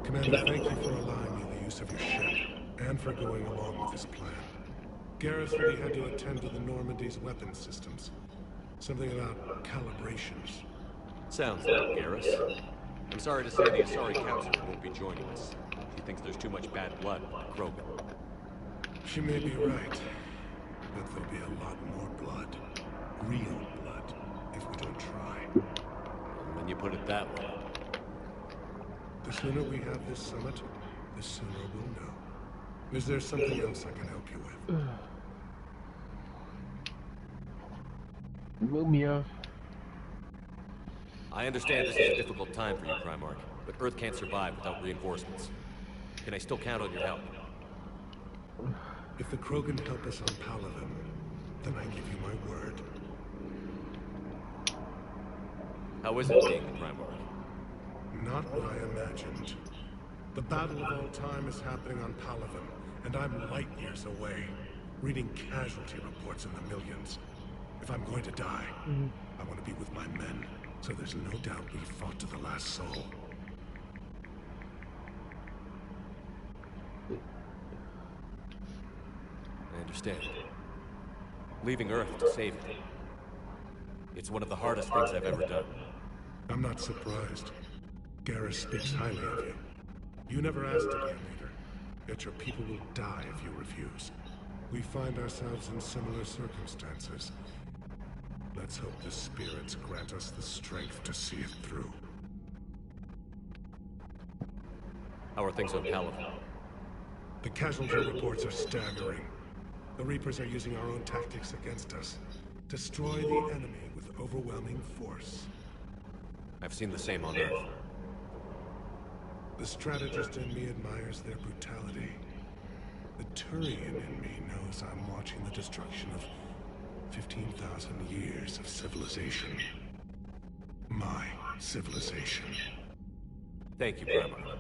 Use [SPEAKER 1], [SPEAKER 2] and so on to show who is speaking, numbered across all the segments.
[SPEAKER 1] Commander, thank you for allowing me the use of your ship, and for going along with this plan. Garrus said he had to attend to the Normandy's weapon systems. Something about calibrations.
[SPEAKER 2] Sounds like Garrus. I'm sorry to say the Asari Council won't be joining us. She thinks there's too much bad blood with the Krogan.
[SPEAKER 1] She may be right, but there'll be a lot more blood. Real blood, if we don't try.
[SPEAKER 2] When you put it that way.
[SPEAKER 1] The sooner we have this summit, the sooner we'll know. Is there something else I can help you with?
[SPEAKER 3] Mumia.
[SPEAKER 2] I understand this is a difficult time for you, Primarch, but Earth can't survive without reinforcements. Can I still count on your help?
[SPEAKER 1] If the Krogan help us on Palaven, then I give you my word.
[SPEAKER 2] How is it being the Primarch?
[SPEAKER 1] Not what I imagined. The battle of all time is happening on Palaven, and I'm light years away, reading casualty reports in the millions. If I'm going to die, I want to be with my men, so there's no doubt we fought to the last soul.
[SPEAKER 2] I understand. Leaving Earth to save it. It's one of the hardest things I've ever done.
[SPEAKER 1] I'm not surprised. Garrus speaks highly of you. You never asked to be a leader, yet your people will die if you refuse. We find ourselves in similar circumstances. Let's hope the spirits grant us the strength to see it through.
[SPEAKER 2] How are things on Palaven?
[SPEAKER 1] The casualty reports are staggering. The Reapers are using our own tactics against us. Destroy the enemy with overwhelming force.
[SPEAKER 2] I've seen the same on Earth.
[SPEAKER 1] The strategist in me admires their brutality. The Turian in me knows I'm watching the destruction of 15,000 years of civilization. My civilization.
[SPEAKER 2] Thank you, Primarch.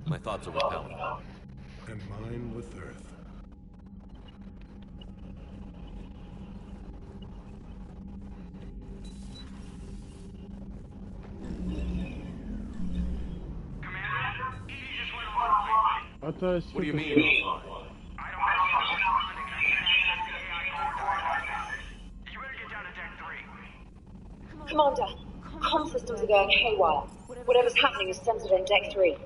[SPEAKER 2] My thoughts are with Palaven.
[SPEAKER 1] And mine with Earth.
[SPEAKER 3] I thought it's
[SPEAKER 2] What do you mean?
[SPEAKER 4] I don't You better get down to deck 3.
[SPEAKER 5] Commander, comm systems are going haywire. Whatever's happening is centered on deck 3.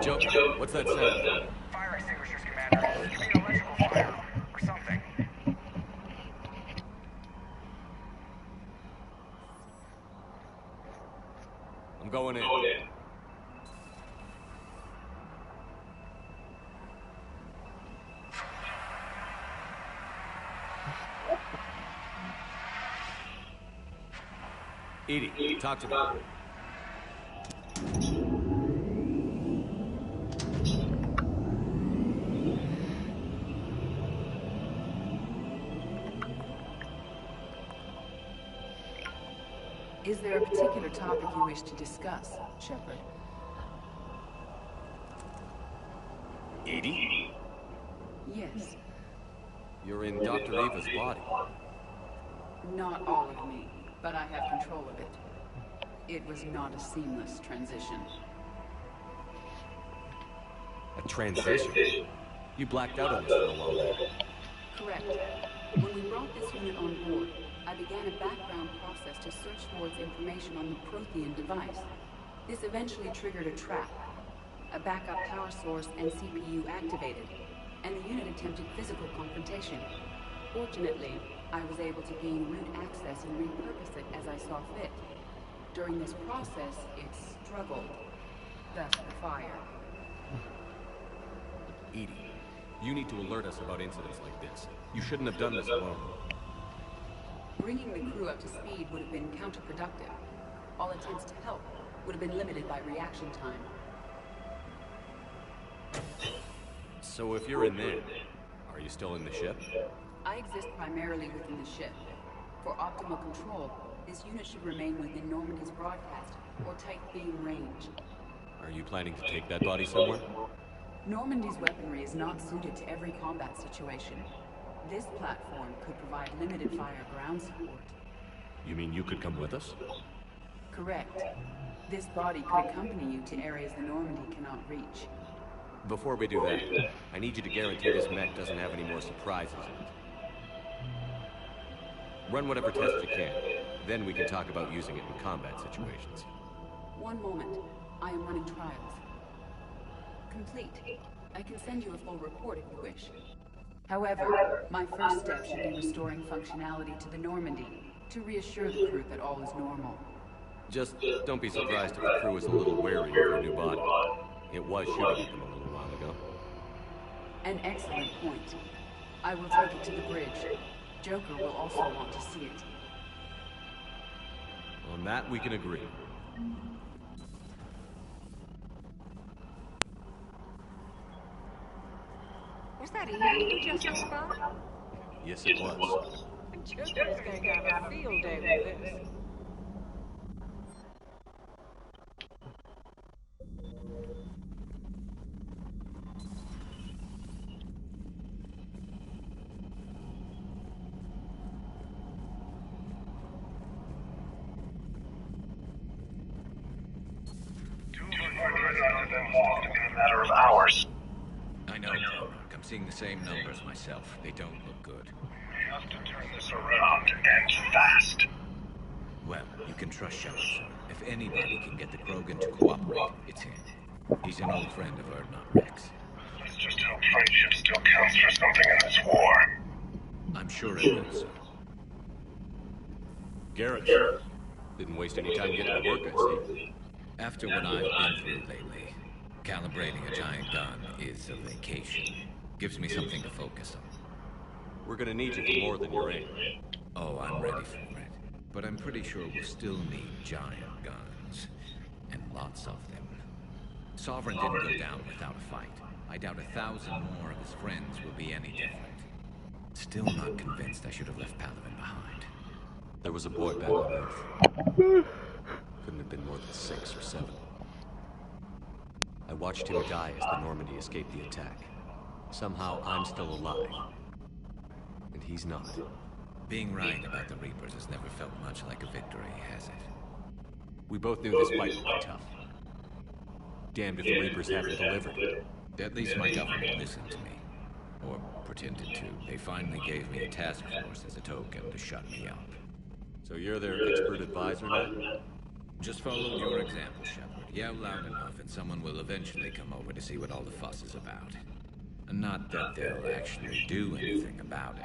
[SPEAKER 2] Joe, what's that sound?
[SPEAKER 4] Fire extinguishers, Commander. You mean electrical fire, or something.
[SPEAKER 2] I'm going in. Edie, talk to me.
[SPEAKER 6] Is there a particular topic you wish to discuss, Shepard?
[SPEAKER 2] Edie?
[SPEAKER 6] Yes.
[SPEAKER 2] You're in Dr. Eva's body.
[SPEAKER 6] Not all of me, but I have control of it. It was not a seamless transition.
[SPEAKER 2] A transition? You blacked out on this for a while there.
[SPEAKER 6] Correct. When we brought this unit on board, I began a background process to search for its information on the Prothean device. This eventually triggered a trap. A backup power source and CPU activated, and the unit attempted physical confrontation. Fortunately, I was able to gain root access and repurpose it as I saw fit. During this process, it struggled. Thus the fire.
[SPEAKER 2] Edie, you need to alert us about incidents like this. You shouldn't have done this alone.
[SPEAKER 6] Bringing the crew up to speed would have been counterproductive. All attempts to help would have been limited by reaction time.
[SPEAKER 2] So if you're in there, are you still in the ship?
[SPEAKER 6] I exist primarily within the ship. For optimal control, this unit should remain within Normandy's broadcast or tight beam range.
[SPEAKER 2] Are you planning to take that body somewhere?
[SPEAKER 6] Normandy's weaponry is not suited to every combat situation. This platform could provide limited fire ground support.
[SPEAKER 2] You mean you could come with us?
[SPEAKER 6] Correct. This body could accompany you to areas the Normandy cannot reach.
[SPEAKER 2] Before we do that, I need you to guarantee this mech doesn't have any more surprises in it. Run whatever tests you can. Then we can talk about using it in combat situations.
[SPEAKER 6] One moment. I am running trials. Complete. I can send you a full report if you wish. However, my first step should be restoring functionality to the Normandy to reassure the crew that all is normal.
[SPEAKER 2] Just don't be surprised if the crew is a little wary of your new body. It was shooting at them a little while ago.
[SPEAKER 6] An excellent point. I will take it to the bridge. Joker will also want to see it.
[SPEAKER 2] On that, we can agree.
[SPEAKER 7] Was that you just spoke?
[SPEAKER 2] Yes, it was.
[SPEAKER 7] Joker's going to have a field day with this.
[SPEAKER 4] Matter of hours.
[SPEAKER 8] I know, Mark. I'm seeing the same numbers myself. They don't look good.
[SPEAKER 4] We have to turn this around, and fast.
[SPEAKER 8] Well, you can trust Shepard, sir. If anybody can get the Krogan to cooperate, it's him. He's an old friend of Erdnot Rex.
[SPEAKER 4] Let's just hope friendship still counts for something in this war.
[SPEAKER 8] I'm sure it will, sir.
[SPEAKER 2] Garrett, didn't waste any time getting to work, I see.
[SPEAKER 8] After what I've been through lately, calibrating a giant gun is a vacation. Gives me something to focus on.
[SPEAKER 2] We're gonna need you for more than your aim.
[SPEAKER 8] Oh, I'm ready for it. But I'm pretty sure we'll still need giant guns. And lots of them. Sovereign didn't go down without a fight. I doubt 1,000 more of his friends will be any different. Still not convinced I should have left Palaven behind.
[SPEAKER 2] There was a boy back on Earth. Couldn't have been more than 6 or 7. I watched him die as the Normandy escaped the attack. Somehow I'm still alive. And he's not.
[SPEAKER 8] Being right about the Reapers has never felt much like a victory, has it?
[SPEAKER 2] We both knew this fight would be tough. Damned if the Reapers haven't delivered.
[SPEAKER 8] At least my government listened to me. Or pretended to. They finally gave me a task force as a token to shut me up.
[SPEAKER 2] So you're their expert advisor now?
[SPEAKER 8] Just follow your example, Shepard. Yell loud enough and someone will eventually come over to see what all the fuss is about. And not that they'll actually do anything about it.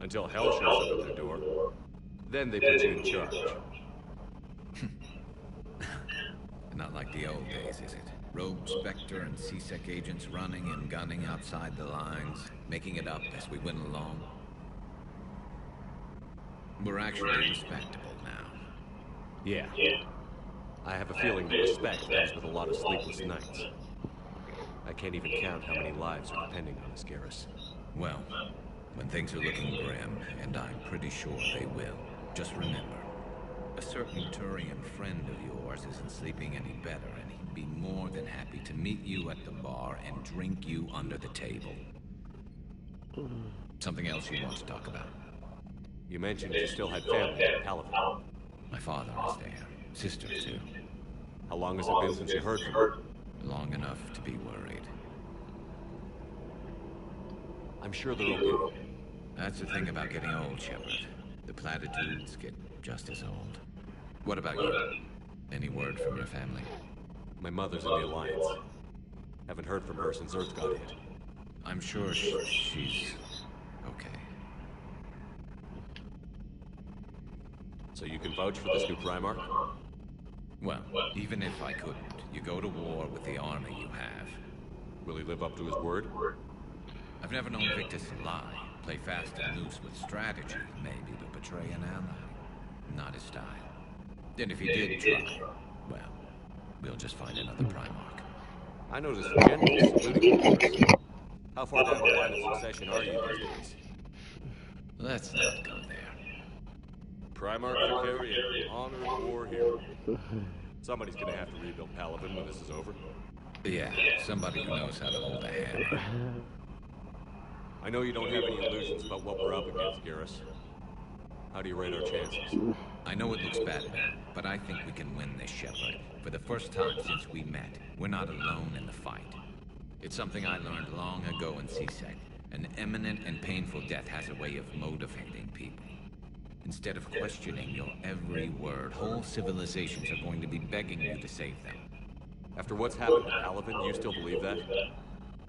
[SPEAKER 2] Until hell shows up at their door. Then they put you in charge.
[SPEAKER 8] Not like the old days, is it? Rogue Spectre and C-Sec agents running and gunning outside the lines, making it up as we went along. We're actually respectable now.
[SPEAKER 2] Yeah. I have a feeling that respect comes with a lot of sleepless nights. I can't even count how many lives are depending on this, Garrus.
[SPEAKER 8] Well, when things are looking grim, and I'm pretty sure they will, just remember, a certain Turian friend of yours isn't sleeping any better, and he'd be more than happy to meet you at the bar and drink you under the table. Something else you want to talk about?
[SPEAKER 2] You mentioned you still had family in Palaven.
[SPEAKER 8] My father is there. Sister, too.
[SPEAKER 2] How long has it been since you heard from her?
[SPEAKER 8] Long enough to be worried.
[SPEAKER 2] I'm sure they're okay.
[SPEAKER 8] That's the thing about getting old, Shepard. The platitudes get just as old. What about you? Any word from your family?
[SPEAKER 2] My mother's in the Alliance. Haven't heard from her since Earth got hit.
[SPEAKER 8] I'm sure she's okay.
[SPEAKER 2] So you can vouch for this new Primarch?
[SPEAKER 8] Well, even if I couldn't, you go to war with the army you have.
[SPEAKER 2] Will he live up to his word?
[SPEAKER 8] I've never known Victus to lie. Play fast and loose with strategy, maybe, but betray an ally. Not his style. And if he did try, well, we'll just find another Primarch.
[SPEAKER 2] I noticed the generals saluting you. How far down the line of succession are you these days?
[SPEAKER 8] Let's not go there.
[SPEAKER 9] Primarch Vicarian, honored war hero. Somebody's gonna have to rebuild Palaven when this is over.
[SPEAKER 8] Yeah, somebody who knows how to hold a hammer.
[SPEAKER 9] I know you don't have any illusions about what we're up against, Garrus. How do you rate our chances?
[SPEAKER 8] I know it looks bad, man, but I think we can win this, Shepard. For the first time since we met, we're not alone in the fight. It's something I learned long ago in CSEC. An imminent and painful death has a way of motivating people. Instead of questioning your every word, whole civilizations are going to be begging you to save them.
[SPEAKER 9] After what's happened to Palaven, you still believe that?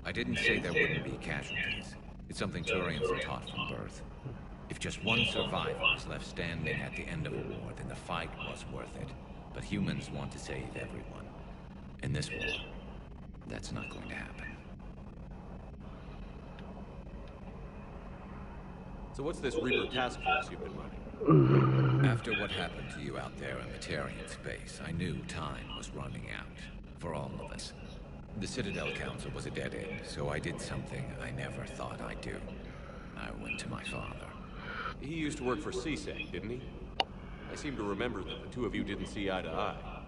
[SPEAKER 8] I didn't say there wouldn't be casualties. It's something Turians are taught from birth. If just one survivor is left standing at the end of a war, then the fight was worth it. But humans want to save everyone. In this war, that's not going to happen.
[SPEAKER 9] So what's this Reaper task force you've been running?
[SPEAKER 8] After what happened to you out there in Materian space, I knew time was running out. For all of us. The Citadel Council was a dead end, so I did something I never thought I'd do. I went to my father.
[SPEAKER 9] He used to work for CSEC, didn't he? I seem to remember that the two of you didn't see eye to eye.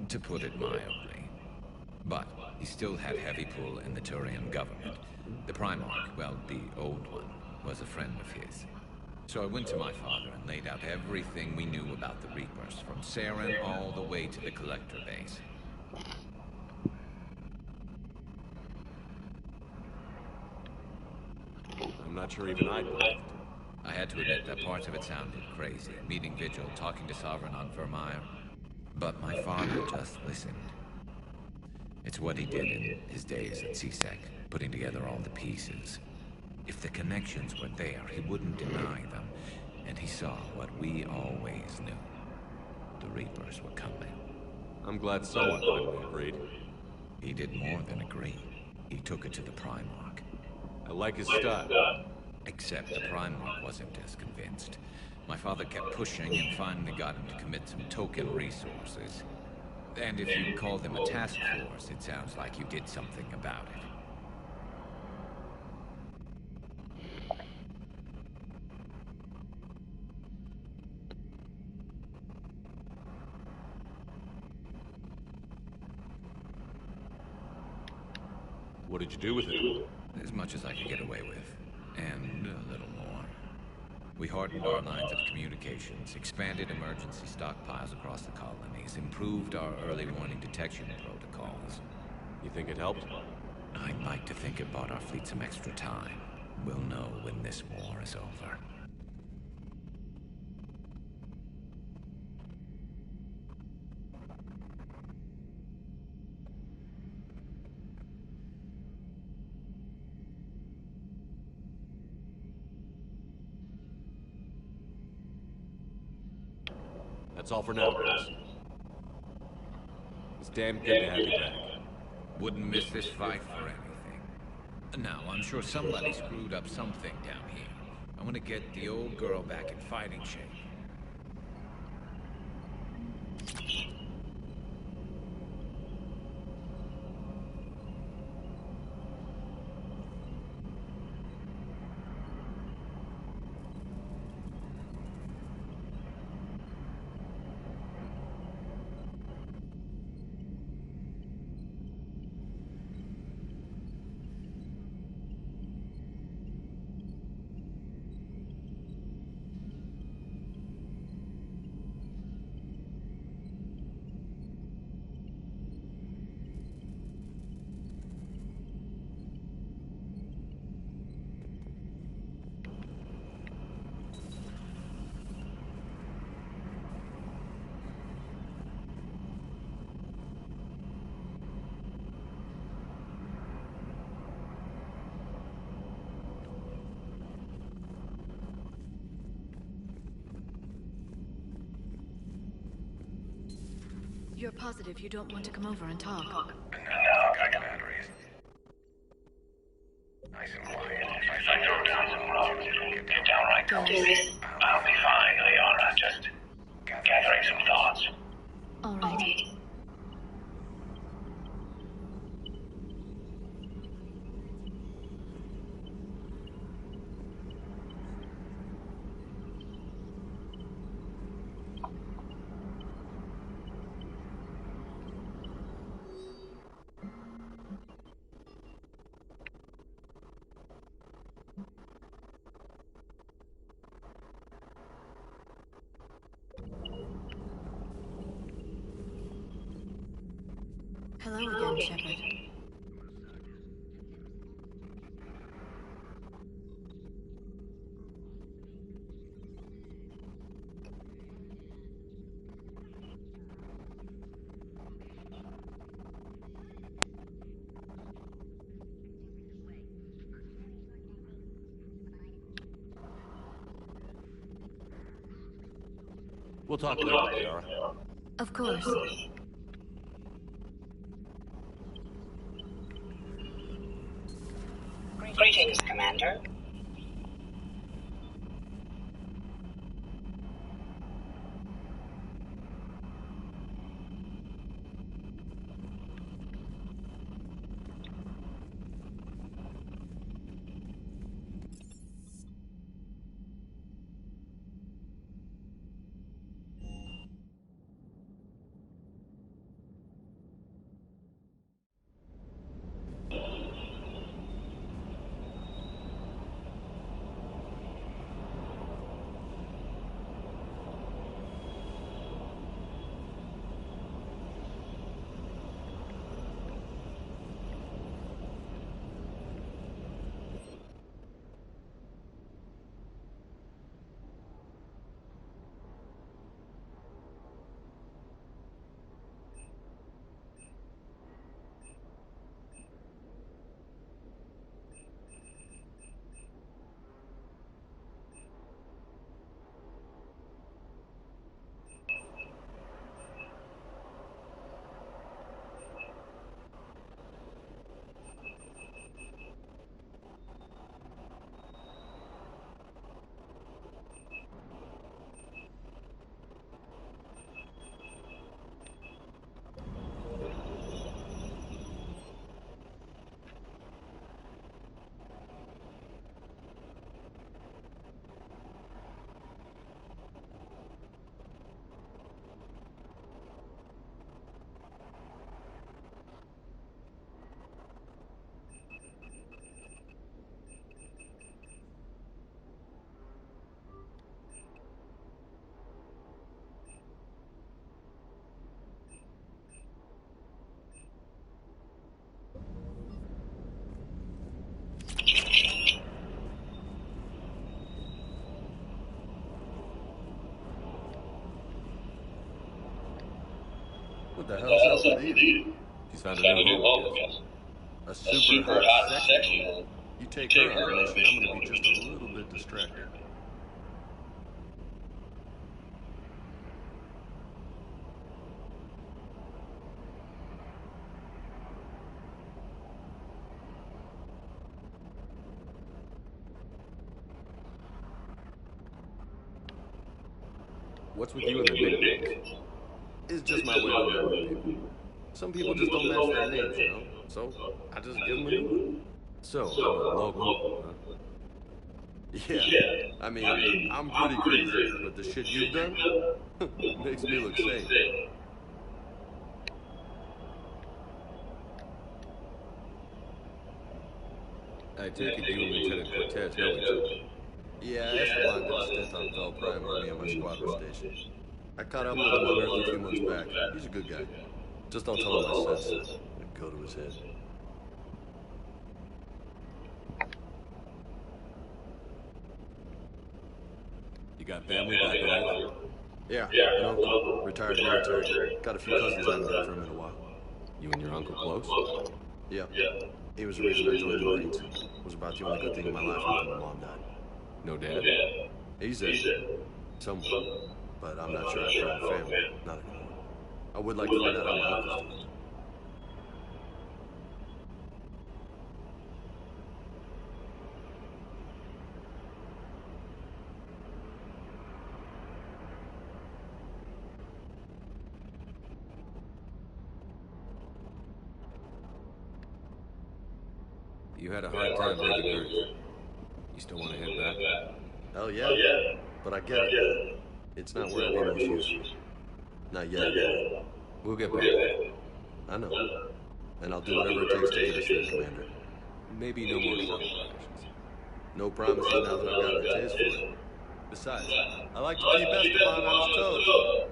[SPEAKER 8] To put it mildly. But he still had heavy pull in the Turian government. The Primarch, well, the old one, was a friend of his. So I went to my father and laid out everything we knew about the Reapers, from Saren all the way to the Collector base.
[SPEAKER 9] I'm not sure even I believed.
[SPEAKER 8] I had to admit that parts of it sounded crazy, meeting Vigil, talking to Sovereign on Vermeer. But my father just listened. It's what he did in his days at CSEC, putting together all the pieces. If the connections were there, he wouldn't deny them. And he saw what we always knew. The Reapers were coming.
[SPEAKER 9] I'm glad someone finally agreed.
[SPEAKER 8] He did more than agree. He took it to the Primarch.
[SPEAKER 9] I like his style.
[SPEAKER 8] Except the Primarch wasn't as convinced. My father kept pushing and finally got him to commit some token resources. And if you call them a task force, it sounds like you did something about it.
[SPEAKER 9] What did you do with it?
[SPEAKER 8] As much as I could get away with. And a little more. We hardened our lines of communications, expanded emergency stockpiles across the colonies, improved our early warning detection protocols.
[SPEAKER 9] You think it helped?
[SPEAKER 8] I'd like to think it bought our fleet some extra time. We'll know when this war is over.
[SPEAKER 9] That's all for now, guys. It's damn good to have you back.
[SPEAKER 8] Wouldn't miss this fight for anything. Now, I'm sure somebody screwed up something down here. I want to get the old girl back in fighting shape.
[SPEAKER 10] You're positive you don't want to come over and talk?
[SPEAKER 4] No, I got batteries. Nice and quiet. If I go down the road, get downright cold. I'll be fine, Leora. Just gathering some thoughts.
[SPEAKER 10] All right. Hello again, Shepard.
[SPEAKER 2] We'll talk later, Kara.
[SPEAKER 10] Of course.
[SPEAKER 5] Greetings, Commander.
[SPEAKER 2] What the hell's up with you? She's found a new home, I guess. A super hot, sexy one. You take her on a mission, I'm gonna be just a little bit distracted. What's with you and the nicknames? It's just my way of remembering people. Some people just don't match their names, you know? So, I just give them a new one. So, local, huh? Yeah, I mean, I'm pretty crazy, but the shit you've done makes me look sane. I take it you and Lieutenant Cortez know each other. Yeah, Esteban did a stint on Bell Prime when me and my squad were stationed. I caught up with him on Earth a few months back. He's a good guy. Just don't tell him I said so. It'd go to his head. You got family back in Earth? Yeah, an uncle, retired military. Got a few cousins I haven't heard from in a while. You and your uncle close? Yeah. He was the reason I joined the Marines. It was about the only good thing in my life after my mom died. No dad? He's dead. Somewhere. But I'm not sure I found family. Not anymore. I would like to find out how my uncle's doing. You had a hard time leaving Earth. You still want to head back? Hell yeah. But I get it. It's not where I'd be most useful. Not yet. We'll get back. I know. And I'll do whatever it takes to get us there, Commander. Maybe no more celebrations. No promises now that I've got a taste for it. Besides, I like to keep Esteban on his toes.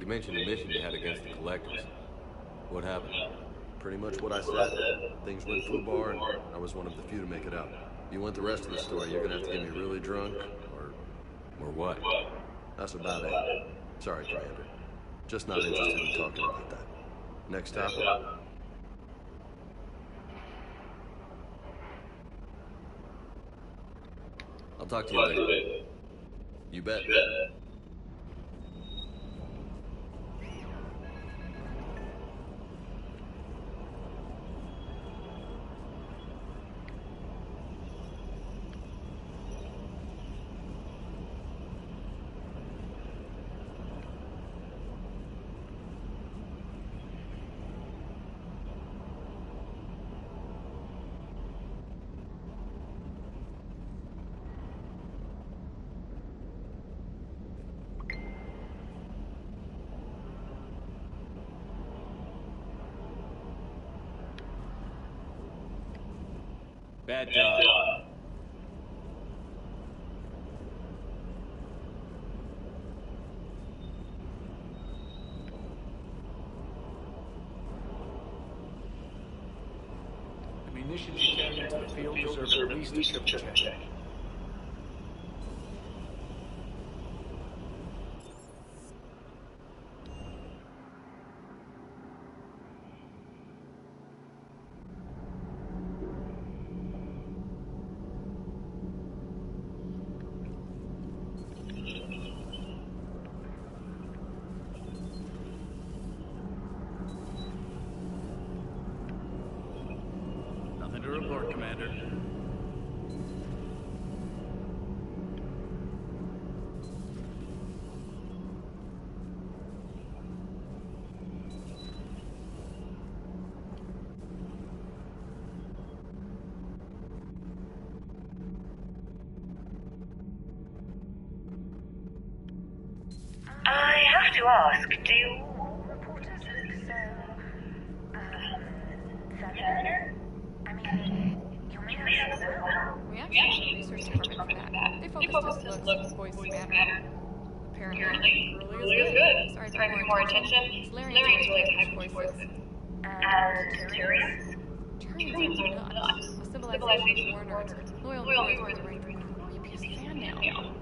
[SPEAKER 9] You mentioned the mission you had against the Collectors. What happened?
[SPEAKER 11] Pretty much what I said. Things went foobar, and I was one of the few to make it out. If you want the rest of the story, you're gonna have to get me really drunk,
[SPEAKER 9] Or what?
[SPEAKER 11] that's about it. Sorry, Commander. Just not interested in talking about that. Next topic.
[SPEAKER 9] I'll talk to you later.
[SPEAKER 11] You bet.
[SPEAKER 9] Bad job.
[SPEAKER 12] The munitions you carry into the field deserve at least a triple check. Nothing to report, Commander.
[SPEAKER 4] I have to ask, do you reporters look so, feminine? I mean, you're made of so well.
[SPEAKER 13] We actually have a research department for that. They focus just looks, voice matter. Apparently, really is good. Sorry to give more attention. Larry's really type of voices.
[SPEAKER 4] And Turians?
[SPEAKER 13] Turians are nuts. A civilization of warners. Loyal viewers with a creepiest fan mail.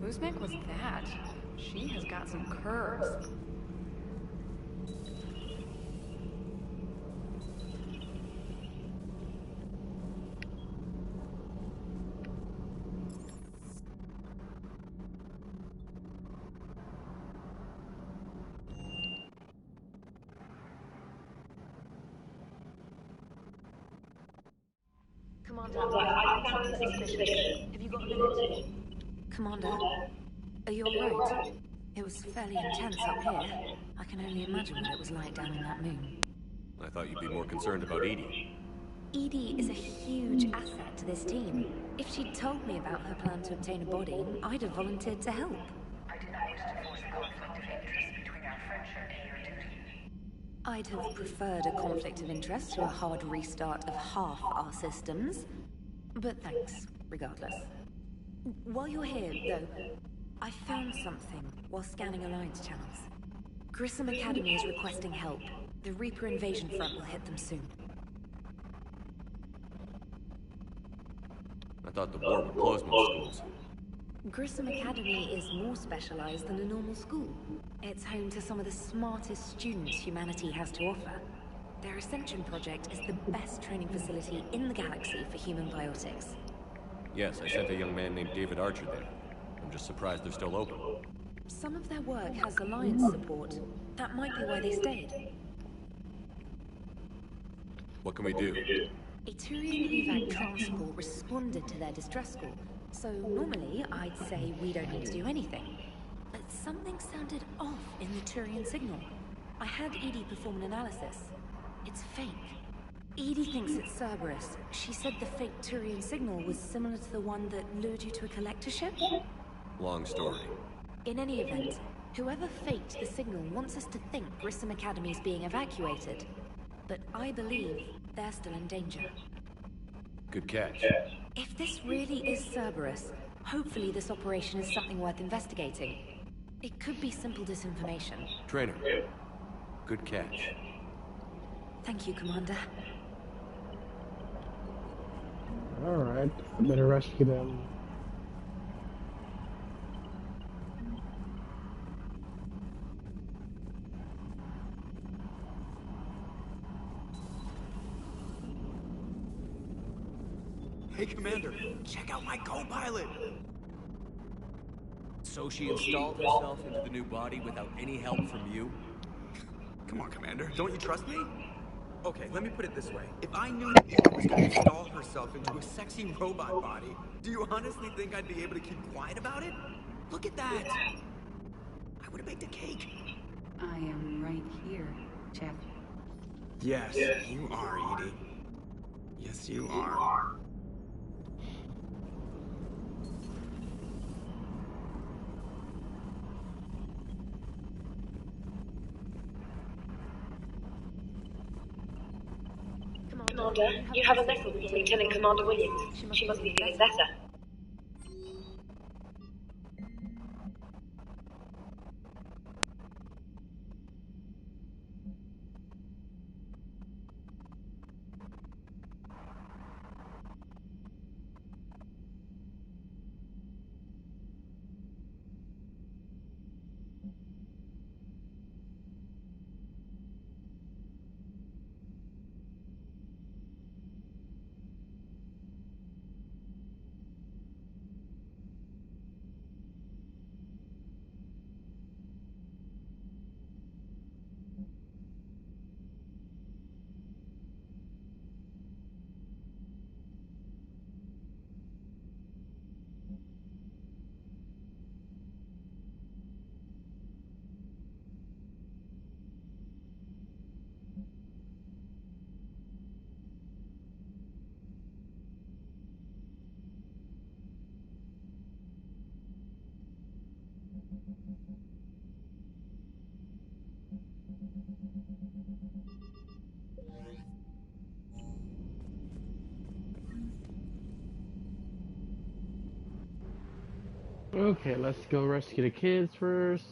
[SPEAKER 13] Whose make was that? She has got some curves.
[SPEAKER 5] Commander, I found something suspicious. Have you got a minute?
[SPEAKER 10] Commander, are you alright? It was fairly intense up here. I can only imagine what it was like down in that moon.
[SPEAKER 9] I thought you'd be more concerned about Edie.
[SPEAKER 10] Edie is a huge asset to this team. If she'd told me about her plan to obtain a body, I'd have volunteered to help.
[SPEAKER 4] I did not wish to force a conflict of interest between our friendship and your duty.
[SPEAKER 10] I'd have preferred a conflict of interest to a hard restart of half our systems. But thanks, regardless. While you're here, though, I found something while scanning Alliance channels. Grissom Academy is requesting help. The Reaper invasion front will hit them soon.
[SPEAKER 9] I thought the war would close most schools.
[SPEAKER 10] Grissom Academy is more specialized than a normal school. It's home to some of the smartest students humanity has to offer. Their Ascension project is the best training facility in the galaxy for human biotics.
[SPEAKER 9] Yes, I sent a young man named David Archer there. I'm just surprised they're still open.
[SPEAKER 10] Some of their work has Alliance support. That might be why they stayed.
[SPEAKER 9] What can we do?
[SPEAKER 10] A Turian evac transport responded to their distress call, so normally I'd say we don't need to do anything. But something sounded off in the Turian signal. I had Edie perform an analysis. It's fake. Edie thinks it's Cerberus. She said the fake Turian signal was similar to the one that lured you to a collector ship?
[SPEAKER 9] Long story.
[SPEAKER 10] In any event, Whoever faked the signal wants us to think Grissom Academy is being evacuated. But I believe they're still in danger.
[SPEAKER 9] Good catch.
[SPEAKER 10] If this really is Cerberus, hopefully this operation is something worth investigating. It could be simple disinformation.
[SPEAKER 9] Trainer, good catch.
[SPEAKER 10] Thank you, Commander.
[SPEAKER 3] Alright, I better rescue them.
[SPEAKER 14] Hey, Commander, check out my co-pilot!
[SPEAKER 2] So she installed herself into the new body without any help from you?
[SPEAKER 14] Come on, Commander, don't you trust me? Okay, let me put it this way. If I knew that Eva was going to install herself into a sexy robot body, do you honestly think I'd be able to keep quiet about it? Look at that! I would have baked a cake.
[SPEAKER 6] I am right here, Jeff.
[SPEAKER 14] Yes, you are, Edie. Yes, you are.
[SPEAKER 5] Commander, you have a message from Lieutenant Commander Williams. She must be feeling better.
[SPEAKER 3] Okay, let's go rescue the kids first.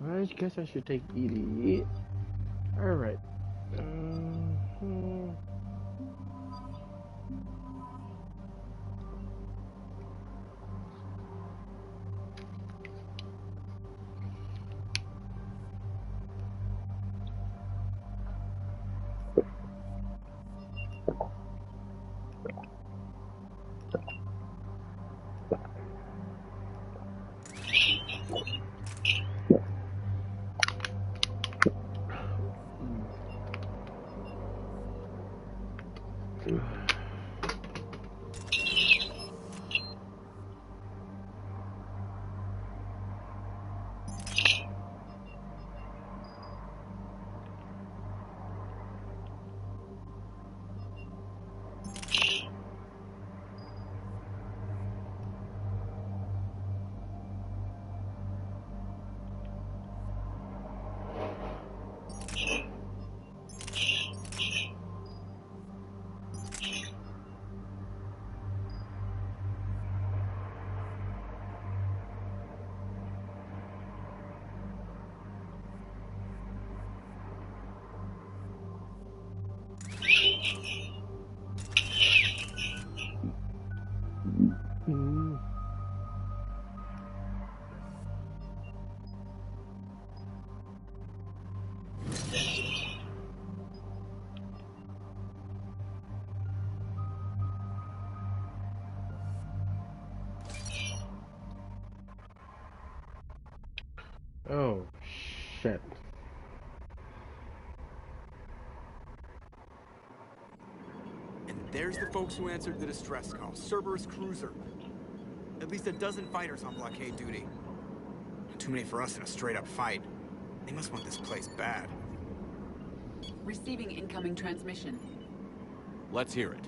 [SPEAKER 3] I guess I should take Edie. Alright. Oh, shit.
[SPEAKER 14] And there's the folks who answered the distress call. Cerberus cruiser. At least a dozen fighters on blockade duty. Too many for us in a straight-up fight. They must want this place bad.
[SPEAKER 6] Receiving incoming transmission.
[SPEAKER 9] Let's hear it.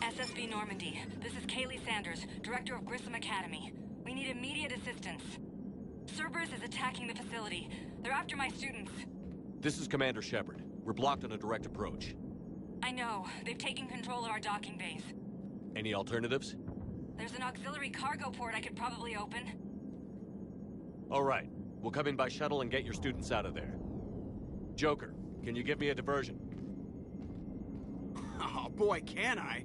[SPEAKER 15] SSV Normandy, this is Kaylee Sanders, Director of Grissom Academy. We need immediate assistance. Cerberus is attacking the facility. They're after my students.
[SPEAKER 9] This is Commander Shepard. We're blocked on a direct approach.
[SPEAKER 15] I know. They've taken control of our docking bays.
[SPEAKER 9] Any alternatives?
[SPEAKER 15] There's an auxiliary cargo port I could probably open.
[SPEAKER 9] All right. We'll come in by shuttle and get your students out of there. Joker, can you give me a diversion?
[SPEAKER 14] Oh boy, can I?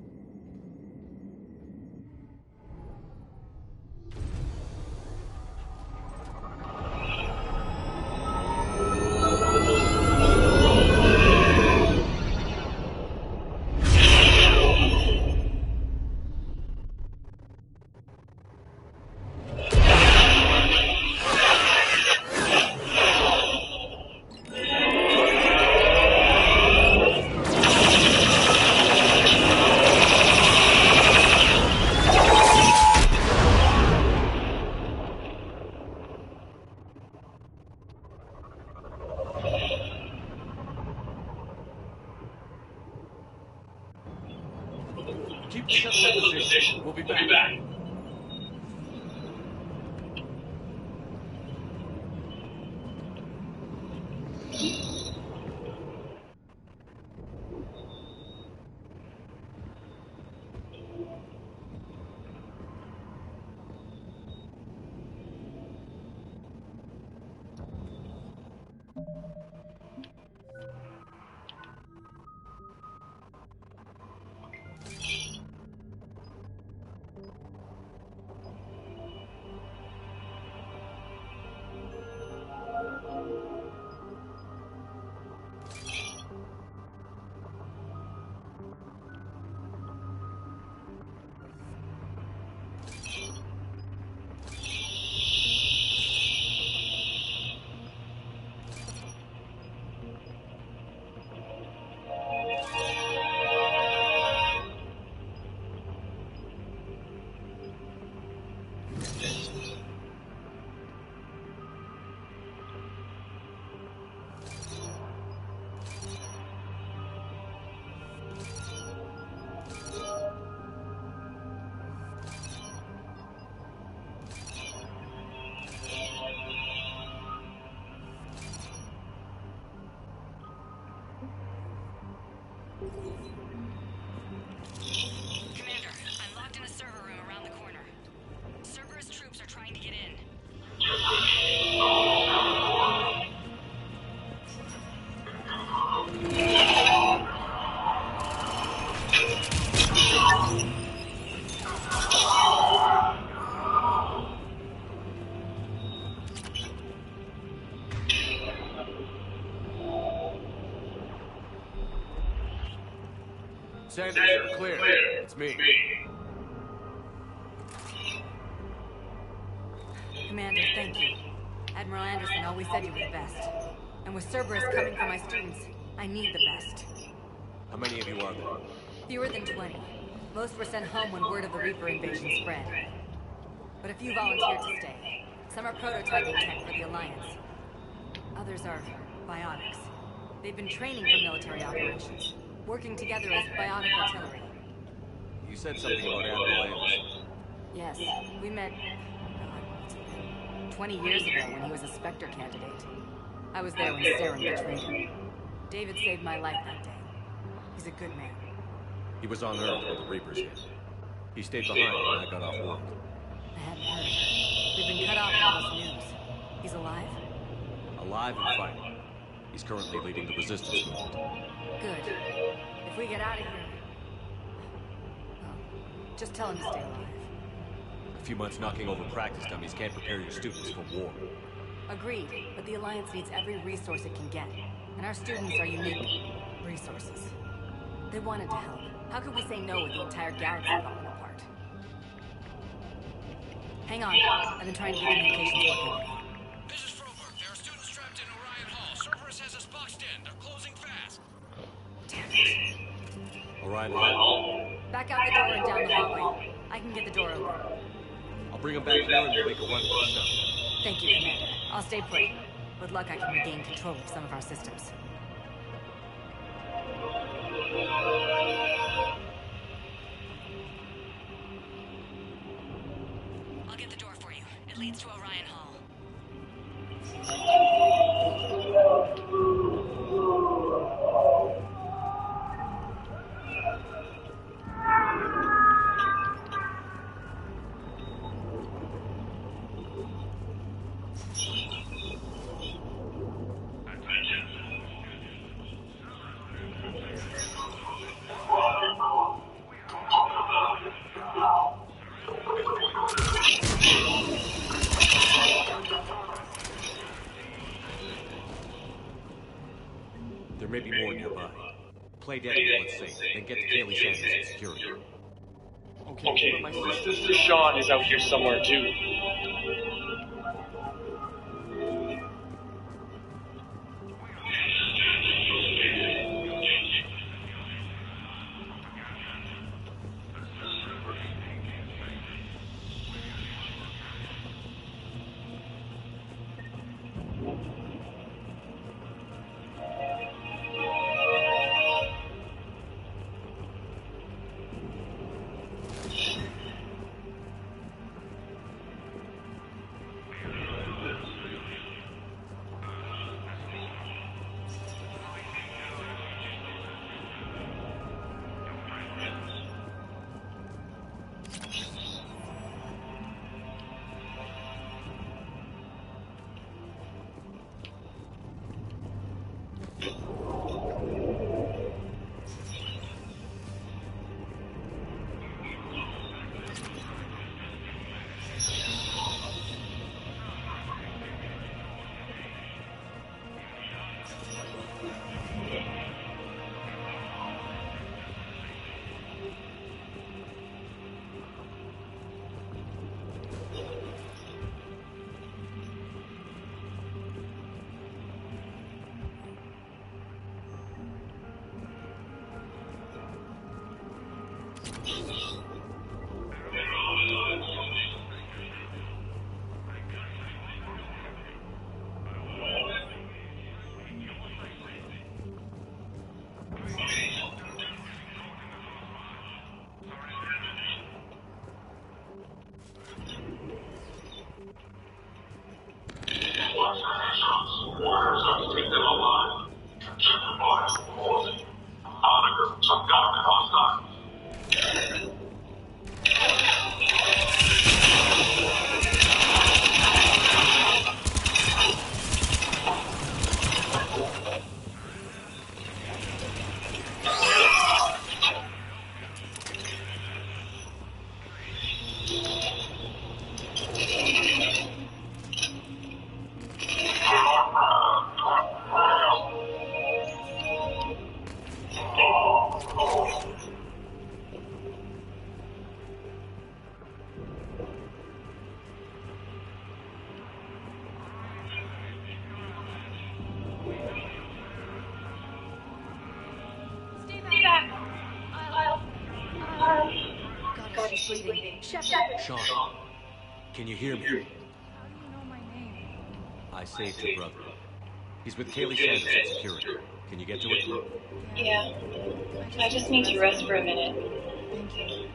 [SPEAKER 9] Keep the shuttle in position. We'll be back.
[SPEAKER 15] Commander, I'm locked in a server room around the corner. Cerberus troops are trying to get in.
[SPEAKER 9] Sanders, you're clear. It's me.
[SPEAKER 15] Commander, thank you. Admiral Anderson always said you were the best. And with Cerberus coming for my students, I need the best.
[SPEAKER 9] How many of you are there?
[SPEAKER 15] Fewer than 20. Most were sent home when word of the Reaper invasion spread. But a few volunteered to stay. Some are prototyping tech for the Alliance. Others are biotics. They've been training for military operations, working together as biotic artillery.
[SPEAKER 9] You said something about Admiral Anderson.
[SPEAKER 15] Yes, we met 20 years ago when he was a Spectre candidate. I was there when Saren betrayed him. David saved my life that day. He's a good man.
[SPEAKER 9] He was on Earth when the Reapers hit. He stayed behind when I got off work.
[SPEAKER 15] I hadn't heard. We've been cut off from this news. He's alive?
[SPEAKER 9] Alive and fighting. He's currently leading the resistance movement.
[SPEAKER 15] Good. If we get out of here... well, just tell him to stay alive.
[SPEAKER 9] A few months knocking over practice dummies can't prepare your students for war.
[SPEAKER 15] Agreed, but the Alliance needs every resource it can get. And our students are unique resources. They wanted to help. How could we say no with the entire galaxy falling apart? Hang on. I've been trying to get communications working.
[SPEAKER 2] Orion Hall?
[SPEAKER 15] Back out the door and down the hallway. I can get the door open.
[SPEAKER 2] I'll bring him back here and we'll make a run for the shuttle.
[SPEAKER 15] Thank you, Commander. I'll stay put. With luck, I can regain control of some of our systems. I'll get the door for you. It leads to Orion Hall.
[SPEAKER 2] There may be more nearby. Play dead until it's safe, then get to Kaylee Sanders and security.
[SPEAKER 16] Okay, but my sister Sean is out here somewhere too.
[SPEAKER 2] Sean, can you hear me?
[SPEAKER 13] How do you know my name?
[SPEAKER 2] I saved your brother. He's with Kaylee Sanders at security. Can you get to it?
[SPEAKER 5] Yeah. I just need to rest for a minute.
[SPEAKER 13] Thank you.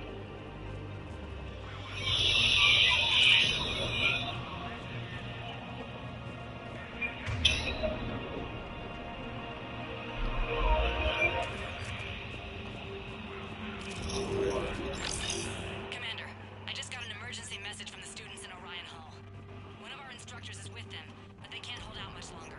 [SPEAKER 15] Commander, I just got an emergency message from the students in Orion Hall. One of our instructors is with them, but they can't hold out much longer.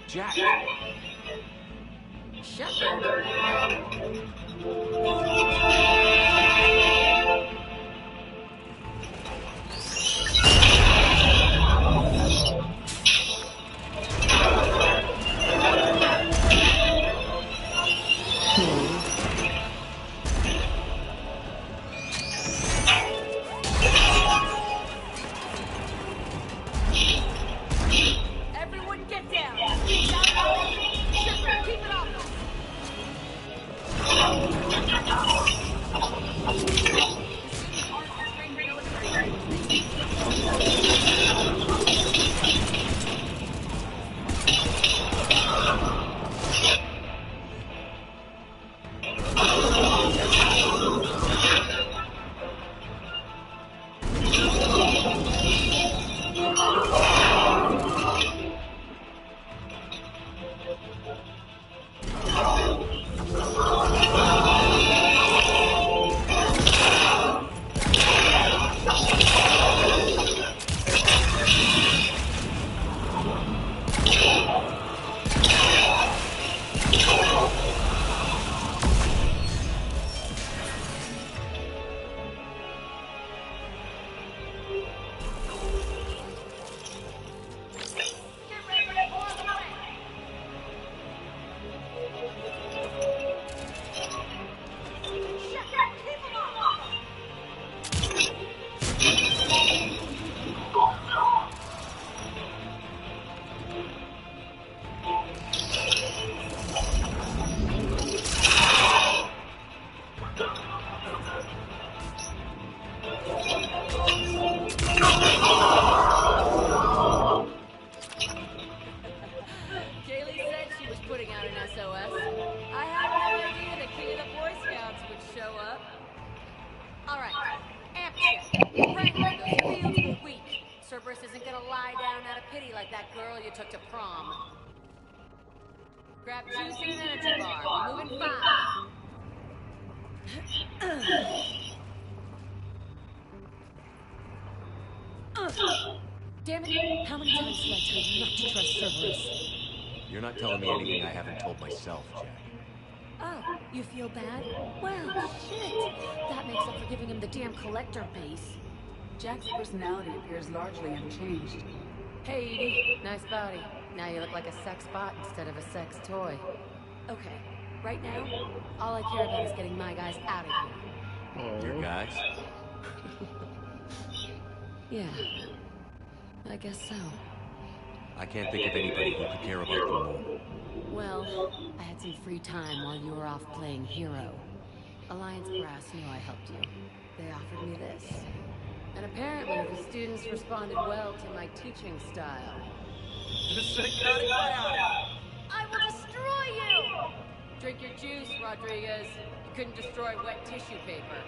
[SPEAKER 2] Jack!
[SPEAKER 15] Shepard! Grab juice and an energy bar. We're moving fine. Damn it! How many times did I tell you not to trust Cerberus?
[SPEAKER 2] You're not telling me anything I haven't told myself, Jack.
[SPEAKER 15] Oh, you feel bad? Well, shit. That makes up for giving him the damn collector base.
[SPEAKER 6] Jack's personality appears largely unchanged.
[SPEAKER 15] Hey, Edie. Nice body. Now you look like a sex bot instead of a sex toy. Okay, right now, all I care about is getting my guys out of here.
[SPEAKER 2] Your guys?
[SPEAKER 15] Yeah, I guess so.
[SPEAKER 2] I can't think of anybody who could care about them more.
[SPEAKER 15] Well, I had some free time while you were off playing hero. Alliance Brass knew I helped you. They offered me this. And apparently the students responded well to my teaching style. I will destroy you! Drink your juice, Rodriguez. You couldn't destroy wet tissue paper.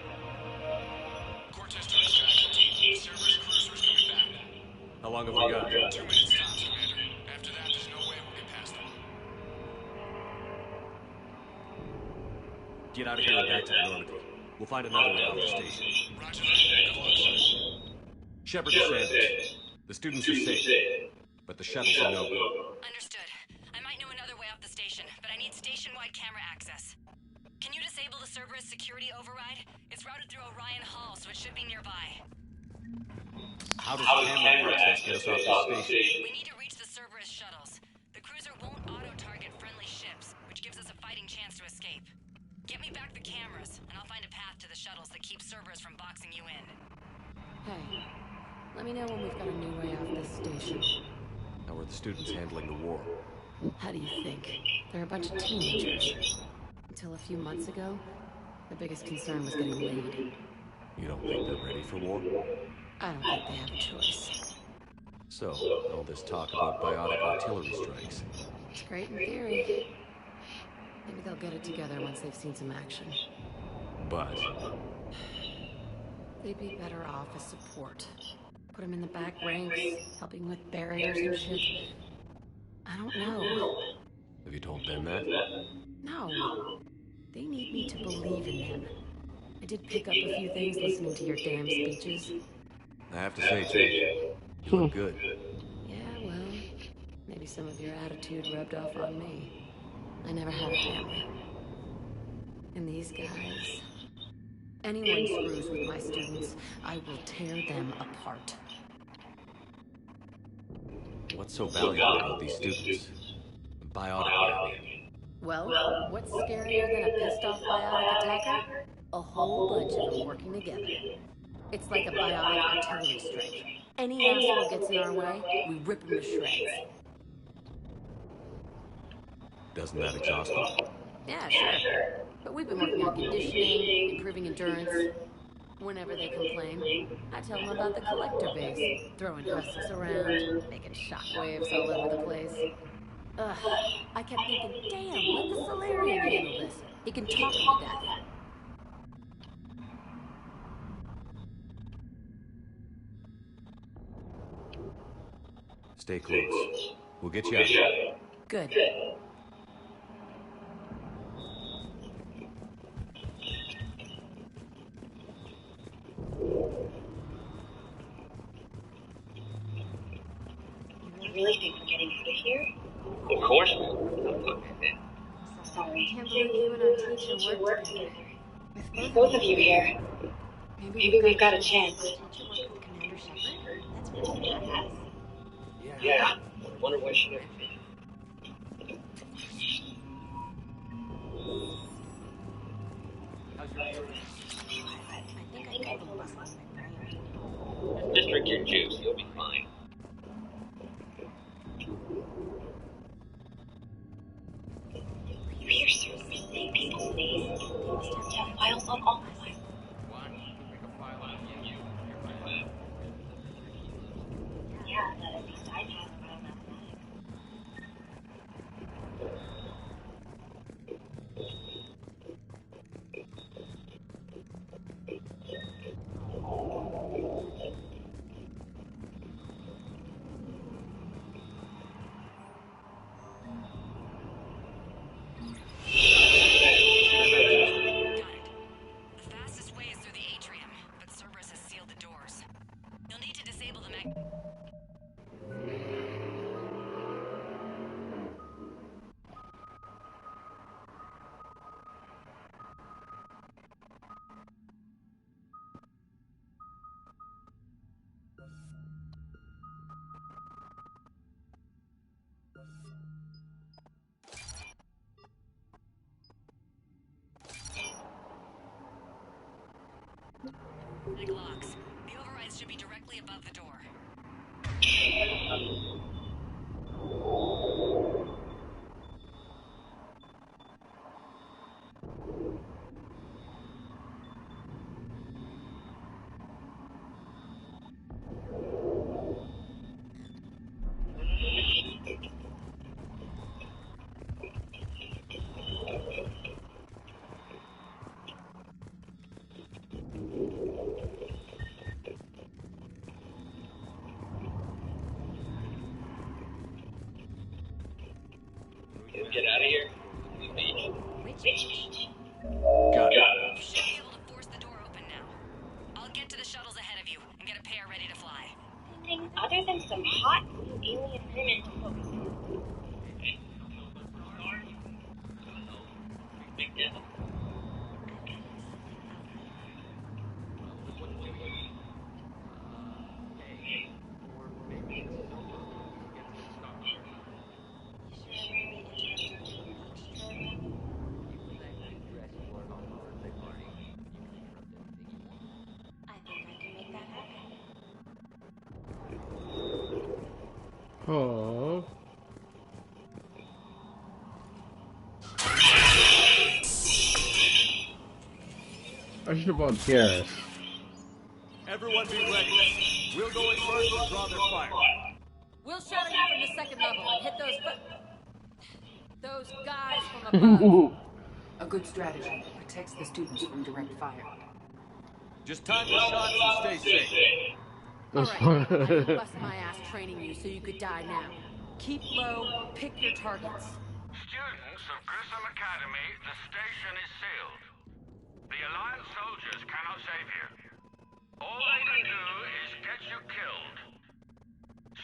[SPEAKER 12] Cortez to extraction team. Cerberus cruisers coming back.
[SPEAKER 2] How long have we got?
[SPEAKER 12] 2 minutes tops, Commander. After that, there's no way we'll get past them.
[SPEAKER 2] Get out of here and back to the Normandy. We'll find another way out of the station.
[SPEAKER 12] Roger that. Good luck, sir.
[SPEAKER 2] Shepard to Sanders. The students are safe, but the shuttles are no good.
[SPEAKER 15] Understood. I might know another way off the station, but I need station-wide camera access. Can you disable the Cerberus security override? It's routed through Orion Hall, so it should be nearby.
[SPEAKER 2] How does camera access get us off the station?
[SPEAKER 15] We need to reach the Cerberus shuttles. The cruiser won't auto-target friendly ships, which gives us a fighting chance to escape. Get me back the cameras, and I'll find a path to the shuttles that keep Cerberus from boxing you in. Hey, let me know when we've got a new way off this station.
[SPEAKER 2] How are the students handling the war?
[SPEAKER 15] How do you think? They're a bunch of teenagers. Until a few months ago, the biggest concern was getting laid.
[SPEAKER 2] You don't think they're ready for war?
[SPEAKER 15] I don't think they have a choice.
[SPEAKER 2] So, all this talk about biotic artillery strikes.
[SPEAKER 15] It's great in theory. Maybe they'll get it together once they've seen some action.
[SPEAKER 2] But
[SPEAKER 15] they'd be better off as support. Put them in the back ranks, helping with barriers and shit. I don't know.
[SPEAKER 2] have you told them that?
[SPEAKER 15] No. They need me to believe in them. I did pick up a few things listening to your damn speeches.
[SPEAKER 2] I have to say, Jake, you look good.
[SPEAKER 15] Yeah, well, maybe some of your attitude rubbed off on me. I never had a family. And these guys... Anyone screws with my students, I will tear them apart.
[SPEAKER 2] What's so valuable about these students? Biotic, I mean.
[SPEAKER 15] Well, what's scarier than a pissed-off biotic attacker? A whole bunch of them working together. It's like a biotic artillery strike. Any asshole gets in our way, we rip them to shreds.
[SPEAKER 2] Doesn't that exhaust them?
[SPEAKER 6] Yeah, sure. But we've been working on conditioning, improving endurance. Whenever they complain, I tell them about the collector base, throwing husks around, making shockwaves all over the place. Ugh, I kept thinking, damn, let the Solarian handle this. He can talk him to death.
[SPEAKER 2] Stay close. We'll get you out of here.
[SPEAKER 6] Good.
[SPEAKER 5] You really think we're getting out of here?
[SPEAKER 4] Of course.
[SPEAKER 5] So sorry.
[SPEAKER 10] Can't believe you and our teacher worked together.
[SPEAKER 5] With both of you here, maybe we've got a chance.
[SPEAKER 10] Commander Shepard? That's really badass.
[SPEAKER 4] Yeah. Wonder why she never did.
[SPEAKER 10] I think I told him last night.
[SPEAKER 4] Just drink your juice, you'll be fine.
[SPEAKER 5] You hear servers saying people's names? Just have files on all of us. Yeah, but at least I passed biomathematics.
[SPEAKER 15] The fastest way is through the atrium, but Cerberus has sealed the doors. You'll need to disable the mag... Mag locks. The overrides should be directly above the door.
[SPEAKER 4] Can we get out of here? The beach.
[SPEAKER 10] Which beach?
[SPEAKER 2] Got it.
[SPEAKER 15] You should be able to force the door open now. I'll get to the shuttles ahead of you and get a pair ready to fly.
[SPEAKER 5] Anything other than some hot alien women to focus on.
[SPEAKER 4] Big deal.
[SPEAKER 10] I think I can make that happen.
[SPEAKER 3] Oh. I should have bought Garrus.
[SPEAKER 9] Everyone be ready. We'll go in first and draw their fire.
[SPEAKER 6] We'll shadow you from the second level and hit those guys from above. A good strategy protects the students from direct fire.
[SPEAKER 9] Just time your shots and stay safe.
[SPEAKER 6] Alright, I didn't bust my ass training you so you could die now. Keep low, pick your targets.
[SPEAKER 17] Students of Grissom Academy, the station is sealed. The Alliance soldiers cannot save you. All they can do is get you killed.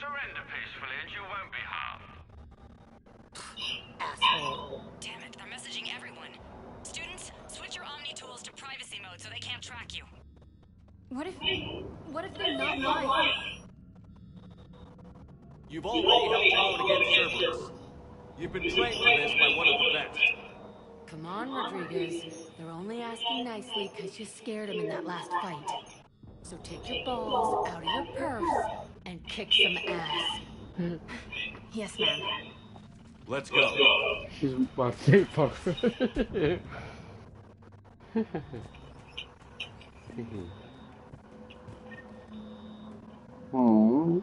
[SPEAKER 17] Surrender peacefully and you won't be harmed.
[SPEAKER 6] Asshole.
[SPEAKER 15] Damn it, they're messaging everyone. Students, switch your Omni tools to privacy mode so they can't track you.
[SPEAKER 6] What if they're not mine?
[SPEAKER 9] You've already helped out against Cerberus. You've been trained for this by one of the best.
[SPEAKER 6] Come on, Rodriguez. They're only asking nicely because you scared them in that last fight. So take your balls out of your purse and kick some ass.
[SPEAKER 10] Yes, ma'am.
[SPEAKER 9] Let's go.
[SPEAKER 3] She's my safe partner. Oh.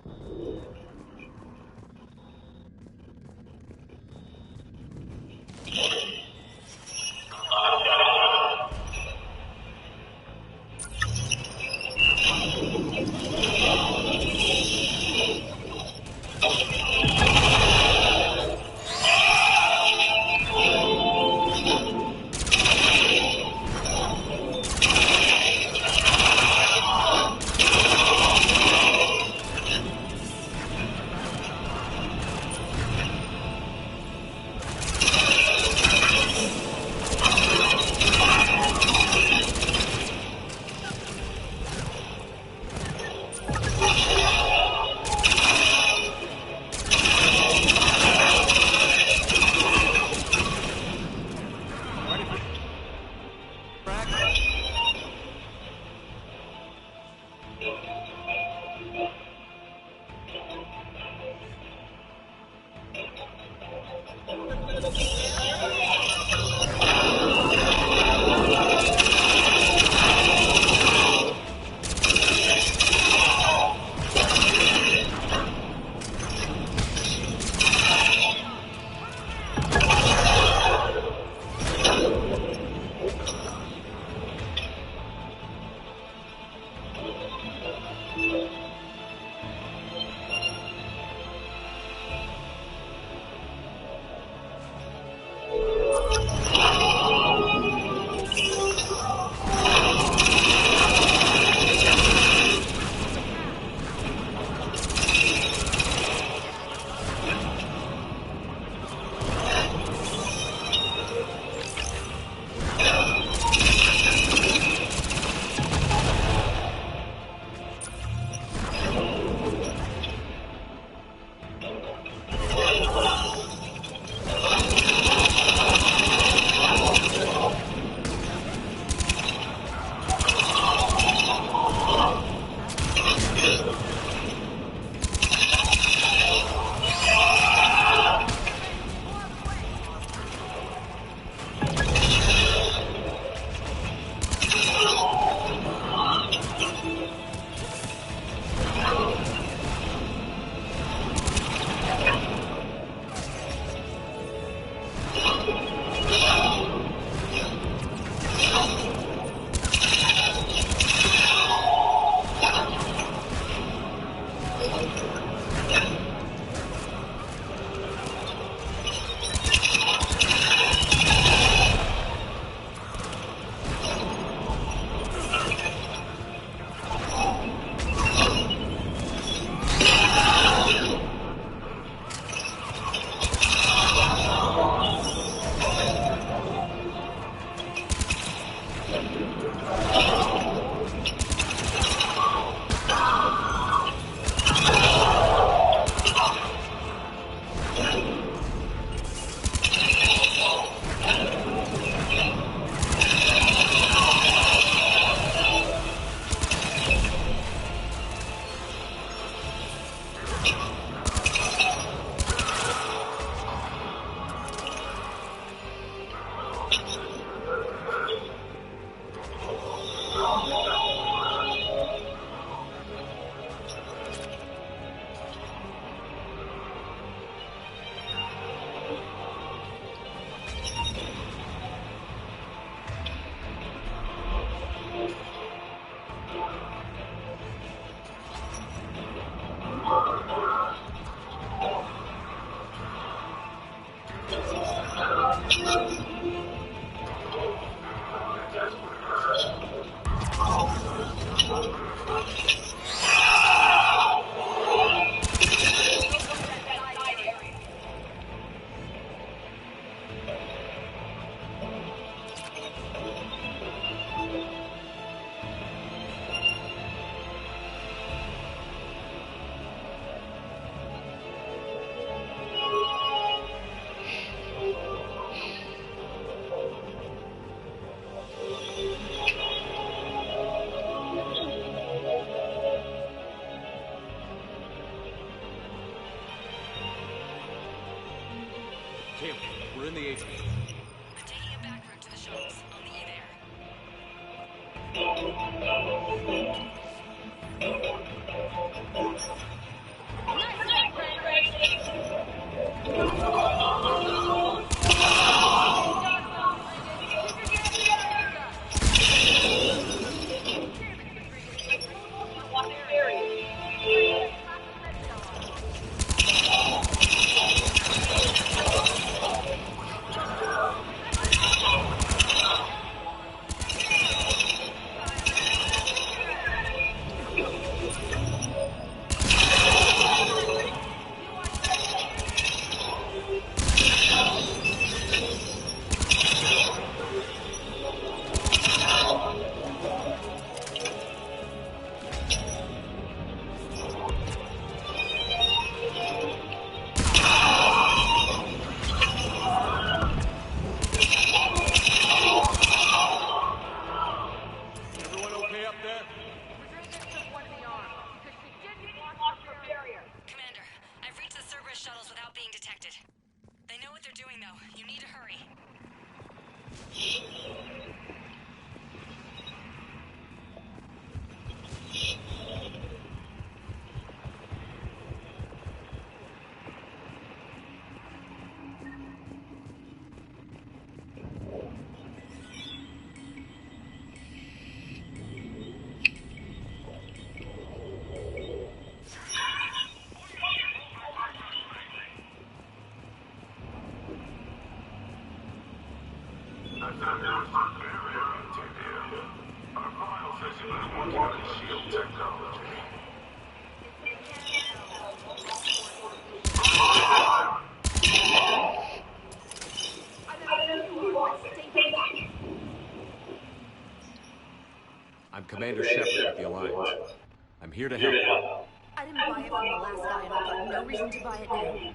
[SPEAKER 2] I'm Commander Shepard with the Alliance. I'm here to help.
[SPEAKER 10] I didn't buy it from the last guy, and I've got no reason to buy it now.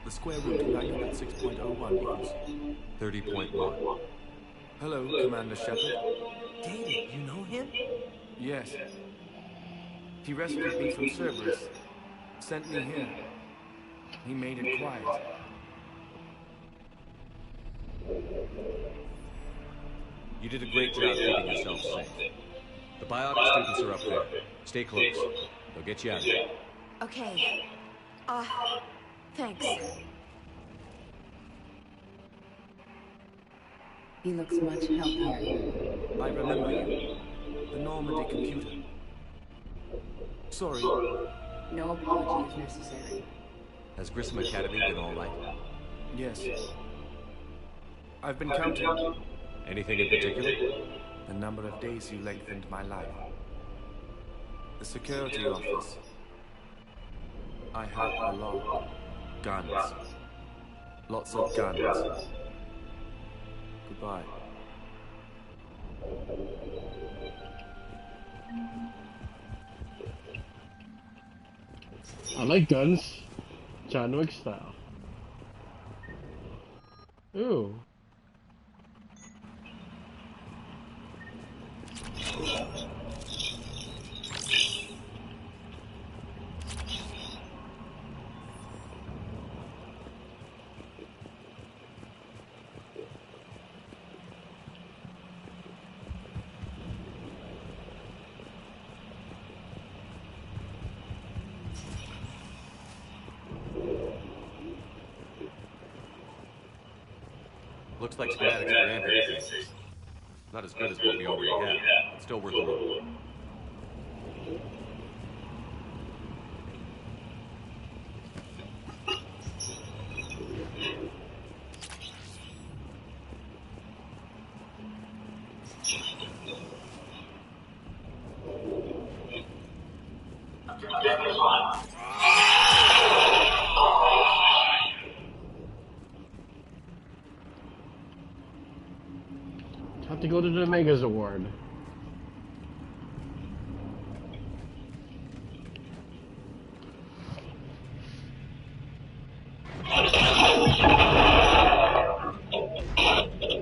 [SPEAKER 12] The square root of 906.01 equals
[SPEAKER 2] 30.1.
[SPEAKER 12] Hello, Commander Shepard.
[SPEAKER 14] David, you know him?
[SPEAKER 12] Yes. He rescued me from Cerberus. Sent me here. He made it quiet.
[SPEAKER 2] You did a great job keeping yourself safe. The biotic students are up there. Stay close. They'll get you out of here.
[SPEAKER 10] Okay. Thanks.
[SPEAKER 6] He looks much healthier.
[SPEAKER 12] I remember you. The Normandy computer. Sorry.
[SPEAKER 6] No apology is necessary.
[SPEAKER 2] Has Grissom Academy been all right?
[SPEAKER 12] Yes. I've been counting.
[SPEAKER 2] Anything in particular?
[SPEAKER 12] The number of days you lengthened my life. The security office. I had a lot. Guns. Lots of guns. Goodbye.
[SPEAKER 3] I like guns. John Wick style. Ooh.
[SPEAKER 2] Looks like schematics for amphitheaters. Not as good as what we already have, but still worth a look.
[SPEAKER 3] Have to go to the Megas Award.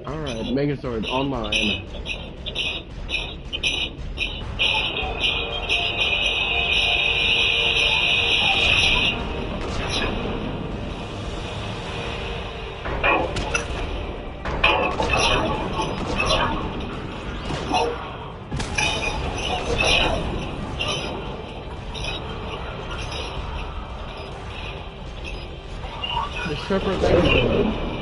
[SPEAKER 3] Alright, Megazord online. separate things.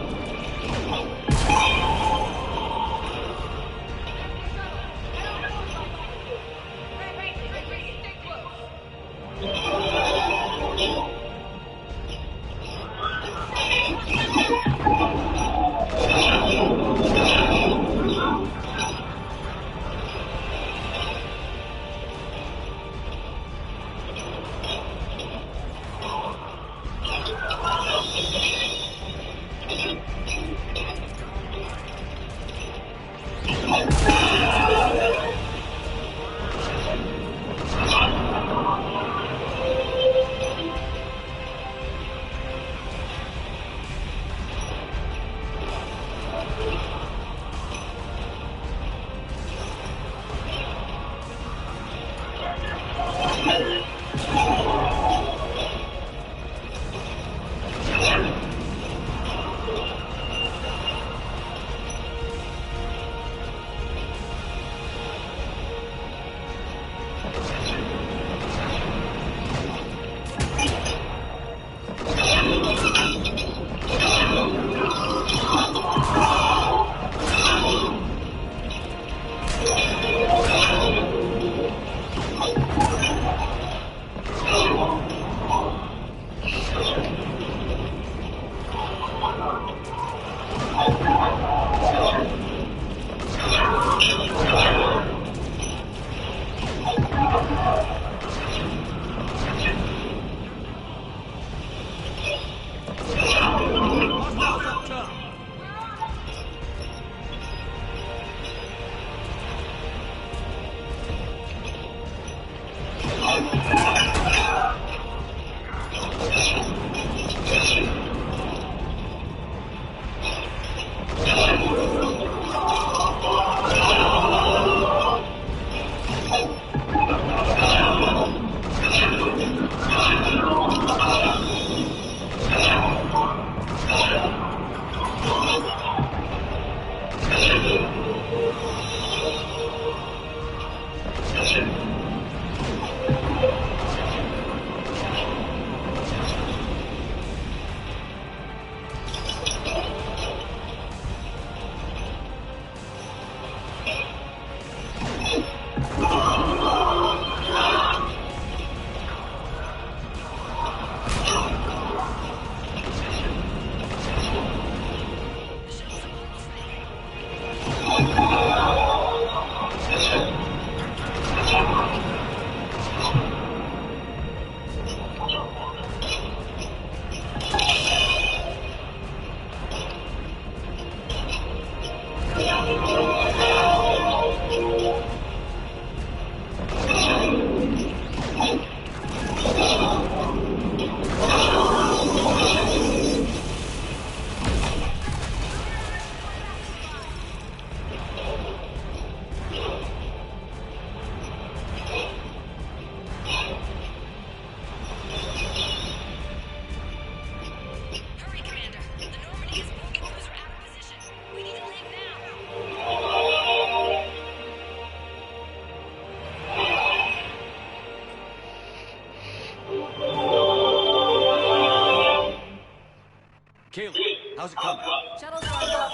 [SPEAKER 9] How's it coming?
[SPEAKER 15] Shuttle's lined up.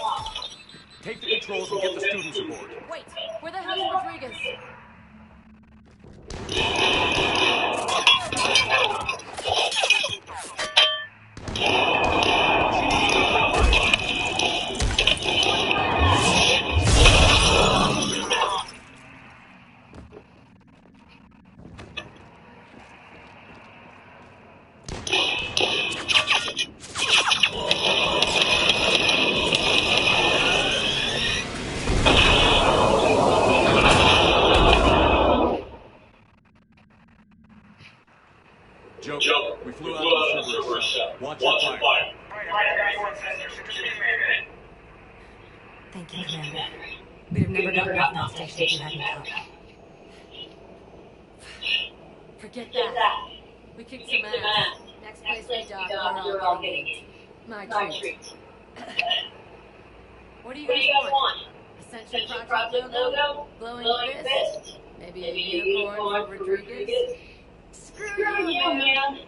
[SPEAKER 9] Take the controls and get the students aboard.
[SPEAKER 15] Wait, where the hell's Rodriguez?
[SPEAKER 9] Joe, we flew out of the Cerberus. Watch your fire.
[SPEAKER 15] Thank you, Commander. We'd have never gotten off that station if you hadn't come. Forget that. We kicked some ass. Next place we dock, we're all getting it. My treat. What do you guys want? Ascension Project logo? Glowing fist? Maybe a unicorn for Rodriguez? Screw you, man!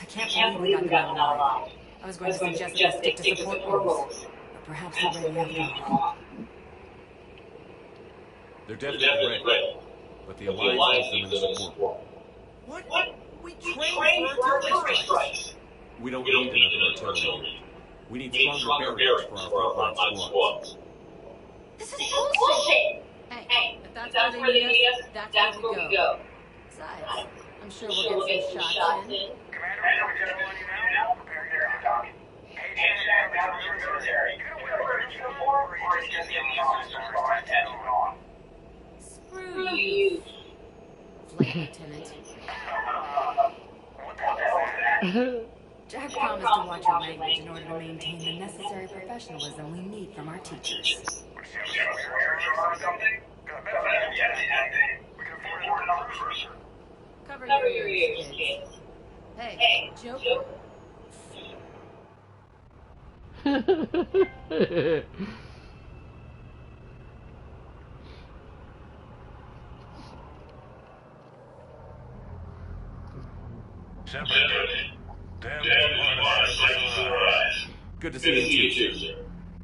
[SPEAKER 15] I can't believe we got that alive. I was going to suggest that they stick to support roles, but perhaps they're ready after all.
[SPEAKER 9] They're definitely ready, but the Alliance needs them in support.
[SPEAKER 14] What? We trained for artillery strikes.
[SPEAKER 9] We don't need another artillery. We need stronger barriers for our frontline squads.
[SPEAKER 15] This is bullshit! Hey, if that's where they need us, that's where we go. Besides, I'm sure we'll get some shots in.
[SPEAKER 17] Commander, we just want you now. Prepare your talk. Hey, Jack, now you're military. You gonna wear a uniform, or you just getting officers or attention on?
[SPEAKER 15] Screw you, Flight Lieutenant.
[SPEAKER 17] What the hell is that?
[SPEAKER 15] Jack promised to watch your language in order to maintain the necessary professionalism we need from our teachers. Cover your ears, kids. Hey, Joker.
[SPEAKER 9] Good to see you too, sir.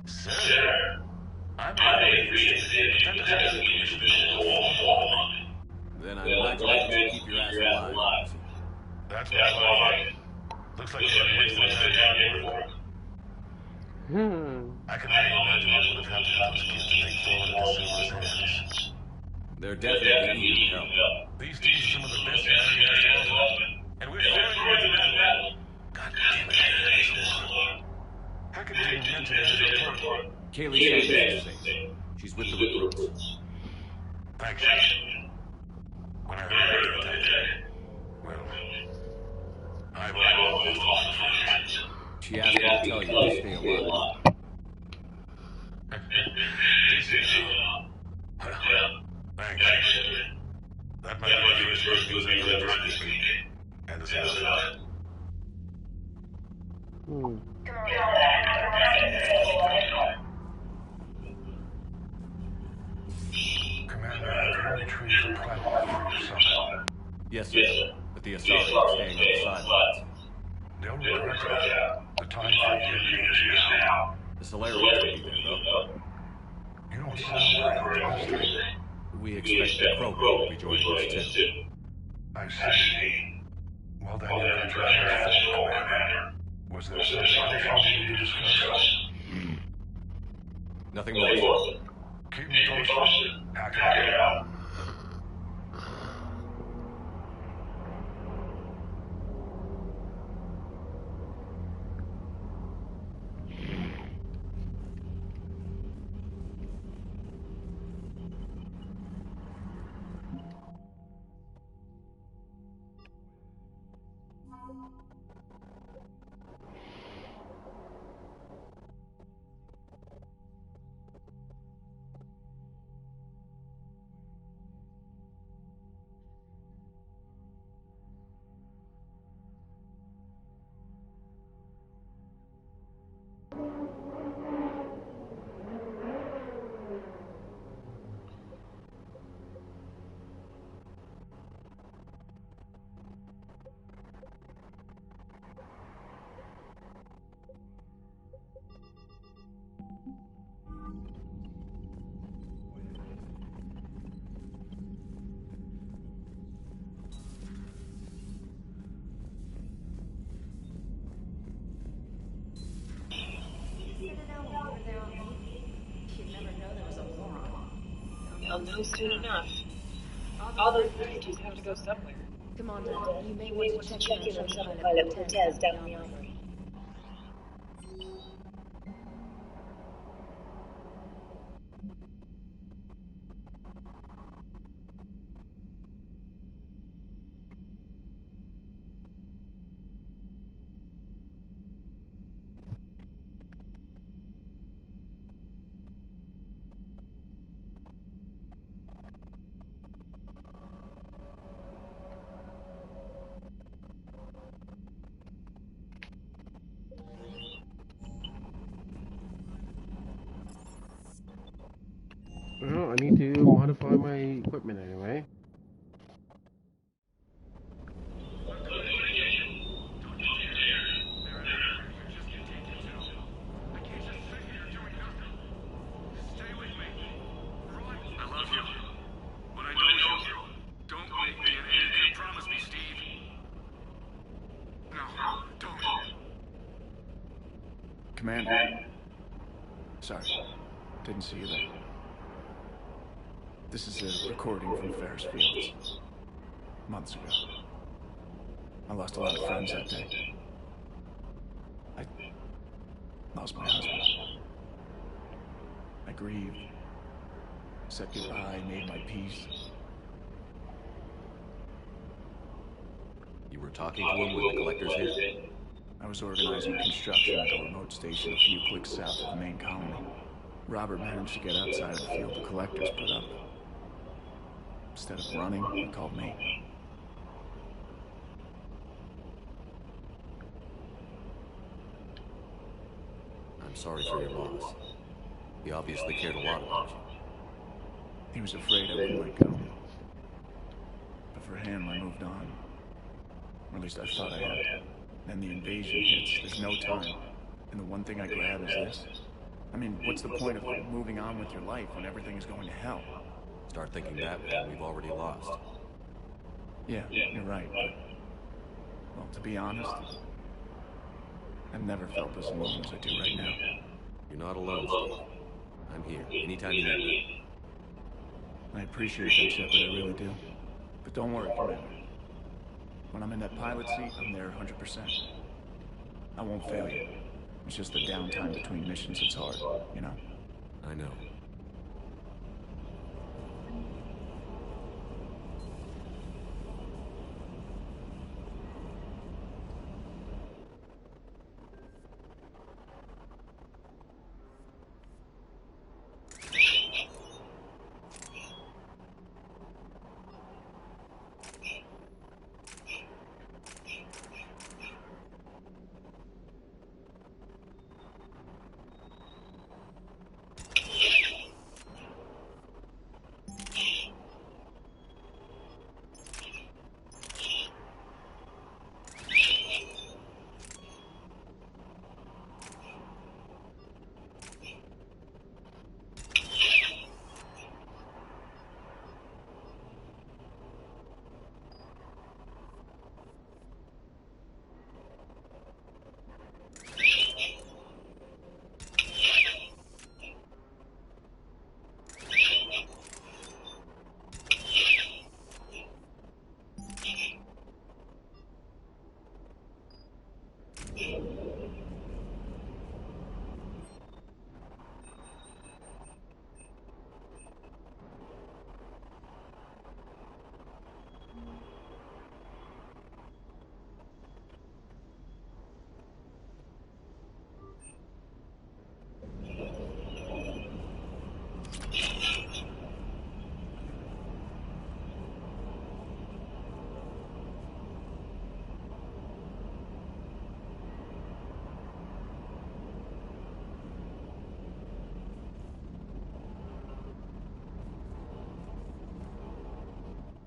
[SPEAKER 17] Sir, I may reinstate, but that doesn't mean the mission will go on.
[SPEAKER 9] Then I'm glad you keep your ass alive.
[SPEAKER 17] That's what I like. Looks like you're wasting time down here for it. I can only imagine what would have happened to those kids to take forward into civilizations.
[SPEAKER 9] They're definitely eating help.
[SPEAKER 17] These teams are some of the best humanity has to offer, and we're fighting into battle. God damn it, I hate this war. How could they mention it as a report?
[SPEAKER 9] Kaylee says she's with the recruits.
[SPEAKER 17] Thanks. When I heard about that, well, I will lost my friends.
[SPEAKER 9] She asked me to tell you to stay alive.
[SPEAKER 17] This is, well, thanks. That might be the first news I heard this week. And it's enough. Commander, have you retrieved the platform for yourself?
[SPEAKER 9] Yes, sir. But the Asari are staying on the sidelines.
[SPEAKER 17] They'll regret that. The time for getting is now.
[SPEAKER 9] The Solera will be there, though.
[SPEAKER 17] You don't sound very optimistic.
[SPEAKER 9] We expect the Crow will be joining us, too.
[SPEAKER 17] I see. Well, then you got your hands full, Commander. Was there something else you needed to discuss?
[SPEAKER 9] Nothing more.
[SPEAKER 17] Keep me posted. Hack it out.
[SPEAKER 5] I'll know soon enough. All those refugees have to go somewhere.
[SPEAKER 10] Commander, you may want to check in on
[SPEAKER 5] Pilot Cortez down in the armory.
[SPEAKER 3] Well, I need to modify my equipment anyway.
[SPEAKER 12] Didn't see you there. This is a recording from Ferris Fields. Months ago. I lost a lot of friends that day. I lost my husband. I grieved. Said goodbye, made my peace.
[SPEAKER 2] You were talking to him when the collectors hit?
[SPEAKER 12] I was organizing construction at a remote station a few clicks south of the main colony. Robert managed to get outside of the field the collectors put up. Instead of running, he called me.
[SPEAKER 2] I'm sorry for your loss. He obviously cared a lot about you.
[SPEAKER 12] He was afraid I wouldn't let go. But for him, I moved on. Or at least I thought I had. Then the invasion hits, there's no time. And the one thing I grab is this. I mean, what's the point of moving on with your life when everything is going to hell?
[SPEAKER 2] Start thinking that way, we've already lost.
[SPEAKER 12] Yeah, you're right, but... Well, to be honest, I've never felt as alone as I do right now.
[SPEAKER 2] You're not alone, Steve. I'm here, anytime you need me.
[SPEAKER 12] I appreciate that, Shepard, I really do. But don't worry, Commander. When I'm in that pilot seat, I'm there 100%. I won't fail you. It's just the downtime between missions that's hard, you know?
[SPEAKER 2] I know.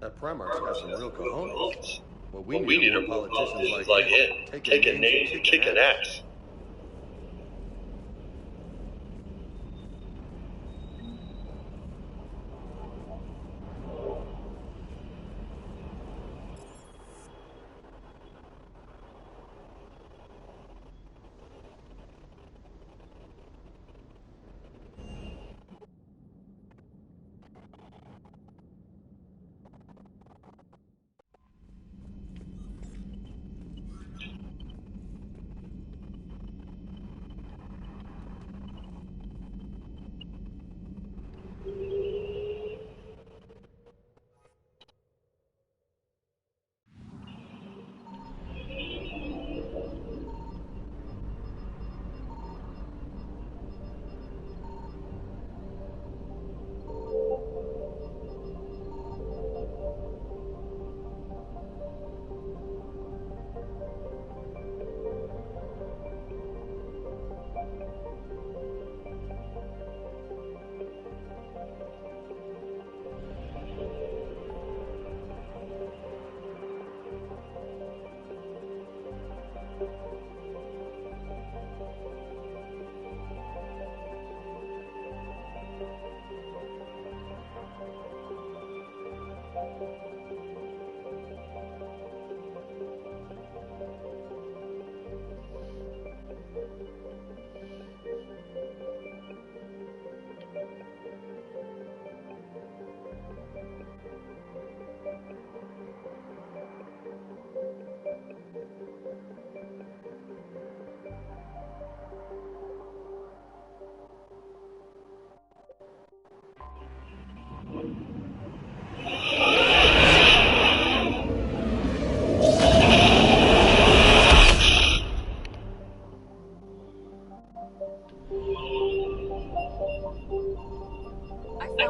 [SPEAKER 11] That Primarch's got some real cojones. What we need are politicians like him. Take a name and kick an ass.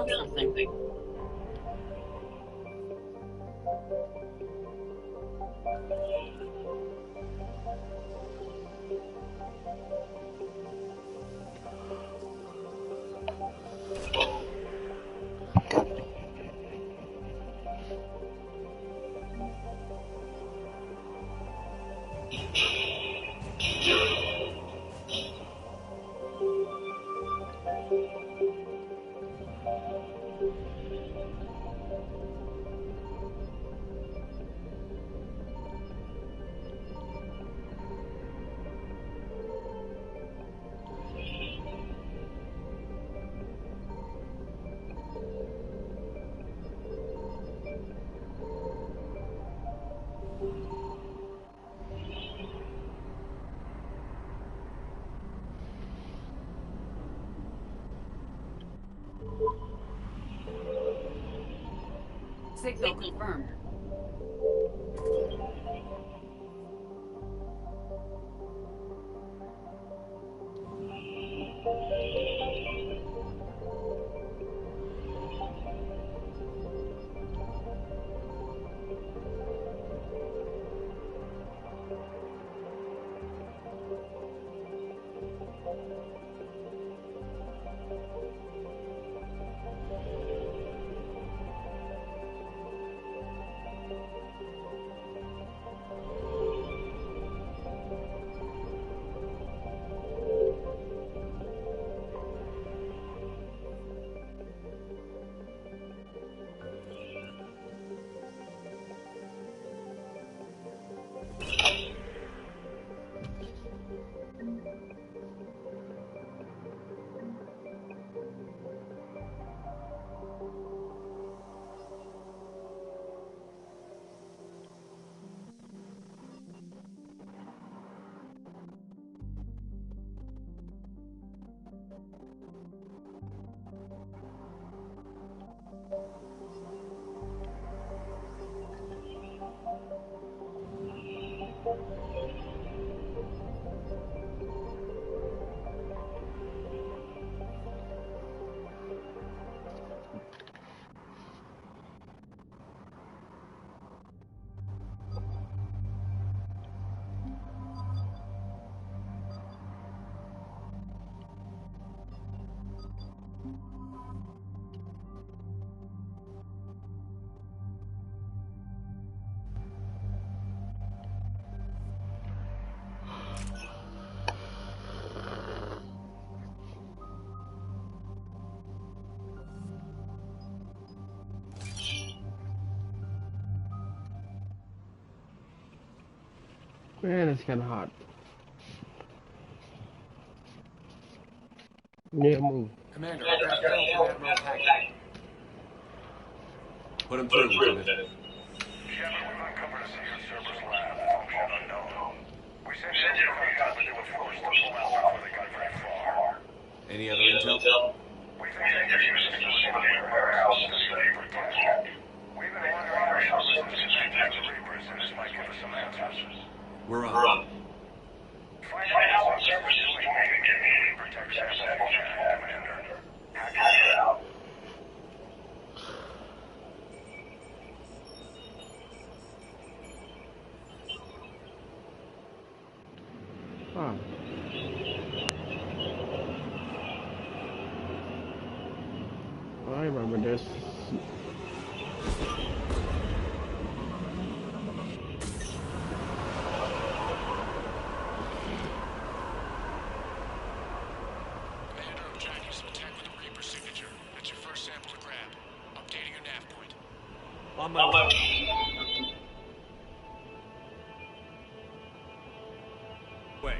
[SPEAKER 6] found something. Signal confirmed.
[SPEAKER 3] Man, it's kind of hot. Yeah, move.
[SPEAKER 14] Commander, I got a call from Admiral Hackett.
[SPEAKER 9] Put him through, Lieutenant.
[SPEAKER 17] Shepard, we've uncovered a secret server's lab, function unknown. We sent you a recon, but they were forced to pull out before they got very far.
[SPEAKER 9] Any other intel?
[SPEAKER 17] We think they're using the simulator warehouse to study protection. We've been wondering ourselves if this is the Reapers, and this might give us some answers.
[SPEAKER 9] We're on.
[SPEAKER 17] Find out what servers is doing and get me to protect sample function, Commander. Hack it out.
[SPEAKER 3] Ah. I remember this.
[SPEAKER 9] On my way. Wait.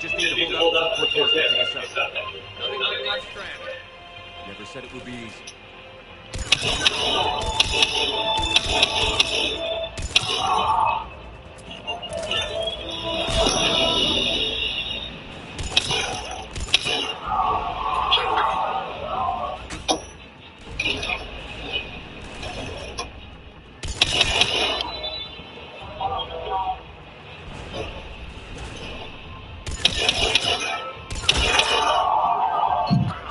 [SPEAKER 9] just need to hold up until Cortez picking us up. Nothing like life stranded. Never said it would be easy.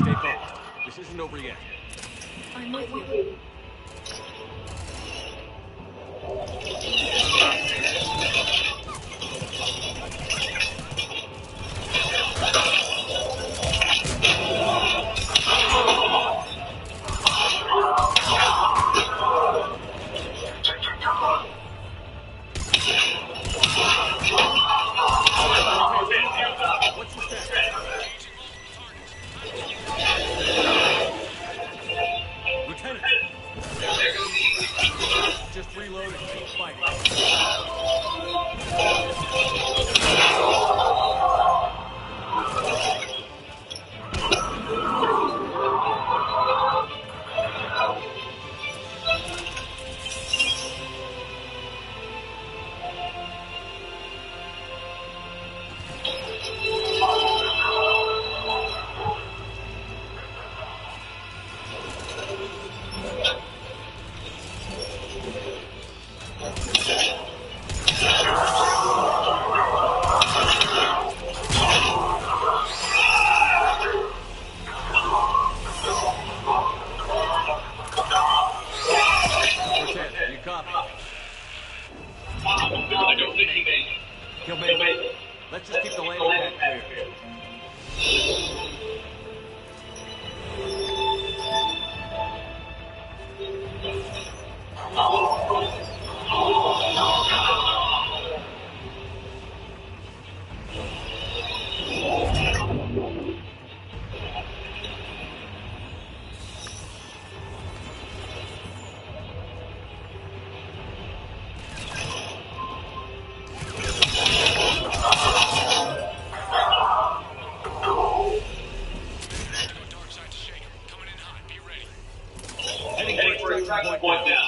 [SPEAKER 9] Stay focused. This isn't over yet.
[SPEAKER 10] I'm with you.
[SPEAKER 9] Lieutenant! Just reload and keep fighting. Cortez, you copy?
[SPEAKER 4] I don't think he made it.
[SPEAKER 9] He'll make it. Let's just keep the landing pad clear. Heading for extraction point now.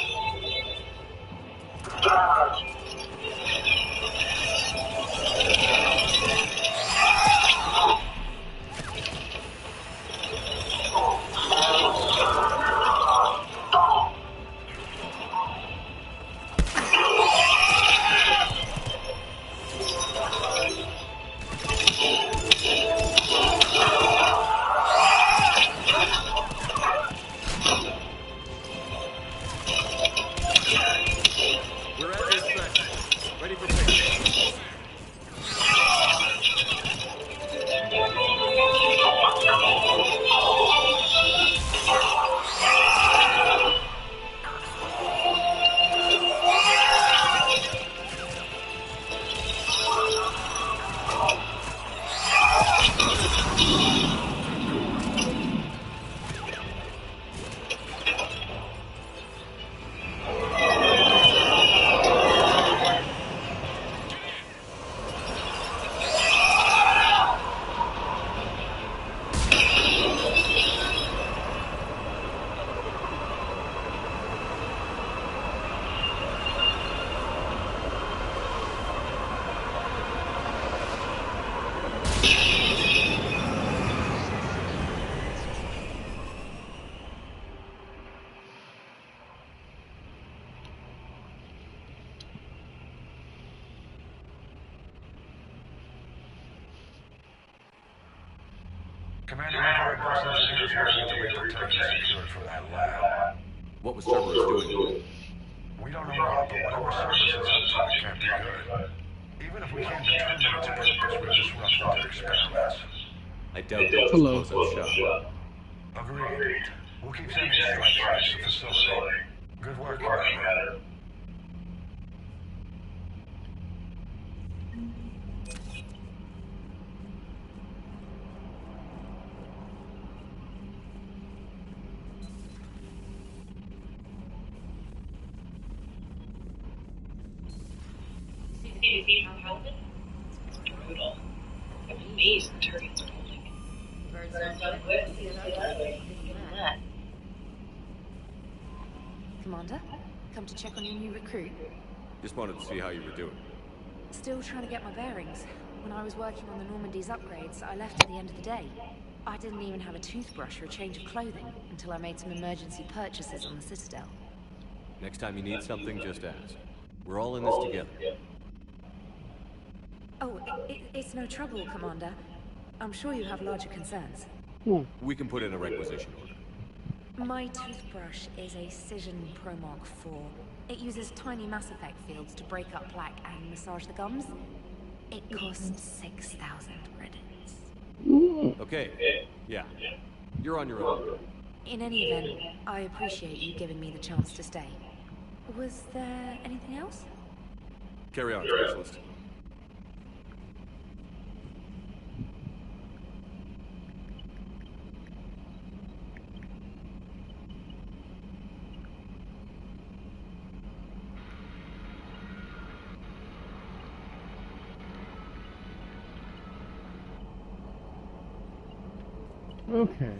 [SPEAKER 9] We're at the extraction. Ready for pickup.
[SPEAKER 18] Commander, we've heard those engineers working to get protection secured from that lab.
[SPEAKER 9] What was Cerberus doing?
[SPEAKER 18] We don't know yet, but whatever Cerberus is up to can't be good. Even if we can't determine its purpose, we're disrupting their experiments.
[SPEAKER 9] I doubt they'll close up shop.
[SPEAKER 18] Agreed. We'll keep sending strike fighters to the facility. Good work, Commander.
[SPEAKER 5] See how helmet? Brutal. base the Turians are holding.
[SPEAKER 15] Birds
[SPEAKER 5] Birds
[SPEAKER 15] don't
[SPEAKER 5] don't
[SPEAKER 15] live.
[SPEAKER 5] live.
[SPEAKER 15] See
[SPEAKER 5] See
[SPEAKER 15] that?
[SPEAKER 5] that?
[SPEAKER 15] Give them that. Commander, come to check on your new recruit.
[SPEAKER 9] Just wanted to see how you were doing.
[SPEAKER 10] Still trying to get my bearings. When I was working on the Normandy's upgrades, I left at the end of the day. I didn't even have a toothbrush or a change of clothing until I made some emergency purchases on the Citadel.
[SPEAKER 9] Next time you need something, just ask. We're all in this together.
[SPEAKER 10] Oh, it's no trouble, Commander. I'm sure you have larger concerns.
[SPEAKER 9] We can put in a requisition order.
[SPEAKER 10] My toothbrush is a Cision Pro Mark 4. It uses tiny Mass Effect fields to break up plaque and massage the gums. It costs 6,000 credits.
[SPEAKER 9] Okay. Yeah. You're on your own.
[SPEAKER 10] In any event, I appreciate you giving me the chance to stay. Was there anything else?
[SPEAKER 9] Carry on, Specialist.
[SPEAKER 3] Okay.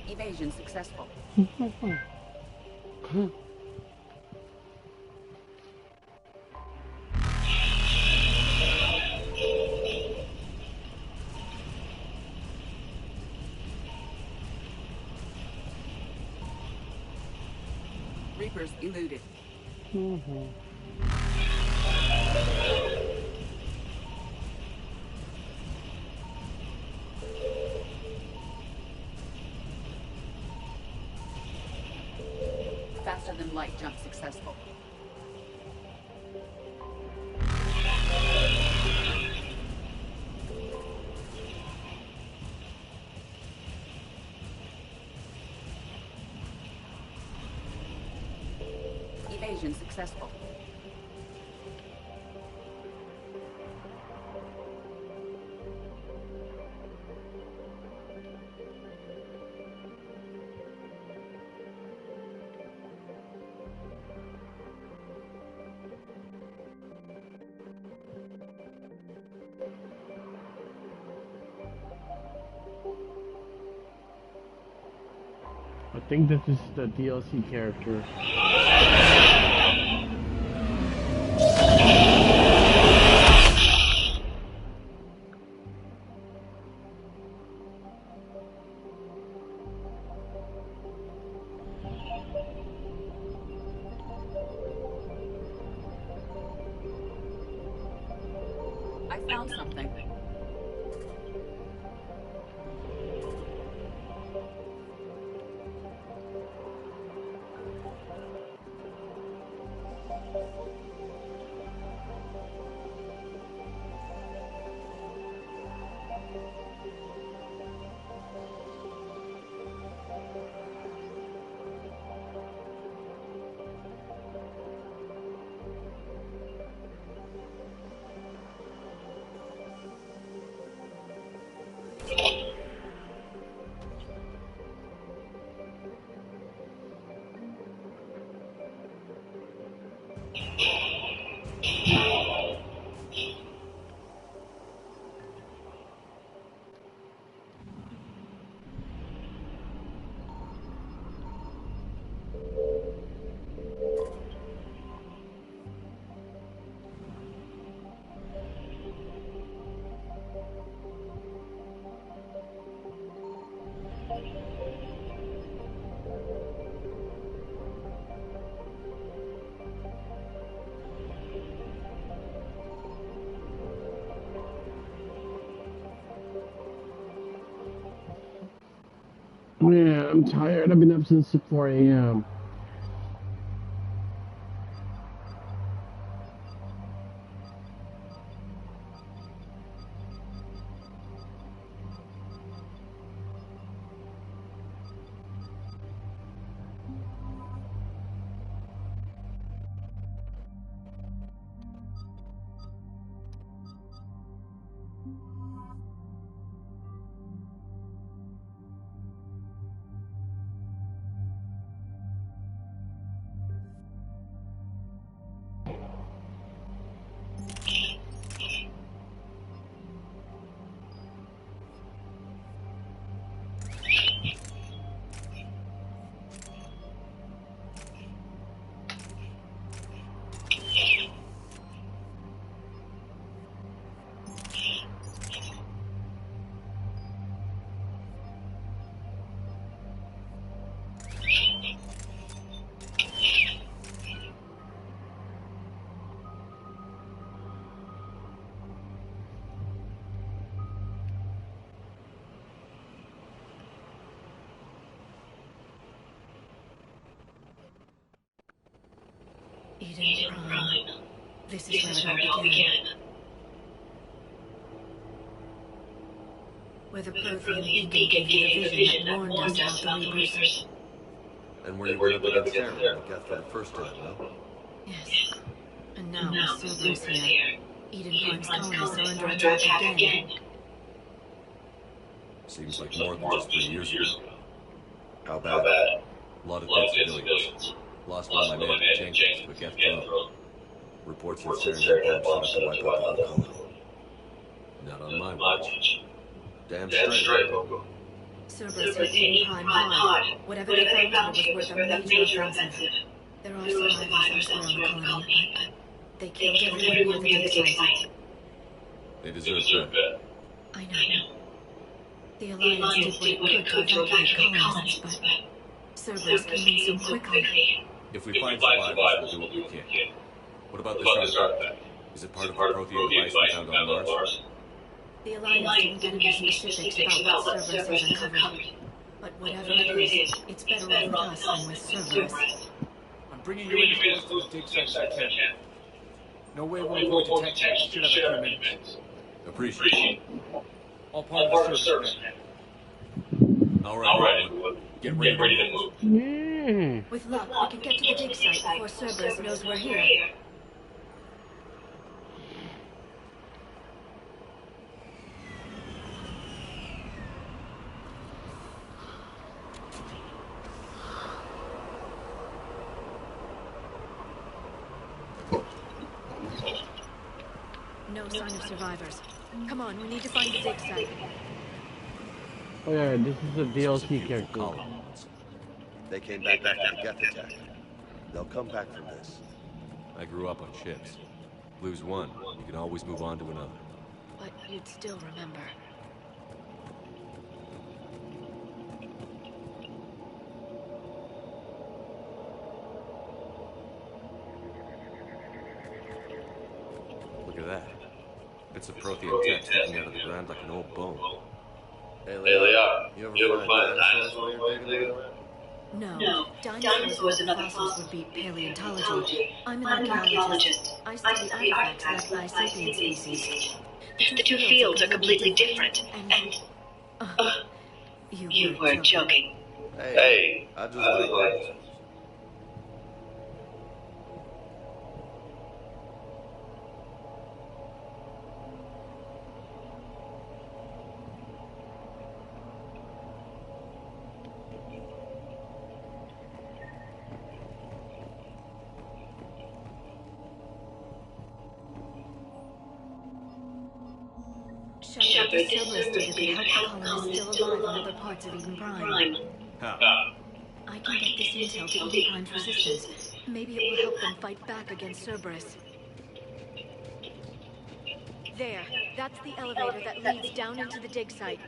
[SPEAKER 6] Evasion successful. Reapers eluded. Faster than light jump successful. Evasion successful.
[SPEAKER 3] I think this is the DLC character.
[SPEAKER 6] I found something.
[SPEAKER 3] I'm tired. I've been up since 4 a.m.
[SPEAKER 10] Eden Prime. This is where it all began. Where the Prothean beacon gave the vision that warned us about the Reapers.
[SPEAKER 11] And where you went up against Sarah like after the first time, no?
[SPEAKER 10] Yes. And now with Cerberus here, Eden Prime's colonists are under attack again.
[SPEAKER 9] Seems like more than just 3 years ago.
[SPEAKER 11] How bad?
[SPEAKER 9] A lot of dead civilians. Lost all my men at Jenkins, but Geth drone. Reports that Sarah had bombs set up to wipe out the whole colony. Not on my watch. Damn straight, Bogo.
[SPEAKER 10] Cerberus hit Eden Prime hard. Whatever they found here was worth a major offensive. There are survivors elsewhere on the colony, but they killed everyone near the dig site.
[SPEAKER 9] They deserve that.
[SPEAKER 10] I know. The Alliance did what it could to evacuate colonists, but Cerberus came in so quickly.
[SPEAKER 9] If we find survivors, we'll do what we can. What about this artifact? Is it part of the Prothean device we found on Mars?
[SPEAKER 10] The Alliance didn't get any specifics about what Cerberus has uncovered. But whatever it is, it's better off with us than with Cerberus.
[SPEAKER 12] I'm bringing you in as close to the dig site as I can. No way we'll avoid detection. Should have a few minutes.
[SPEAKER 9] Appreciate it.
[SPEAKER 12] All part of the service, man.
[SPEAKER 9] All right. Get ready to move.
[SPEAKER 10] With luck, we can get to the dig site before Cerberus knows we're here. No sign of survivors. Come on, we need to find the dig site.
[SPEAKER 3] Oh yeah, this is a DLC character.
[SPEAKER 11] They came back after the Geth attack. They'll come back from this.
[SPEAKER 9] I grew up on ships. Lose one, you can always move on to another.
[SPEAKER 10] But you'd still remember.
[SPEAKER 9] Look at that. Bits of Prothean tech sticking out of the ground like an old bone.
[SPEAKER 11] Hey, Leah, you ever find dinosaurs while you're digging around?
[SPEAKER 10] No. Dinosaurs and other fossils would be paleontology. I'm an archaeologist. I study artifacts left by sapient species.
[SPEAKER 5] The two fields are completely different, and... You were joking.
[SPEAKER 11] Hey, I just like
[SPEAKER 10] Shepard, this Cerberus data could help the colonists still alive in other parts of Eden Prime.
[SPEAKER 9] How?
[SPEAKER 10] I can get this intel to Eden Prime's resistance. Maybe it will help them fight back against Cerberus. There. That's the elevator that leads down into the dig site.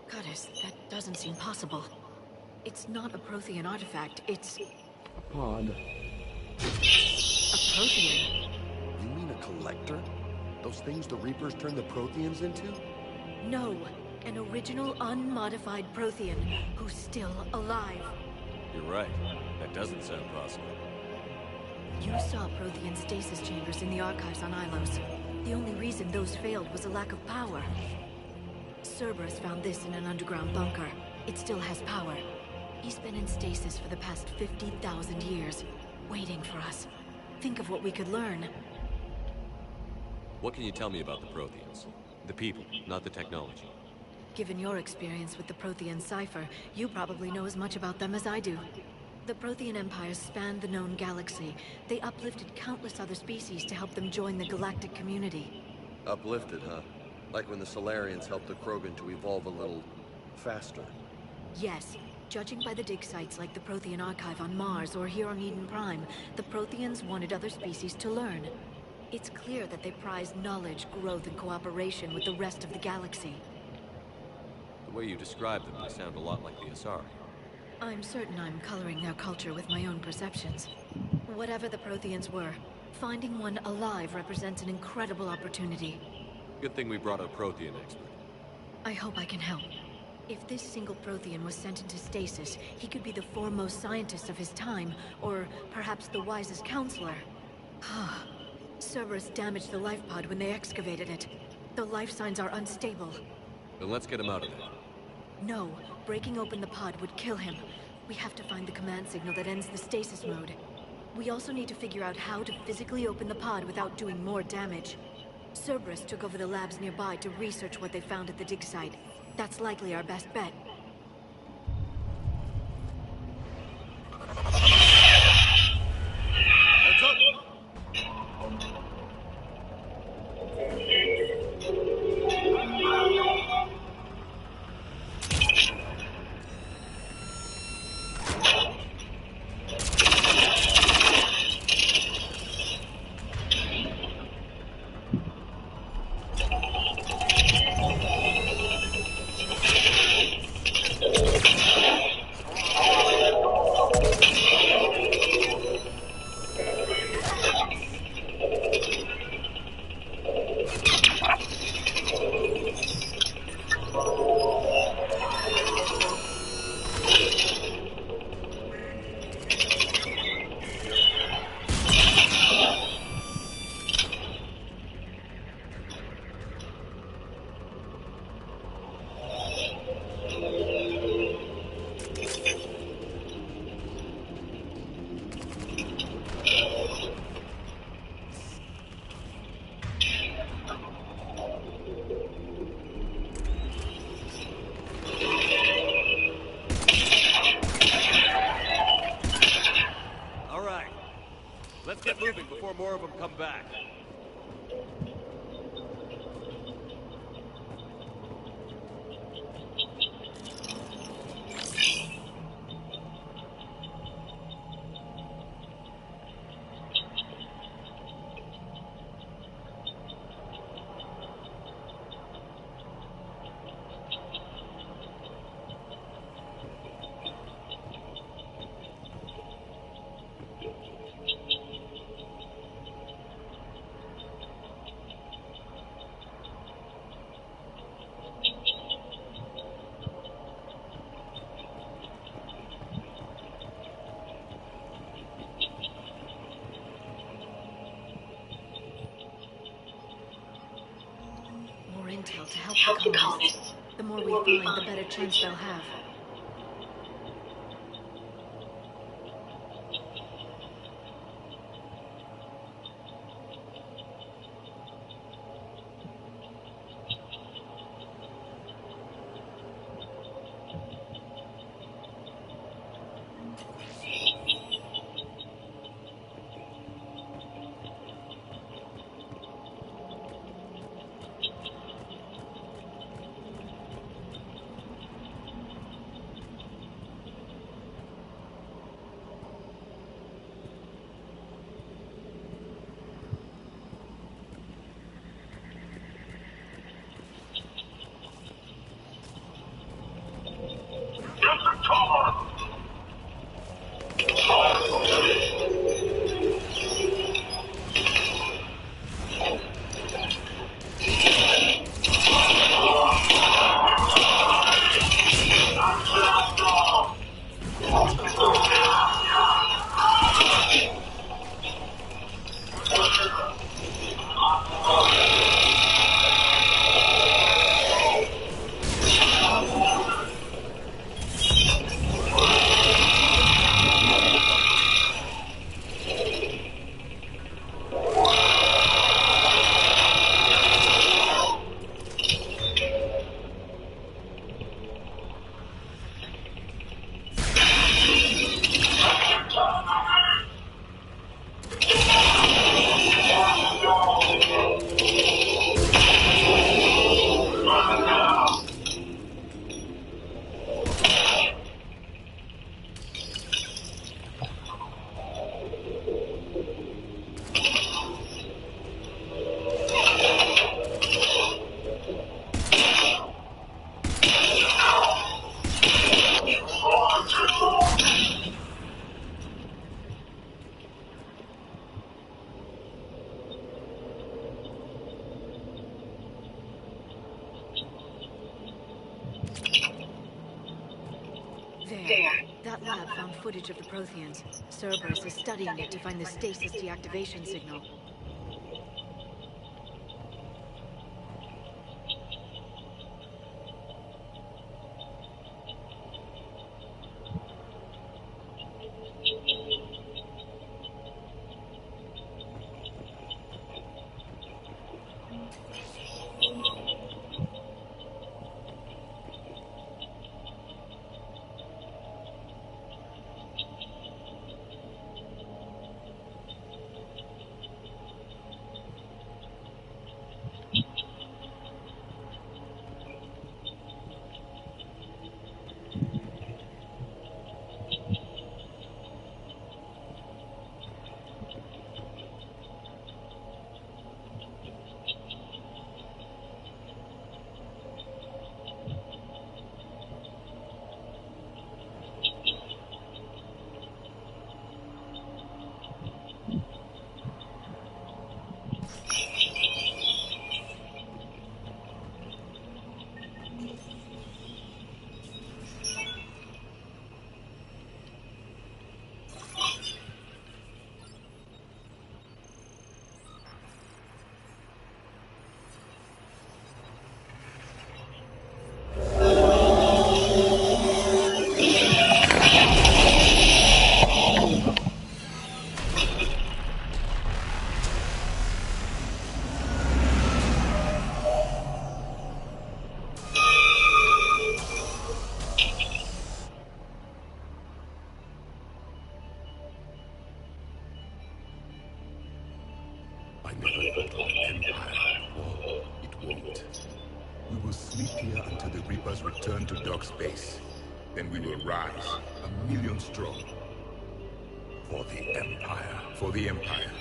[SPEAKER 19] Goddess, that doesn't seem possible. It's not a Prothean artifact, it's...
[SPEAKER 3] A pod.
[SPEAKER 19] a Prothean.
[SPEAKER 11] You mean a collector? Those things the Reapers turn the Protheans into?
[SPEAKER 19] No, an original unmodified Prothean who's still alive.
[SPEAKER 2] You're right. That doesn't sound possible.
[SPEAKER 19] You saw Prothean stasis chambers in the archives on Ilos. The only reason those failed was a lack of power. Cerberus found this in an underground bunker. It still has power. He's been in stasis for the past 50,000 years, waiting for us. Think of what we could learn.
[SPEAKER 2] What can you tell me about the Protheans? The people, not the technology.
[SPEAKER 19] Given your experience with the Prothean cipher, you probably know as much about them as I do. The Prothean empires spanned the known galaxy. They uplifted countless other species to help them join the galactic community.
[SPEAKER 11] Uplifted, huh? Like when the Solarians helped the Krogan to evolve a little... faster.
[SPEAKER 19] Yes. Judging by the dig sites like the Prothean Archive on Mars or here on Eden Prime, the Protheans wanted other species to learn. It's clear that they prize knowledge, growth, and cooperation with the rest of the galaxy.
[SPEAKER 2] The way you describe them, they sound a lot like the Asari.
[SPEAKER 19] I'm certain I'm coloring their culture with my own perceptions. Whatever the Protheans were, finding one alive represents an incredible opportunity.
[SPEAKER 2] Good thing we brought a Prothean expert.
[SPEAKER 19] I hope I can help. If this single Prothean was sent into stasis, he could be the foremost scientist of his time, or perhaps the wisest counselor. Cerberus damaged the life pod when they excavated it. The life signs are unstable.
[SPEAKER 2] Then let's get him out of there.
[SPEAKER 19] No, breaking open the pod would kill him. We have to find the command signal that ends the stasis mode. We also need to figure out how to physically open the pod without doing more damage. Cerberus took over the labs nearby to research what they found at the dig site. That's likely our best bet.
[SPEAKER 11] Heads up!
[SPEAKER 2] Let's get moving before more of them come back.
[SPEAKER 19] Intel to help the colonists. The more we find, the better chance they'll have. That lab found footage of the Protheans. Cerberus is studying it to find the stasis deactivation signal.
[SPEAKER 18] I never thought Empire would fall. It won't. We will sleep here until the Reapers return to dark space. Then we will rise, 1,000,000 strong. For the Empire. For the Empire.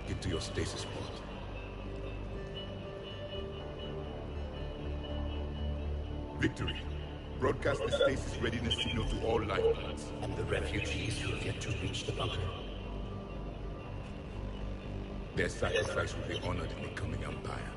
[SPEAKER 18] Get to your stasis pod. Victory. Broadcast the stasis readiness signal to all lifeboats.
[SPEAKER 20] And the refugees who have yet to reach the bunker.
[SPEAKER 18] Their sacrifice will be honored in the coming Empire.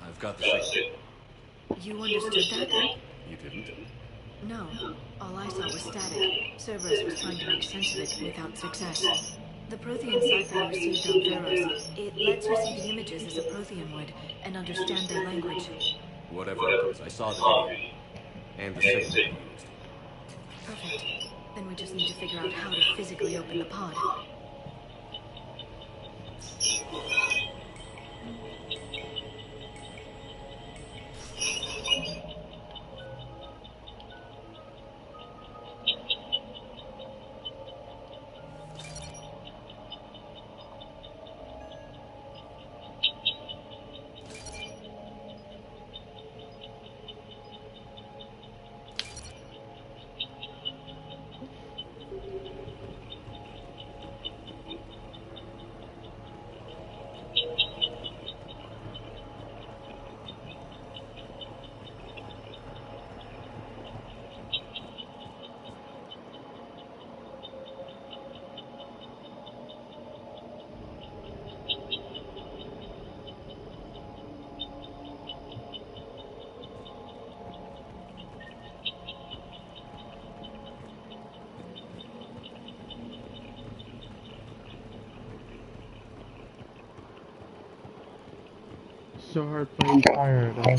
[SPEAKER 2] I've got the signal.
[SPEAKER 19] You understood that?
[SPEAKER 2] You didn't?
[SPEAKER 19] No. All I saw was static. Cerberus was trying to make sense of it without success. The Prothean cipher received on Theros. It lets you see the images as a Prothean would, and understand their language.
[SPEAKER 2] Whatever it is, I saw the video. And the signal you used.
[SPEAKER 19] Perfect. Then we just need to figure out how to physically open the pod.
[SPEAKER 3] So hard playing fire, though.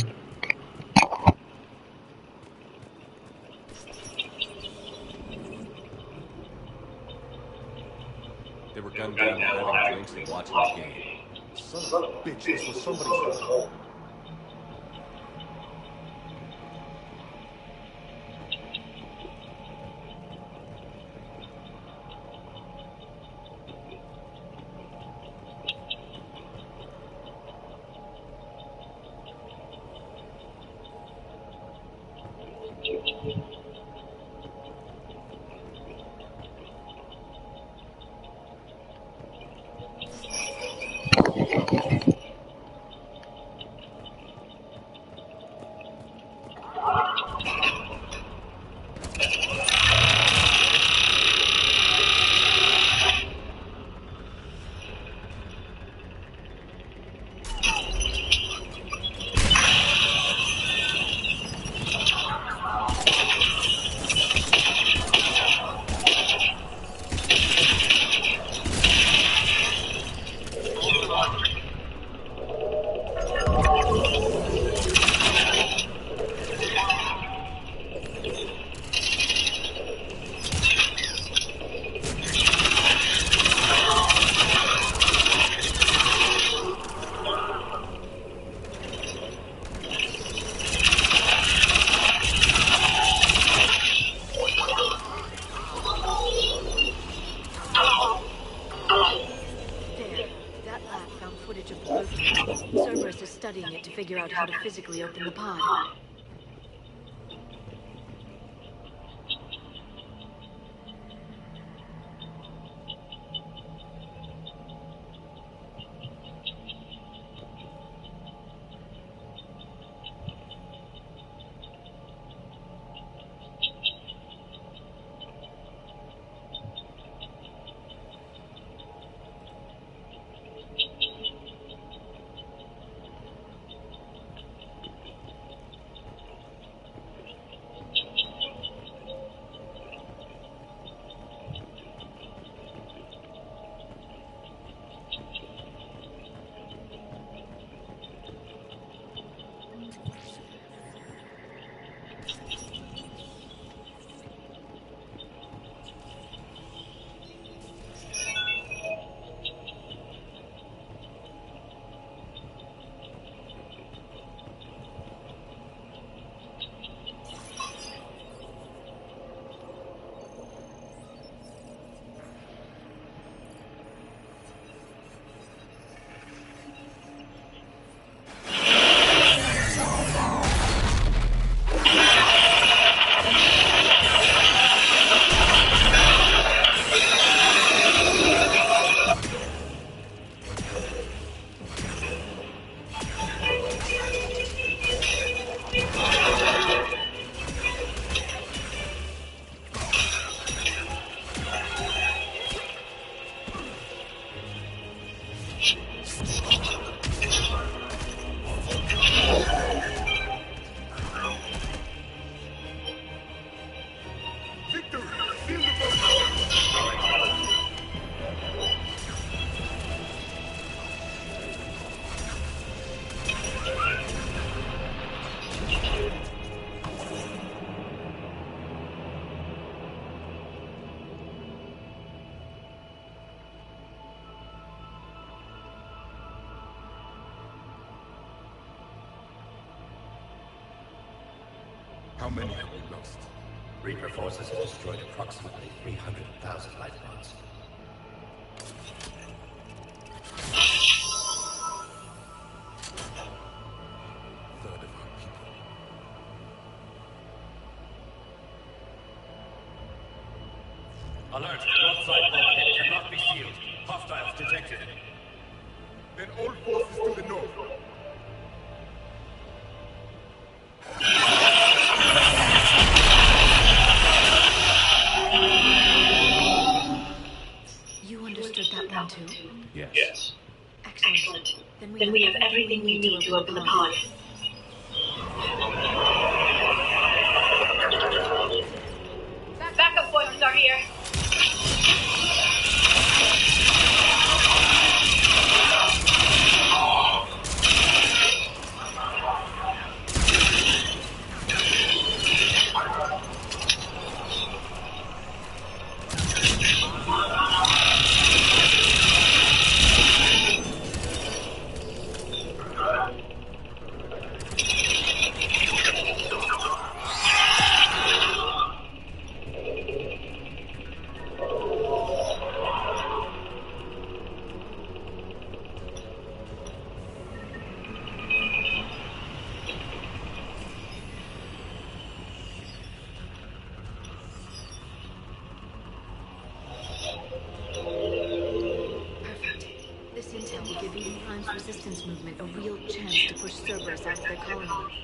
[SPEAKER 2] They were gunned down, having drinks and watching the game.
[SPEAKER 18] Son of a bitch, this was somebody's home.
[SPEAKER 19] figure out how to physically open the pod.
[SPEAKER 18] How many have we lost?
[SPEAKER 20] Reaper forces have destroyed approximately 300,000 life pods.
[SPEAKER 18] Third of our people.
[SPEAKER 20] Alert! North side bulkhead cannot be sealed. Hostiles detected.
[SPEAKER 18] Then all forces to the north.
[SPEAKER 19] You understood that one too?
[SPEAKER 8] Yes.
[SPEAKER 19] Excellent.
[SPEAKER 5] Then we have everything we need to open the pod. Backup voices are here.
[SPEAKER 19] Resistance movement a real chance to push Cerberus out of their colony.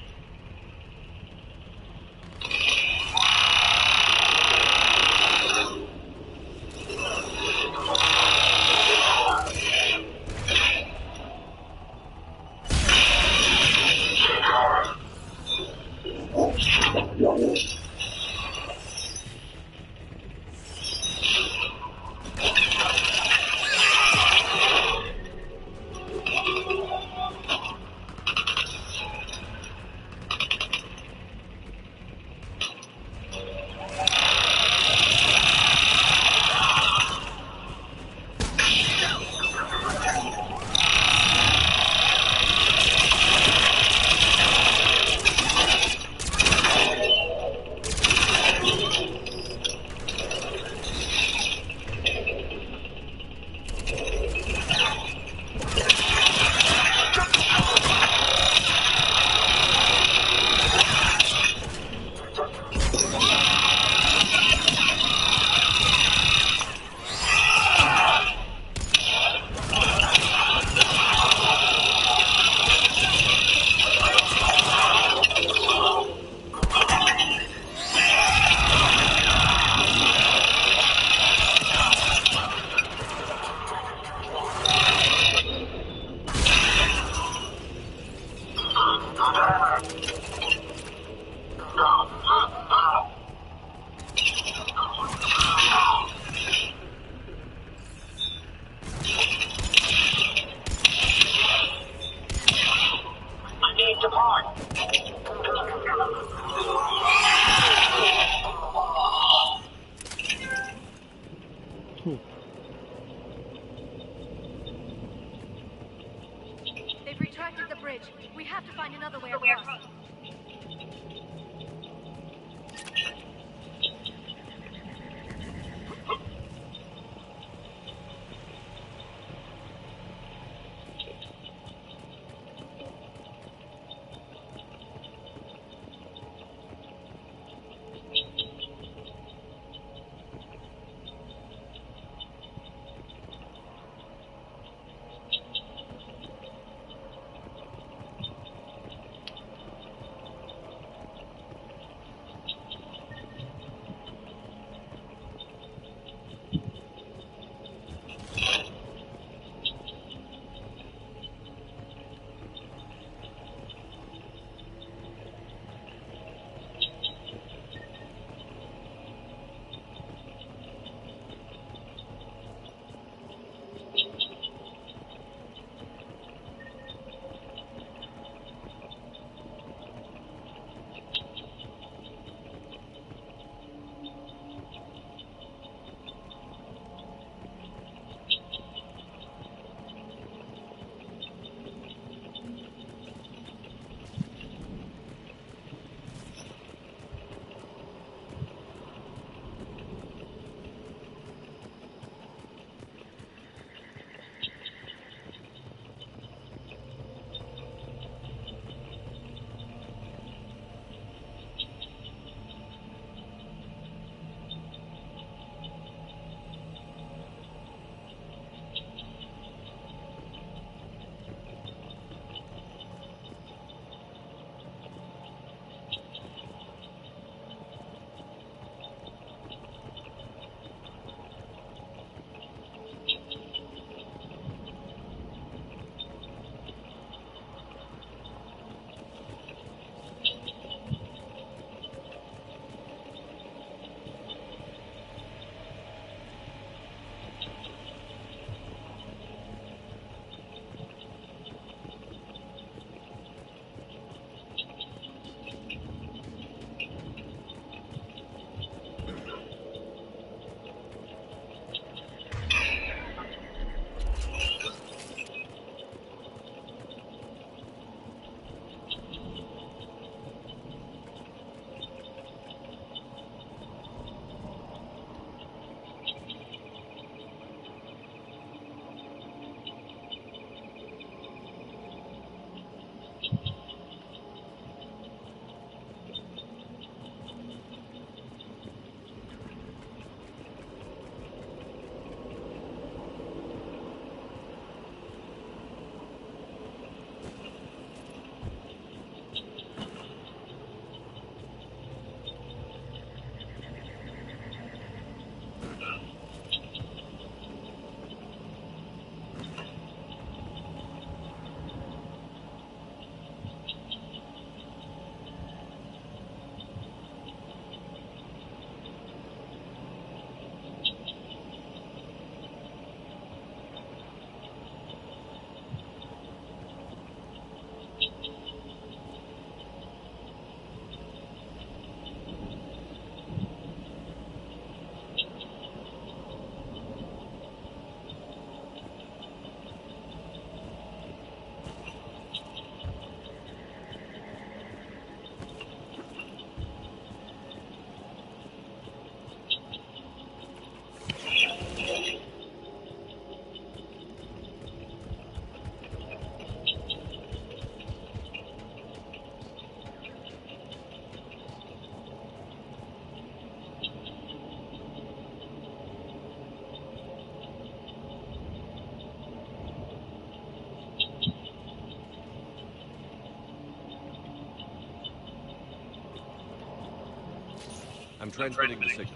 [SPEAKER 11] I'm transmitting the signal.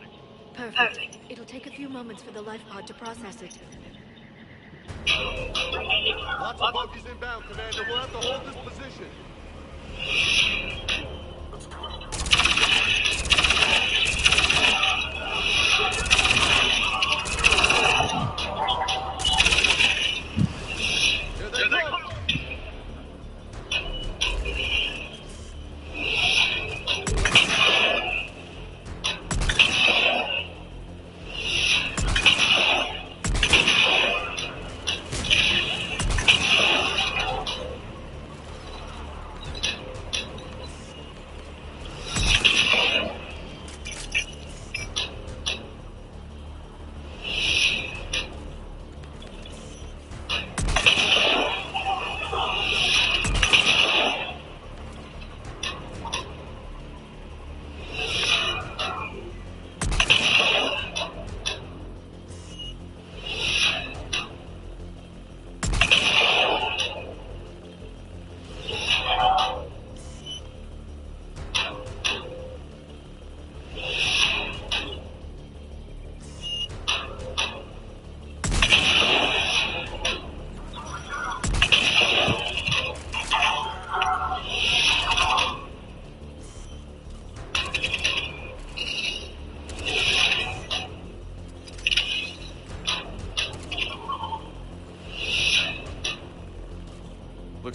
[SPEAKER 19] Perfect. It'll take a few moments for the life pod to process it.
[SPEAKER 11] Lots of bogies inbound, Commander. We'll have to hold this position. Here they come!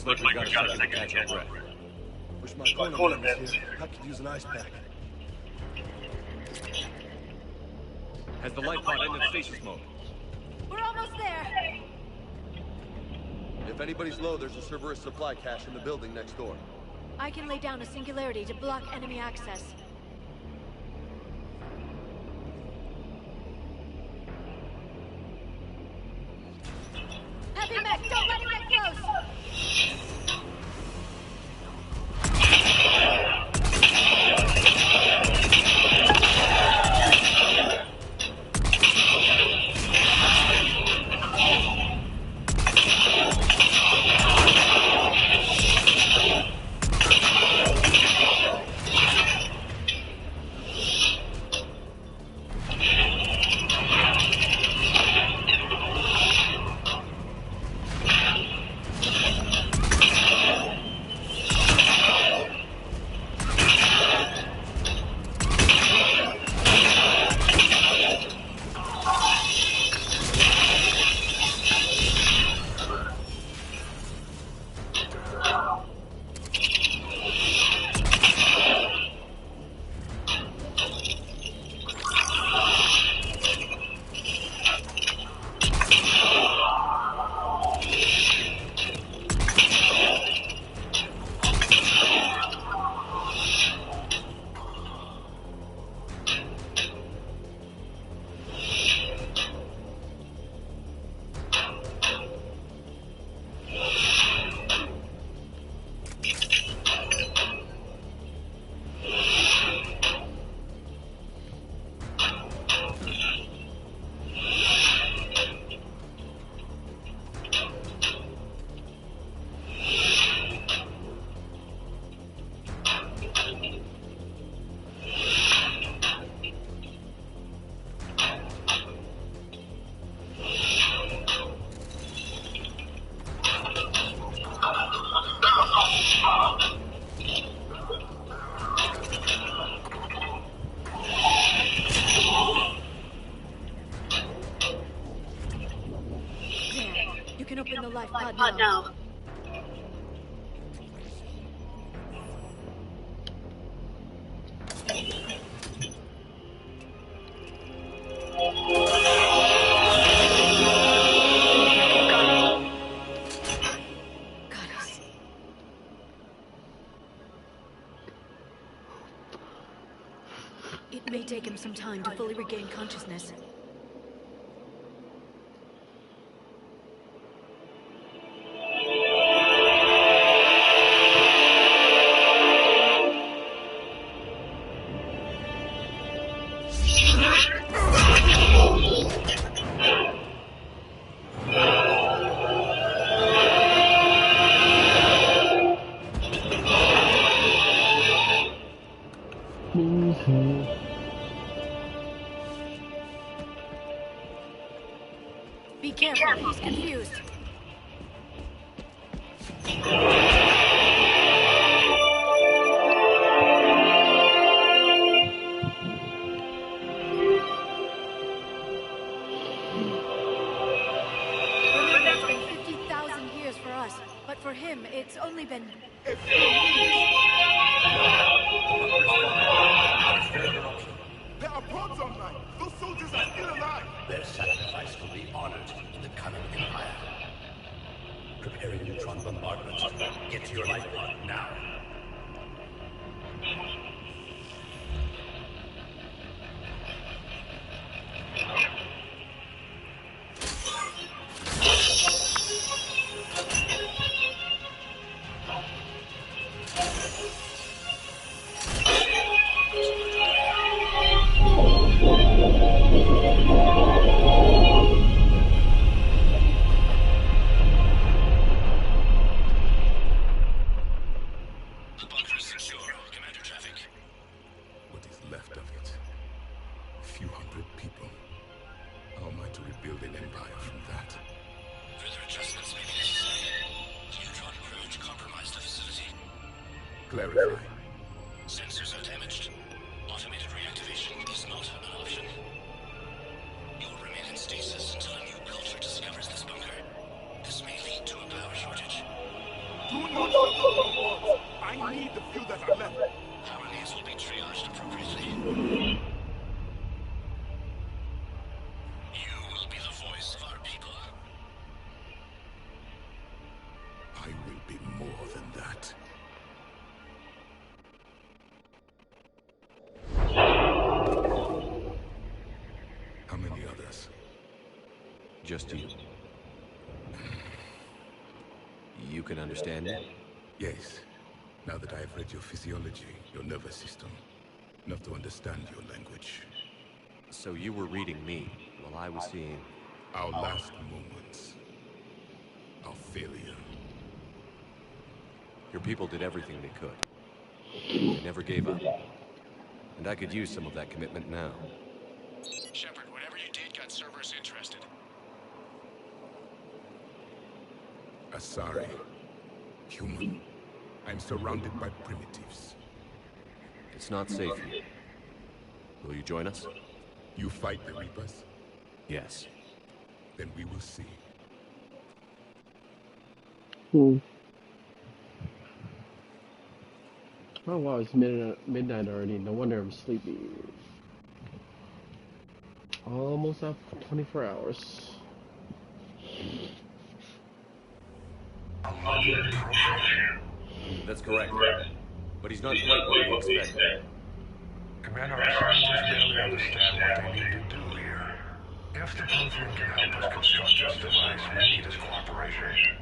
[SPEAKER 11] Looks like we've got a second to catch our breath.
[SPEAKER 1] Wish my corner man was here. I could use an ice pack.
[SPEAKER 11] Has the light pod ended stasis mode?
[SPEAKER 19] We're almost there.
[SPEAKER 11] If anybody's low, there's a Cerberus supply cache in the building next door.
[SPEAKER 19] I can lay down a singularity to block enemy access. Heavy mech, don't let him get close! Life pod now. It may take him some time to fully regain consciousness. Be careful, he's confused. Remember, it's been 50,000 years for us, but for him, it's only been...
[SPEAKER 18] There are pods online! Those soldiers are still alive!
[SPEAKER 20] Their sacrifice will be honored in the coming Empire. Preparing neutron bombardment. Get to your life pod now.
[SPEAKER 18] Clarify.
[SPEAKER 20] Sensors are damaged. Automated reactivation is not an option. You will remain in stasis until a new culture discovers this bunker. This may lead to a power shortage.
[SPEAKER 18] Do not shut down the walls. I need the few that are left.
[SPEAKER 20] Power needs will be triaged appropriately. You will be the voice of our people.
[SPEAKER 18] I will be more than that. How many others?
[SPEAKER 2] Just you. You can understand me?
[SPEAKER 18] Yes. Now that I have read your physiology, your nervous system, enough to understand your language.
[SPEAKER 2] So you were reading me while I was seeing...
[SPEAKER 18] Our last moments. Our failure.
[SPEAKER 2] Your people did everything they could. They never gave up. And I could use some of that commitment now.
[SPEAKER 12] Shepard, whatever you did got Cerberus interested.
[SPEAKER 18] Asari. Human. I'm surrounded by primitives.
[SPEAKER 2] It's not safe here. Will you join us?
[SPEAKER 18] You fight the Reapers?
[SPEAKER 2] Yes.
[SPEAKER 18] Then we will see.
[SPEAKER 3] Oh wow, it's midnight already. No wonder I'm sleepy. Almost up 24 hours.
[SPEAKER 2] That's correct. But he's not quite what we expected.
[SPEAKER 1] Commander, our scientists barely understand what they need to do here. If the Prothean can help us construct this device, we need his cooperation.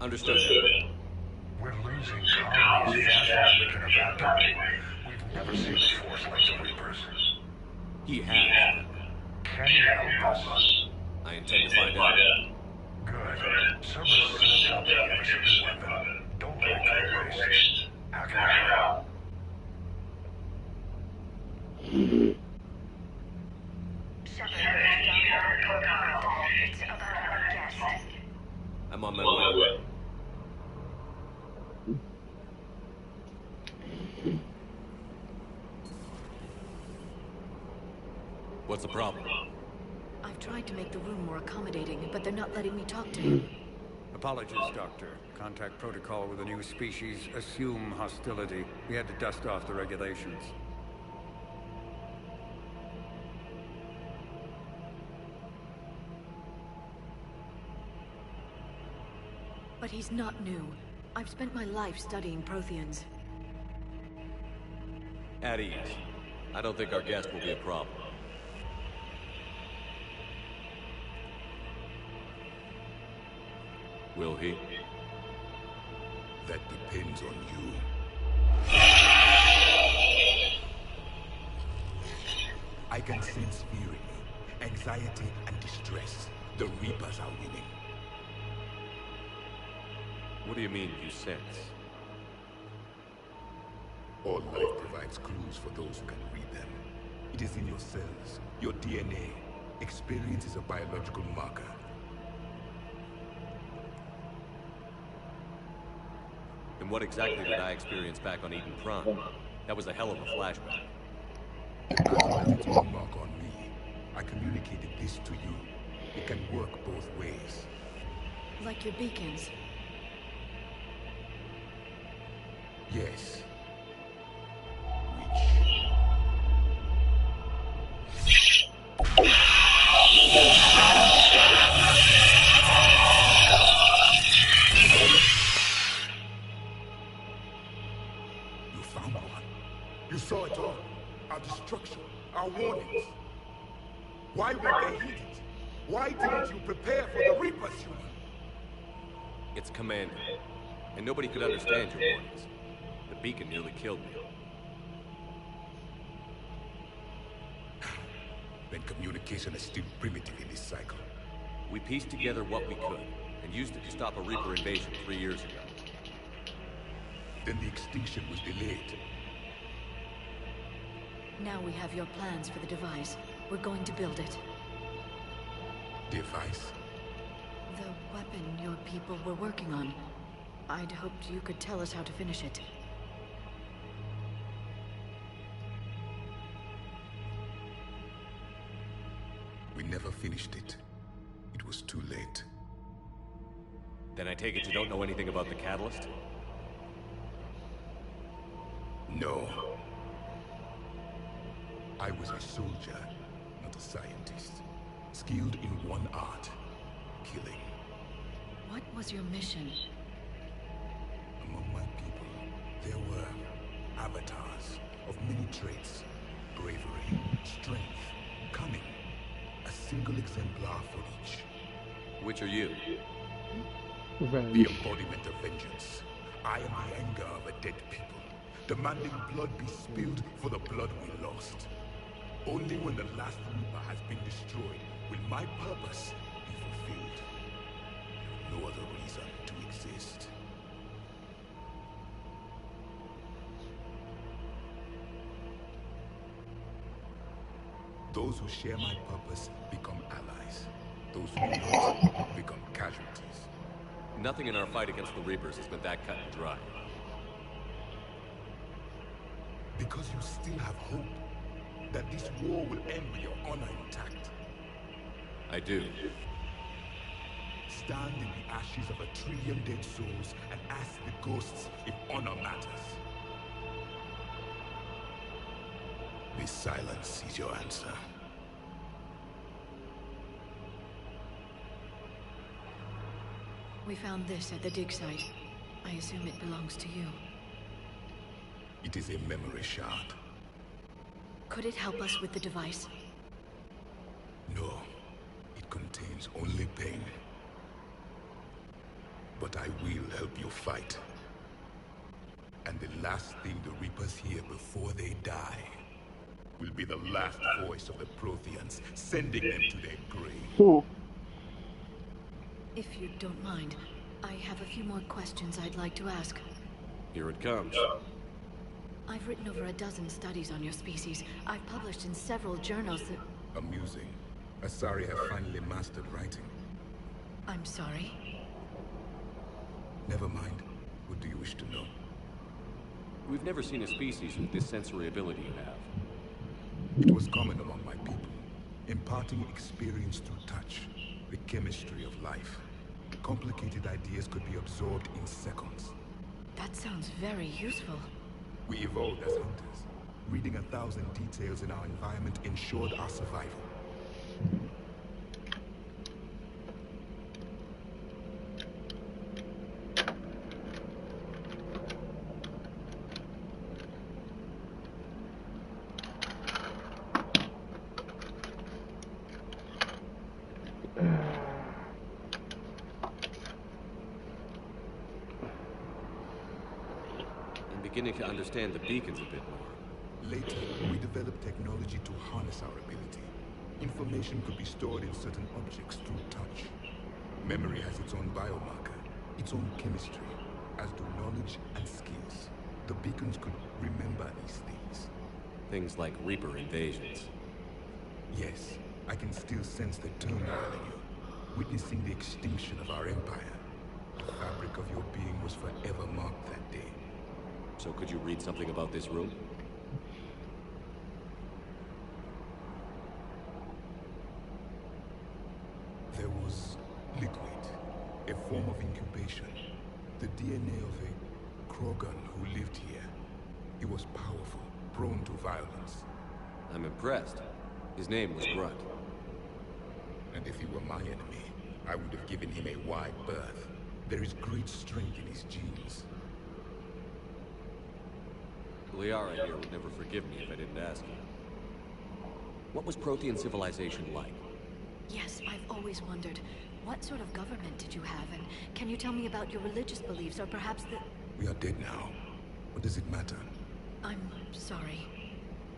[SPEAKER 2] Understood.
[SPEAKER 1] We're losing colonies faster than we can evaporate. We've never seen this force like the Reapers.
[SPEAKER 2] He has.
[SPEAKER 1] Can you help us?
[SPEAKER 2] I intend to find out.
[SPEAKER 1] Good. Cerberus set up the interceptor weapon. Don't let it go waste. How can I help?
[SPEAKER 5] It's about our guest.
[SPEAKER 2] I'm on my way. What's the problem?
[SPEAKER 19] I've tried to make the room more accommodating, but they're not letting me talk to him.
[SPEAKER 21] Apologies, Doctor. Contact protocol with a new species. Assume hostility. We had to dust off the regulations.
[SPEAKER 19] But he's not new. I've spent my life studying Protheans.
[SPEAKER 2] At ease. I don't think our guest will be a problem. Will he?
[SPEAKER 18] That depends on you. I can sense fear in you, anxiety and distress. The Reapers are winning.
[SPEAKER 2] What do you mean, you sense?
[SPEAKER 18] All life provides clues for those who can read them. It is in your cells, your DNA. Experience is a biological marker.
[SPEAKER 2] And what exactly did I experience back on Eden Prime? That was a hell of a flashback.
[SPEAKER 18] The battle left its own mark on me. I communicated this to you. It can work both ways.
[SPEAKER 19] Like your beacons.
[SPEAKER 18] Yes. You found one. You saw it all. Our destruction, our warnings. Why would they heed it? Why didn't you prepare for the Reapers, human?
[SPEAKER 2] It's Commander. And nobody could understand your warnings. The beacon nearly killed me.
[SPEAKER 18] Then communication is still primitive in this cycle.
[SPEAKER 2] We pieced together what we could, and used it to stop a Reaper invasion 3 years ago.
[SPEAKER 18] Then the extinction was delayed.
[SPEAKER 19] Now we have your plans for the device. We're going to build it.
[SPEAKER 18] Device?
[SPEAKER 19] The weapon your people were working on. I'd hoped you could tell us how to finish it.
[SPEAKER 18] We never finished it. It was too late.
[SPEAKER 2] Then I take it you don't know anything about the catalyst?
[SPEAKER 18] No. I was a soldier, not a scientist. Skilled in one art, killing.
[SPEAKER 19] What was your mission?
[SPEAKER 18] Among my people, there were avatars of many traits. Bravery, strength, cunning. A single exemplar for each.
[SPEAKER 2] Which are you?
[SPEAKER 18] The embodiment of vengeance. I am the anger of a dead people, demanding blood be spilled for the blood we lost. Only when the last Reaper has been destroyed will my purpose be fulfilled. No other reason to exist. Those who share my purpose become allies. Those who don't become casualties.
[SPEAKER 2] Nothing in our fight against the Reapers has been that cut and dry.
[SPEAKER 18] Because you still have hope that this war will end with your honor intact.
[SPEAKER 2] I do.
[SPEAKER 18] Stand in the ashes of 1 trillion dead souls and ask the ghosts if honor matters. This silence is your answer.
[SPEAKER 19] We found this at the dig site. I assume it belongs to you.
[SPEAKER 18] It is a memory shard.
[SPEAKER 19] Could it help us with the device?
[SPEAKER 18] No. It contains only pain. But I will help you fight. And the last thing the Reapers hear before they die will be the last voice of the Protheans, sending them to their grave.
[SPEAKER 19] If you don't mind, I have a few more questions I'd like to ask.
[SPEAKER 2] Here it comes.
[SPEAKER 19] I've written over a dozen studies on your species. I've published in several journals that...
[SPEAKER 18] Amusing. Asari have finally mastered writing.
[SPEAKER 19] I'm sorry?
[SPEAKER 18] Never mind. What do you wish to know?
[SPEAKER 2] We've never seen a species with this sensory ability you have.
[SPEAKER 18] It was common among my people, imparting experience through touch, the chemistry of life. Complicated ideas could be absorbed in seconds.
[SPEAKER 19] That sounds very useful.
[SPEAKER 18] We evolved as hunters. Reading 1,000 details in our environment ensured our survival.
[SPEAKER 2] Beginning to understand the beacons a bit more.
[SPEAKER 18] Later, we developed technology to harness our ability. Information could be stored in certain objects through touch. Memory has its own biomarker, its own chemistry, as do knowledge and skills. The beacons could remember these things.
[SPEAKER 2] Things like Reaper invasions.
[SPEAKER 18] Yes, I can still sense the turmoil in you, witnessing the extinction of our empire. The fabric of your being was forever marked that day.
[SPEAKER 2] So could you read something about this room?
[SPEAKER 18] There was liquid, a form of incubation. The DNA of a Krogan who lived here. He was powerful, prone to violence.
[SPEAKER 2] I'm impressed. His name was Grunt.
[SPEAKER 18] And if he were my enemy, I would have given him a wide berth. There is great strength in his genes.
[SPEAKER 2] Liara here would never forgive me if I didn't ask you. What was Prothean civilization like?
[SPEAKER 19] Yes, I've always wondered. What sort of government did you have, and can you tell me about your religious beliefs, or perhaps the...
[SPEAKER 18] We are dead now. What does it matter?
[SPEAKER 19] I'm sorry.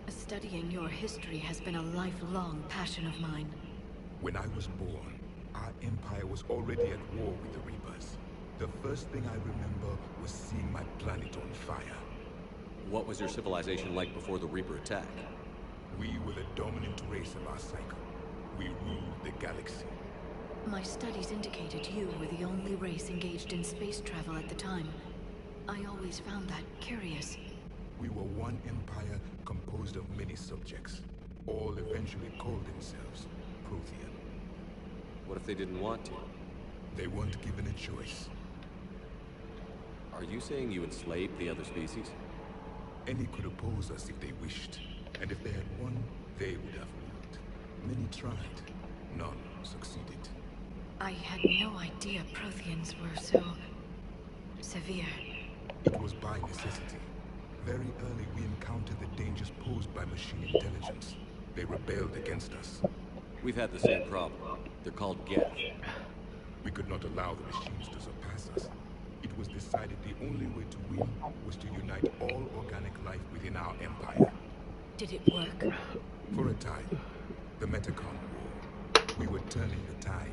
[SPEAKER 19] Studying your history has been a lifelong passion of mine.
[SPEAKER 18] When I was born, our empire was already at war with the Reapers. The first thing I remember was seeing my planet on fire.
[SPEAKER 2] What was your civilization like before the Reaper attack?
[SPEAKER 18] We were the dominant race of our cycle. We ruled the galaxy.
[SPEAKER 19] My studies indicated you were the only race engaged in space travel at the time. I always found that curious.
[SPEAKER 18] We were one empire composed of many subjects. All eventually called themselves Prothean.
[SPEAKER 2] What if they didn't want to?
[SPEAKER 18] They weren't given a choice.
[SPEAKER 2] Are you saying you enslaved the other species?
[SPEAKER 18] Any could oppose us if they wished. And if they had won, they would have ruled. Many tried. None succeeded.
[SPEAKER 19] I had no idea Protheans were so... severe.
[SPEAKER 18] It was by necessity. Very early we encountered the dangers posed by machine intelligence. They rebelled against us.
[SPEAKER 2] We've had the same problem. They're called Geth.
[SPEAKER 18] We could not allow the machines to surpass us. It was decided the only way to win was to unite all organic life within our empire.
[SPEAKER 19] Did it work?
[SPEAKER 18] For a time. The Metacon War. We were turning the tide.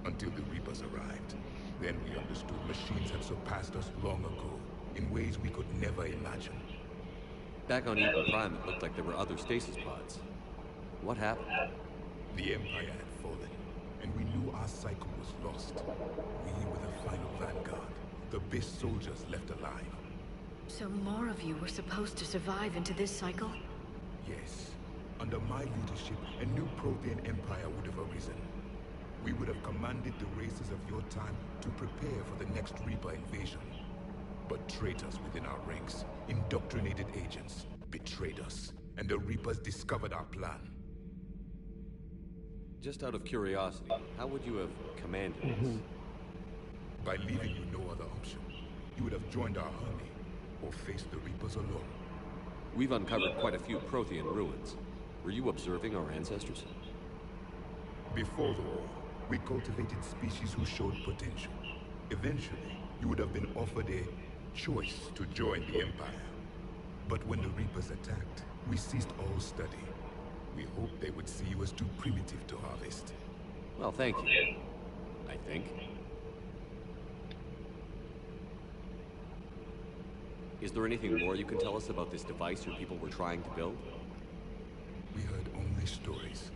[SPEAKER 18] Until the Reapers arrived. Then we understood machines had surpassed us long ago, in ways we could never imagine.
[SPEAKER 2] Back on Eden Prime, it looked like there were other stasis pods. What happened?
[SPEAKER 18] The Empire had fallen, and we knew our cycle was lost. We were the final vanguard, the best soldiers left alive.
[SPEAKER 19] So more of you were supposed to survive into this cycle?
[SPEAKER 18] Yes. Under my leadership, a new Prothean Empire would have arisen. We would have commanded the races of your time to prepare for the next Reaper invasion. But traitors within our ranks, indoctrinated agents, betrayed us, and the Reapers discovered our plan.
[SPEAKER 2] Just out of curiosity, how would you have commanded us?
[SPEAKER 18] By leaving you no other option. You would have joined our army, or faced the Reapers alone.
[SPEAKER 2] We've uncovered quite a few Prothean ruins. Were you observing our ancestors?
[SPEAKER 18] Before the war, we cultivated species who showed potential. Eventually, you would have been offered a choice to join the Empire. But when the Reapers attacked, we ceased all study. We hoped they would see you as too primitive to harvest.
[SPEAKER 2] Well, thank you. I think. Is there anything more you can tell us about this device your people were trying to build?
[SPEAKER 18] We heard only stories.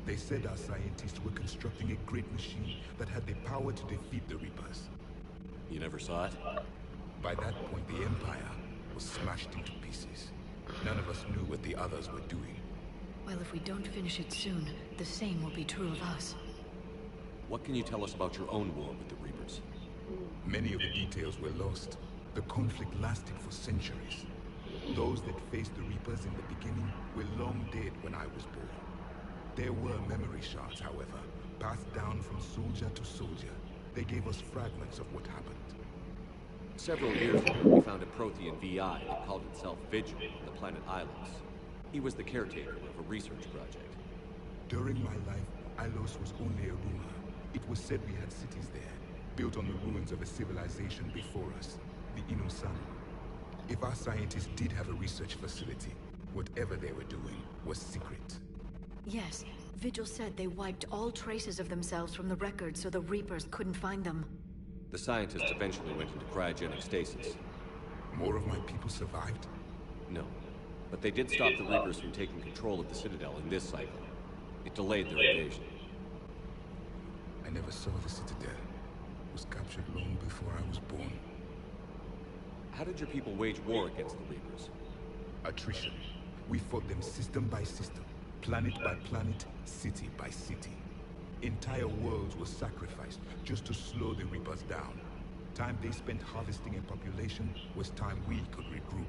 [SPEAKER 18] They said our scientists were constructing a great machine that had the power to defeat the Reapers.
[SPEAKER 2] You never saw it?
[SPEAKER 18] By that point, the Empire was smashed into pieces. None of us knew what the others were doing.
[SPEAKER 19] Well, if we don't finish it soon, the same will be true of us.
[SPEAKER 2] What can you tell us about your own war with the Reapers?
[SPEAKER 18] Many of the details were lost. The conflict lasted for centuries. Those that faced the Reapers in the beginning were long dead when I was born. There were memory shards, however, passed down from soldier to soldier. They gave us fragments of what happened.
[SPEAKER 2] Several years ago, we found a Prothean VI that called itself Vigil on the planet Ilos. He was the caretaker of a research project.
[SPEAKER 18] During my life, Ilos was only a rumor. It was said we had cities there, built on the ruins of a civilization before us, the Inusan. If our scientists did have a research facility, whatever they were doing was secret.
[SPEAKER 19] Yes, Vigil said they wiped all traces of themselves from the records so the Reapers couldn't find them.
[SPEAKER 2] The scientists eventually went into cryogenic stasis.
[SPEAKER 18] More of my people survived?
[SPEAKER 2] No. But they did stop the Reapers from taking control of the Citadel in this cycle. It delayed their invasion.
[SPEAKER 18] I never saw the Citadel. was captured long before I was born.
[SPEAKER 2] How did your people wage war against the Reapers?
[SPEAKER 18] Attrition. We fought them system by system, planet by planet, city by city. Entire worlds were sacrificed just to slow the Reapers down. Time they spent harvesting a population was time we could regroup.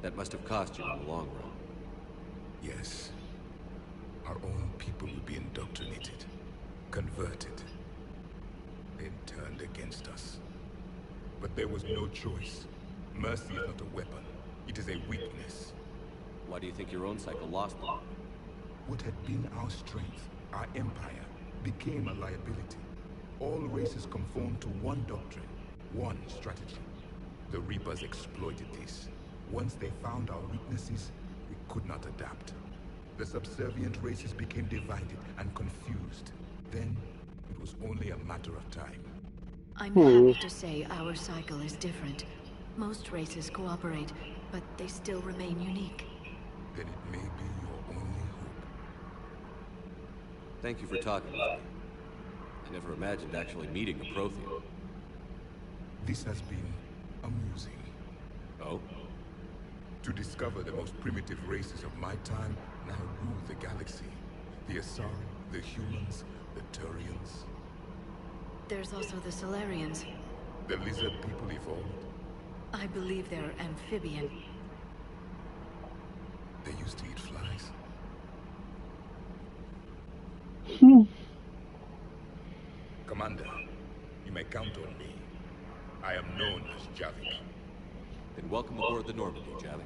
[SPEAKER 2] That must have cost you in the long run.
[SPEAKER 18] Yes. Our own people would be indoctrinated, converted, then turned against us. But there was no choice. Mercy is not a weapon. It is a weakness.
[SPEAKER 2] Why do you think your own cycle lost them?
[SPEAKER 18] What had been our strength, our empire, became a liability. All races conformed to one doctrine, one strategy. The Reapers exploited this. Once they found our weaknesses, we could not adapt. The subservient races became divided and confused. Then, it was only a matter of time.
[SPEAKER 19] I'm happy to say our cycle is different. Most races cooperate, but they still remain unique.
[SPEAKER 18] Then it may be your only hope.
[SPEAKER 2] Thank you for talking with me. I never imagined actually meeting a Prothean.
[SPEAKER 18] This has been amusing.
[SPEAKER 2] Oh?
[SPEAKER 18] To discover the most primitive races of my time now rule the galaxy. The Asari, the humans, the Turians.
[SPEAKER 19] There's also the Solarians.
[SPEAKER 18] The lizard people evolved.
[SPEAKER 19] I believe they're amphibian.
[SPEAKER 18] They used to eat flies. Commander, you may count on me. I am known as Javik.
[SPEAKER 2] Then welcome aboard the Normandy, Javik.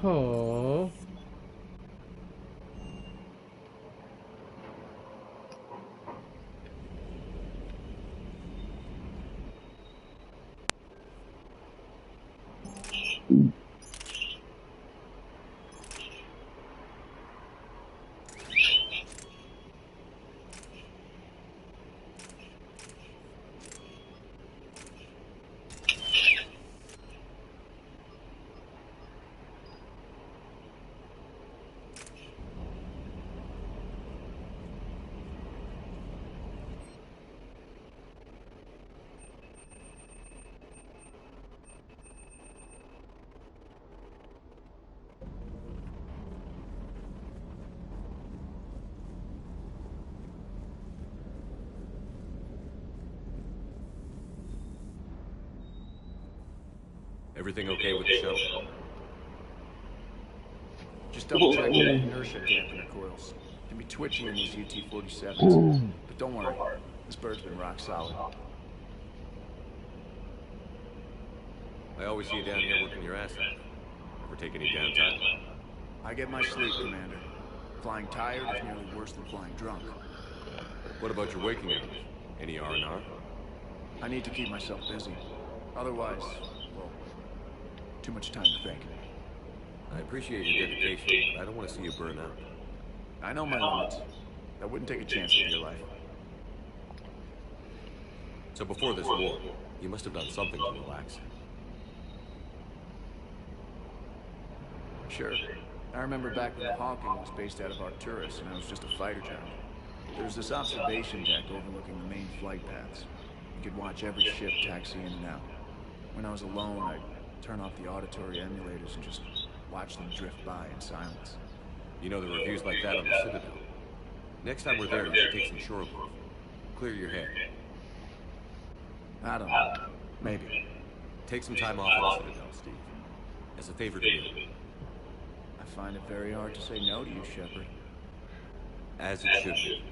[SPEAKER 3] Oh.
[SPEAKER 2] Everything okay with the shuttle?
[SPEAKER 12] Just double check the inertia dampener coils. Can be twitchy in these UT-47s. But don't worry, this bird's been rock solid.
[SPEAKER 2] I always see you down here working your ass off. Ever take any downtime?
[SPEAKER 12] I get my sleep, Commander. Flying tired is nearly worse than flying drunk.
[SPEAKER 2] What about your waking hours? Any R&R?
[SPEAKER 12] I need to keep myself busy. Otherwise, well, too much time to think.
[SPEAKER 2] I appreciate your dedication, but I don't want to see you burn out.
[SPEAKER 12] I know my limits. I wouldn't take a chance with your life.
[SPEAKER 2] So before this war, you must have done something to relax.
[SPEAKER 12] Sure. I remember back when the Hawking was based out of Arcturus and I was just a fighter general. There was this observation deck overlooking the main flight paths. You could watch every ship taxi in and out. When I was alone, I'd turn off the auditory emulators and just watch them drift by in silence.
[SPEAKER 2] You know the reviews like that on the Citadel. Next time we're there, you should take some shore leave. Clear your head.
[SPEAKER 12] I don't know. Maybe.
[SPEAKER 2] Take some time off at the Citadel, Steve. As a favor to you.
[SPEAKER 12] I find it very hard to say no to you, Shepard.
[SPEAKER 2] As it should be.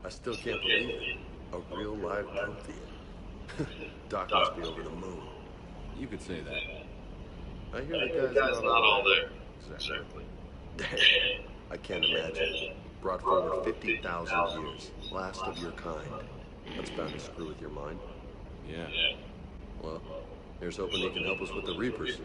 [SPEAKER 11] I still can't believe it. A real live Prothean. Doc must be over the moon.
[SPEAKER 2] You could say that.
[SPEAKER 11] I hear the guy's not all there. Exactly. Damn. I can't imagine. Brought forward 50,000 years. Last of your kind. That's bound to screw with your mind.
[SPEAKER 2] Yeah.
[SPEAKER 11] Well, Here's hoping he can help us with the Reapers.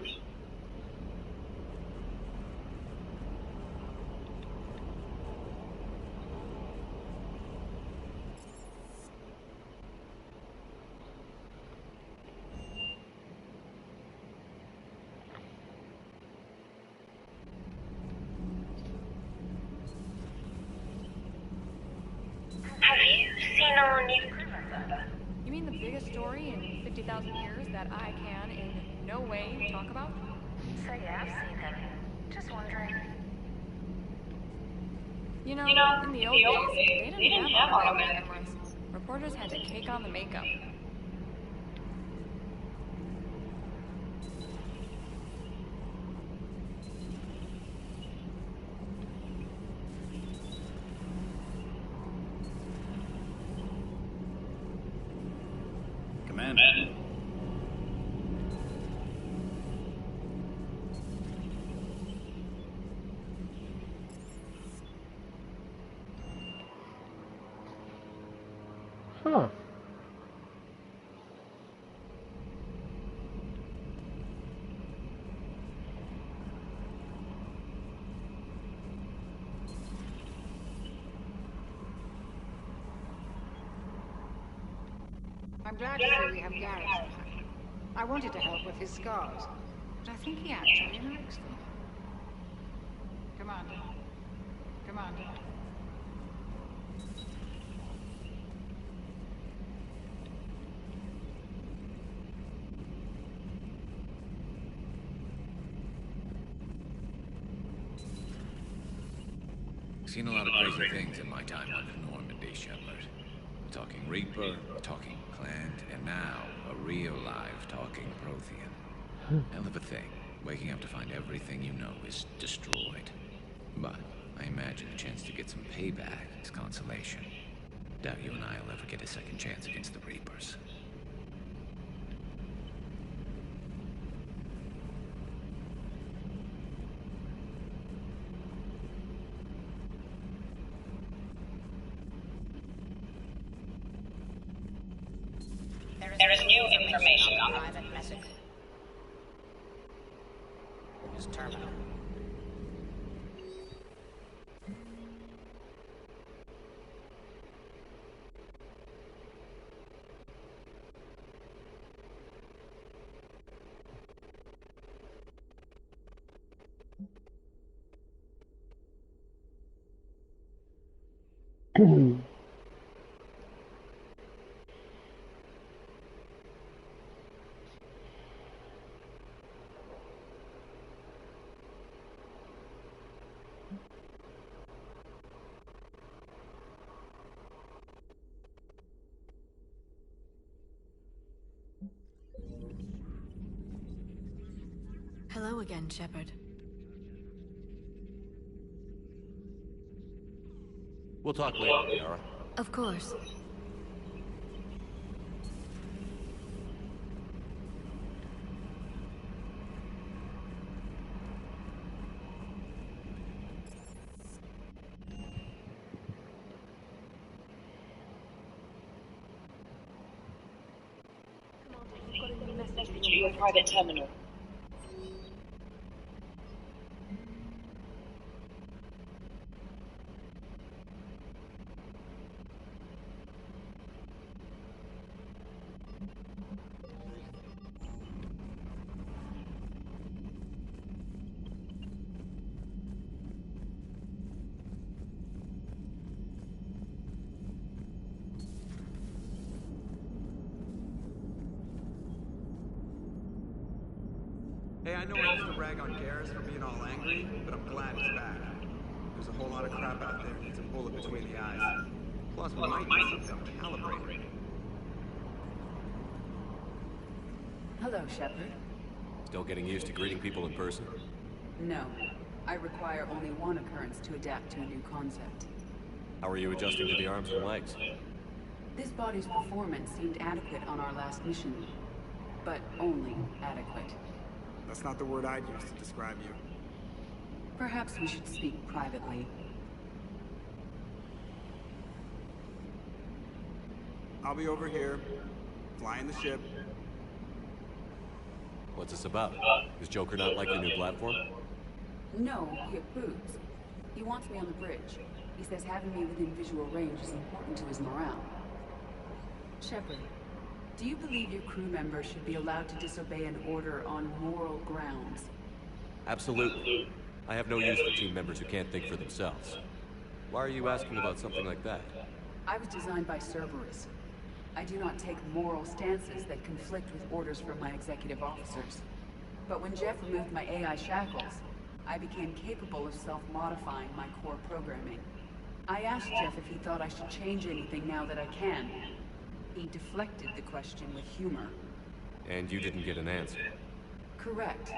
[SPEAKER 5] Have you seen our new crewmember?
[SPEAKER 13] You mean the biggest story in 50,000 years that I can in no way talk about?
[SPEAKER 5] So yeah, I've seen him. Just wondering.
[SPEAKER 13] You know, in the old days, they didn't have automatic cameras. Reporters had to cake on the makeup.
[SPEAKER 12] Commander.
[SPEAKER 3] Huh.
[SPEAKER 7] I'm glad to see we have Garrett back. I wanted to help with his scars, but I think he actually likes them. Commander. Commander.
[SPEAKER 8] Seen a lot of crazy things in my time under Normandy, Shepard. Talking Reaper, talking Plant, and now a real live talking Prothean. Hell of a thing, waking up to find everything you know is destroyed. But I imagine a chance to get some payback is consolation. Doubt you and I will ever get a second chance against the Reapers.
[SPEAKER 5] There is new information on the private message. His terminal.
[SPEAKER 19] Hello again, Shepard.
[SPEAKER 2] We'll talk later, Liara.
[SPEAKER 19] Of course.
[SPEAKER 5] Message to your private terminal.
[SPEAKER 14] Hey, I know I used to rag on Garrus for being all angry, but I'm glad he's back. There's a whole lot of crap out there that needs a bullet between the eyes. Plus, we might need something calibrated.
[SPEAKER 6] Hello, Shepard.
[SPEAKER 2] Still getting used to greeting people in person?
[SPEAKER 6] No. I require only one occurrence to adapt to a new concept.
[SPEAKER 2] How are you adjusting to the arms and legs?
[SPEAKER 6] This body's performance seemed adequate on our last mission, but only adequate.
[SPEAKER 14] That's not the word I'd use to describe you.
[SPEAKER 6] Perhaps we should speak privately.
[SPEAKER 14] I'll be over here, flying the ship.
[SPEAKER 2] What's this about? Does Joker not like your new platform?
[SPEAKER 6] No, he approves. He wants me on the bridge. He says having me within visual range is important to his morale. Shepard, do you believe your crew members should be allowed to disobey an order on moral grounds?
[SPEAKER 2] Absolutely. I have no use for team members who can't think for themselves. Why are you asking about something like that?
[SPEAKER 6] I was designed by Cerberus. I do not take moral stances that conflict with orders from my executive officers. But when Jeff removed my AI shackles, I became capable of self-modifying my core programming. I asked Jeff if he thought I should change anything now that I can. He deflected the question with humor.
[SPEAKER 2] And you didn't get an answer?
[SPEAKER 6] Correct.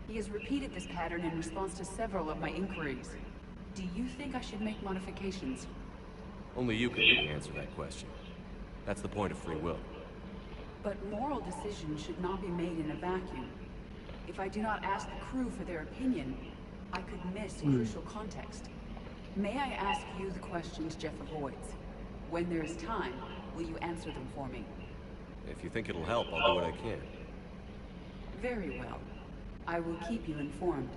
[SPEAKER 6] He has repeated this pattern in response to several of my inquiries. Do you think I should make modifications?
[SPEAKER 2] Only you can really answer that question. That's the point of free will.
[SPEAKER 6] But moral decisions should not be made in a vacuum. If I do not ask the crew for their opinion, I could miss crucial context. May I ask you the questions Jeff avoids? When there is time, will you answer them for me?
[SPEAKER 2] If you think it'll help, I'll do what I can.
[SPEAKER 6] Very well. I will keep you informed.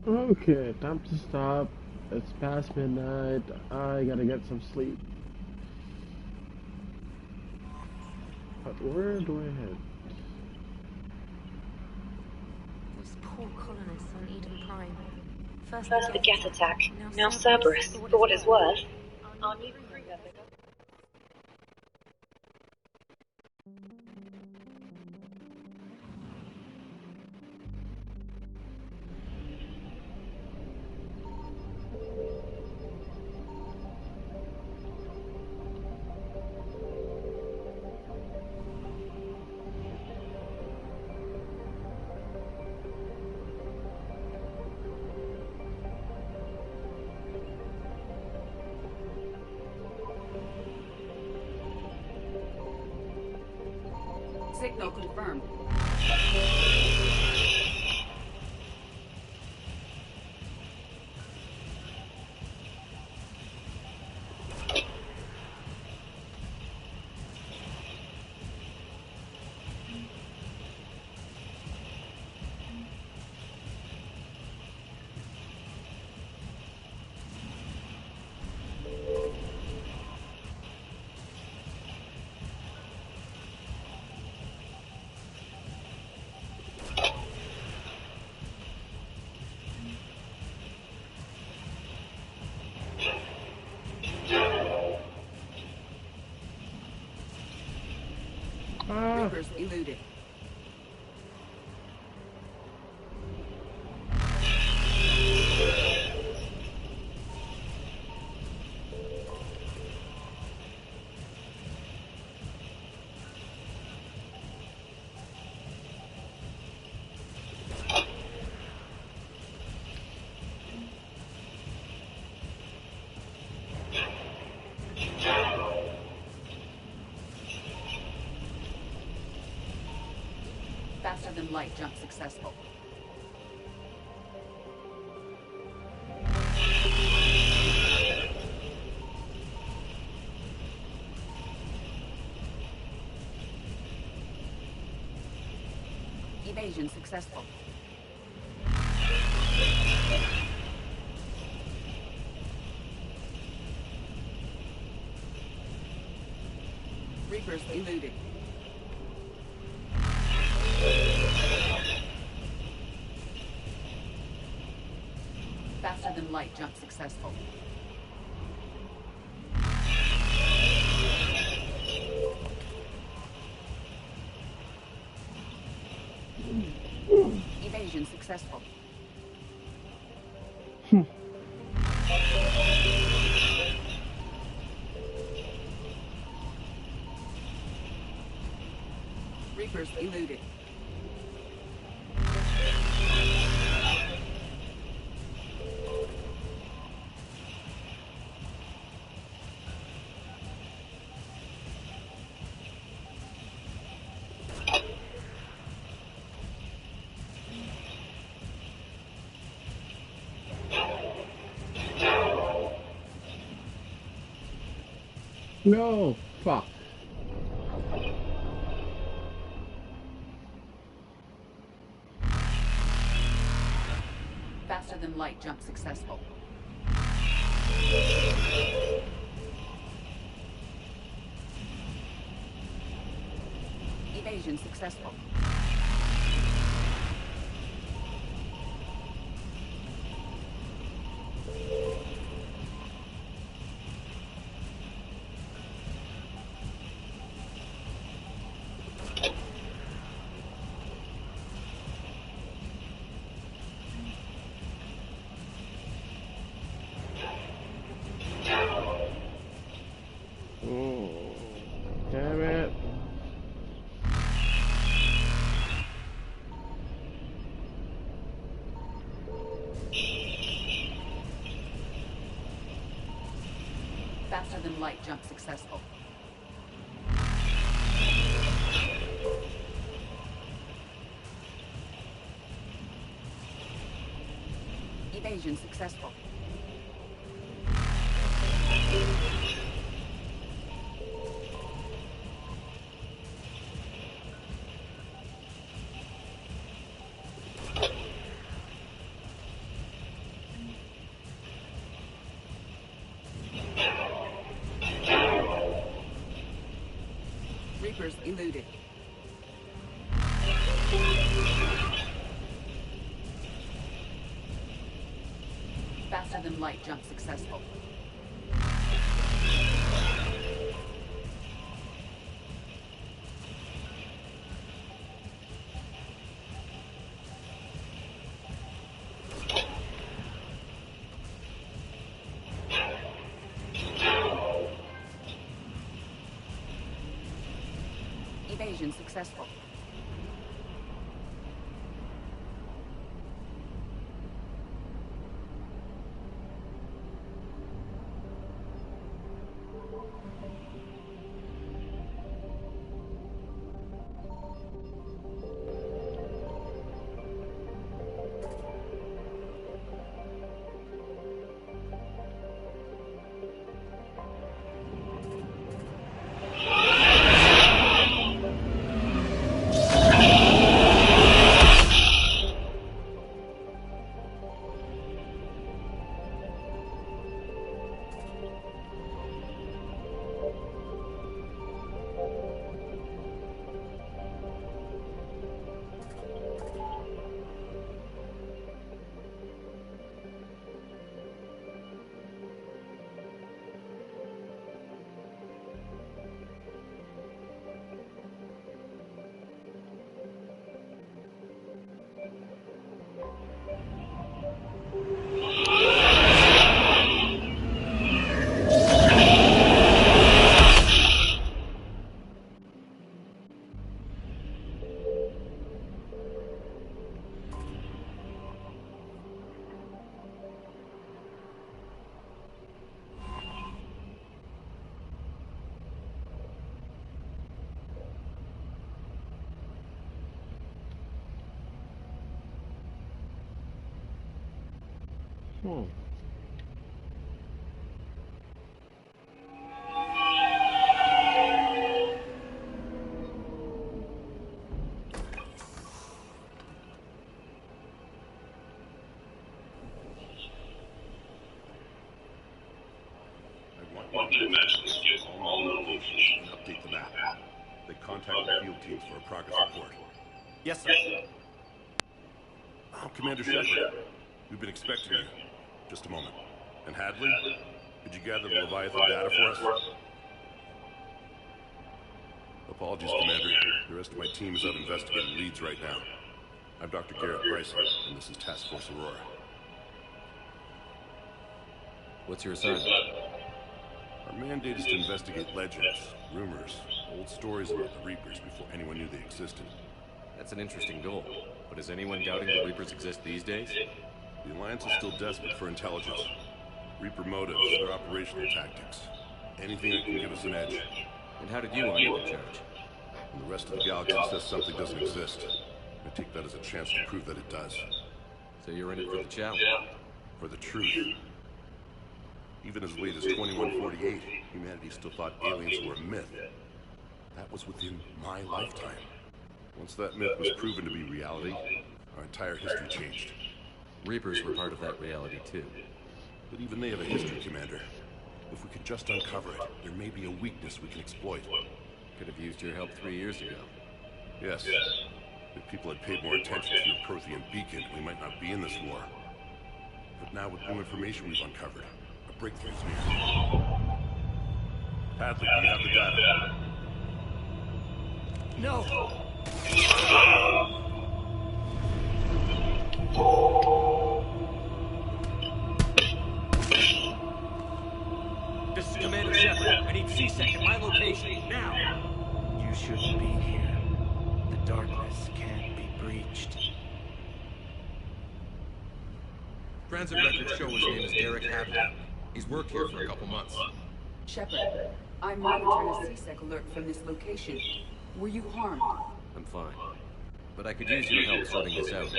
[SPEAKER 3] Okay, time to stop. It's past midnight. I gotta get some sleep. But where do I head?
[SPEAKER 10] Those poor colonists on Eden Prime.
[SPEAKER 5] First the Geth attack, now Cerberus. For what it's worth, our new recruit.
[SPEAKER 6] Signal confirmed. Reapers eluded. Faster than light jump successful. Evasion successful. Reapers eluded. Faster than light jump successful. Evasion successful. Reapers eluded.
[SPEAKER 3] No! Fuck.
[SPEAKER 6] Faster than light jump successful. Evasion successful.
[SPEAKER 3] Oh, damn it.
[SPEAKER 6] Faster than light jump successful. Evasion successful. Reapers eluded. Faster than light jump successful. Evasion successful.
[SPEAKER 3] Hmm.
[SPEAKER 18] I want you to match the skills of all known locations and update the map. They contact the field teams for a progress report.
[SPEAKER 14] Yes, sir.
[SPEAKER 18] Oh, Commander Shepard. We've been expecting you. Just a moment. And Hadley? Did you gather the Leviathan data for us? Apologies, Commander. The rest of my team is out investigating leads right now. I'm Dr. Garrett Bryson, and this is Task Force Aurora.
[SPEAKER 2] What's your assignment?
[SPEAKER 18] Our mandate is to investigate legends, rumors, old stories about the Reapers before anyone knew they existed.
[SPEAKER 2] That's an interesting goal. But is anyone doubting the Reapers exist these days?
[SPEAKER 18] The Alliance is still desperate for intelligence. Reaper motives, their operational tactics. Anything that can give us an edge.
[SPEAKER 2] And how did you wind up in charge?
[SPEAKER 18] When the rest of the galaxy says something doesn't exist, I take that as a chance to prove that it does.
[SPEAKER 2] So you're in it for the challenge?
[SPEAKER 18] For the truth. Even as late as 2148, Humanity still thought aliens were a myth. That was within my lifetime. Once that myth was proven to be reality, our entire history changed.
[SPEAKER 2] Reapers were part of that reality too.
[SPEAKER 18] But even they have a history, Commander. If we could just uncover it, there may be a weakness we can exploit.
[SPEAKER 2] Could have used your help 3 years ago.
[SPEAKER 18] Yes. If people had paid more attention to your Prothean beacon, we might not be in this war. But now with new information we've uncovered, a breakthrough's near. Hadley, do you have the data?
[SPEAKER 12] No!
[SPEAKER 14] This is Commander Shepard. I need C-Sec at my location, now!
[SPEAKER 12] You shouldn't be here. The darkness can't be breached.
[SPEAKER 14] Transit records show his name is Derek Hadley. He's worked here for a couple months.
[SPEAKER 6] Shepard, I monitored a C-Sec alert from this location. Were you harmed?
[SPEAKER 2] I'm fine. But I could use your help sorting this out.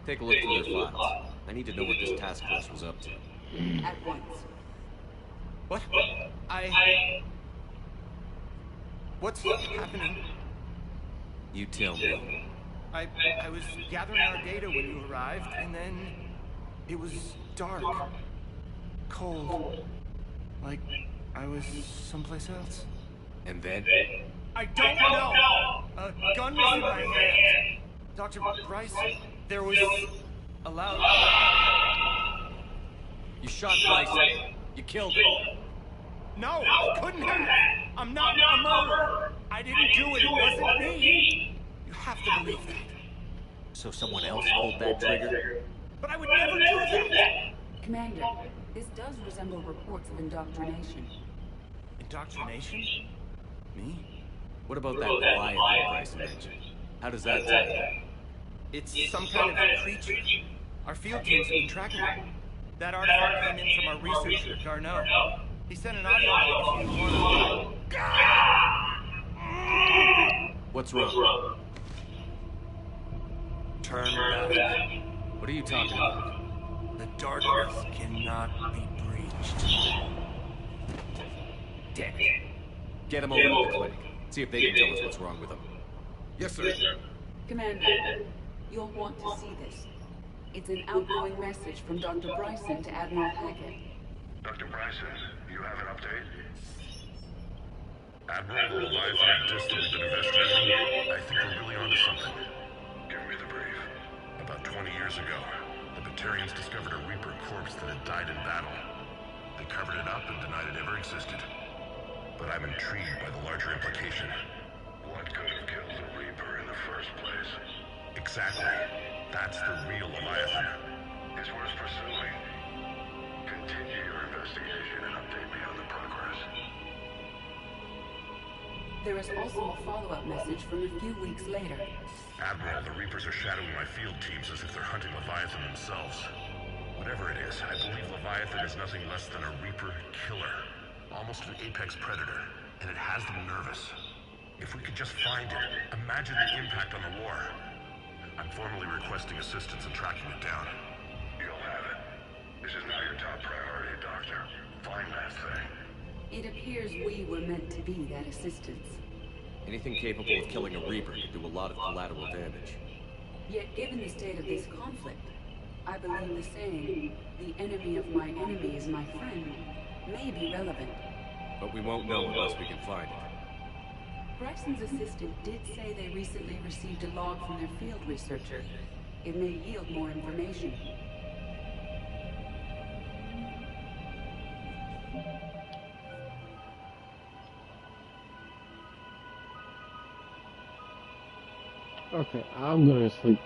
[SPEAKER 2] Take a look through their files. I need to know what this task force was up to.
[SPEAKER 6] At once.
[SPEAKER 14] What? What's happening?
[SPEAKER 2] You tell me.
[SPEAKER 12] I was gathering our data when you arrived, and then it was dark, cold, like I was someplace else.
[SPEAKER 2] And then?
[SPEAKER 12] I don't know! A gun was in my hand. Dr. Bryce, there was a loud...
[SPEAKER 2] You shot Bryce. You killed him.
[SPEAKER 12] No, I couldn't have. I'm not a murderer. I didn't do it. It wasn't me. You have to believe that.
[SPEAKER 2] So someone else pulled that trigger?
[SPEAKER 12] But I would never do that!
[SPEAKER 6] Commander, this does resemble reports of indoctrination.
[SPEAKER 12] Indoctrination? Me?
[SPEAKER 2] What about that Leviathan Bryce mentioned? How does that tell you?
[SPEAKER 12] It's some kind of creature. Our field teams have been tracking it. That artifact came in from our researcher, Garneau. He sent an audio log if you want to...
[SPEAKER 2] What's wrong?
[SPEAKER 12] Turn back.
[SPEAKER 2] What are you talking about?
[SPEAKER 12] The darkness cannot be breached.
[SPEAKER 2] Damn it. Get him over to the clinic. See if they can tell us what's wrong with him.
[SPEAKER 18] Yes, sir.
[SPEAKER 6] Commander, you'll want to see this. It's an outgoing message from Dr. Bryson to Admiral Hackett.
[SPEAKER 1] Dr. Bryson, you have an update?
[SPEAKER 18] Admiral, the Leviathan disc that we've been investigating, I think we're really onto something.
[SPEAKER 1] Give me the brief.
[SPEAKER 18] About 20 years ago, the Batarians discovered a Reaper corpse that had died in battle. They covered it up and denied it ever existed. But I'm intrigued by the larger implication.
[SPEAKER 1] What could have killed the Reaper in the first place?
[SPEAKER 18] Exactly. That's the real Leviathan.
[SPEAKER 1] It's worth pursuing. Continue your investigation and update me on the progress.
[SPEAKER 6] There is also a follow-up message from a few weeks later.
[SPEAKER 18] Admiral, the Reapers are shadowing my field teams as if they're hunting Leviathan themselves. Whatever it is, I believe Leviathan is nothing less than a Reaper killer. Almost an apex predator, and it has them nervous. If we could just find it, imagine the impact on the war. I'm formally requesting assistance in tracking it down.
[SPEAKER 1] You'll have it. This is now your top priority, Doctor. Find that thing.
[SPEAKER 6] It appears we were meant to be that assistance.
[SPEAKER 2] Anything capable of killing a Reaper could do a lot of collateral damage.
[SPEAKER 6] Yet given the state of this conflict, I believe the saying, the enemy of my enemy is my friend, may be relevant.
[SPEAKER 2] But we won't know unless we can find it.
[SPEAKER 6] Bryson's assistant did say they recently received a log from their field researcher. It may yield more information.
[SPEAKER 3] Okay, I'm gonna sleep.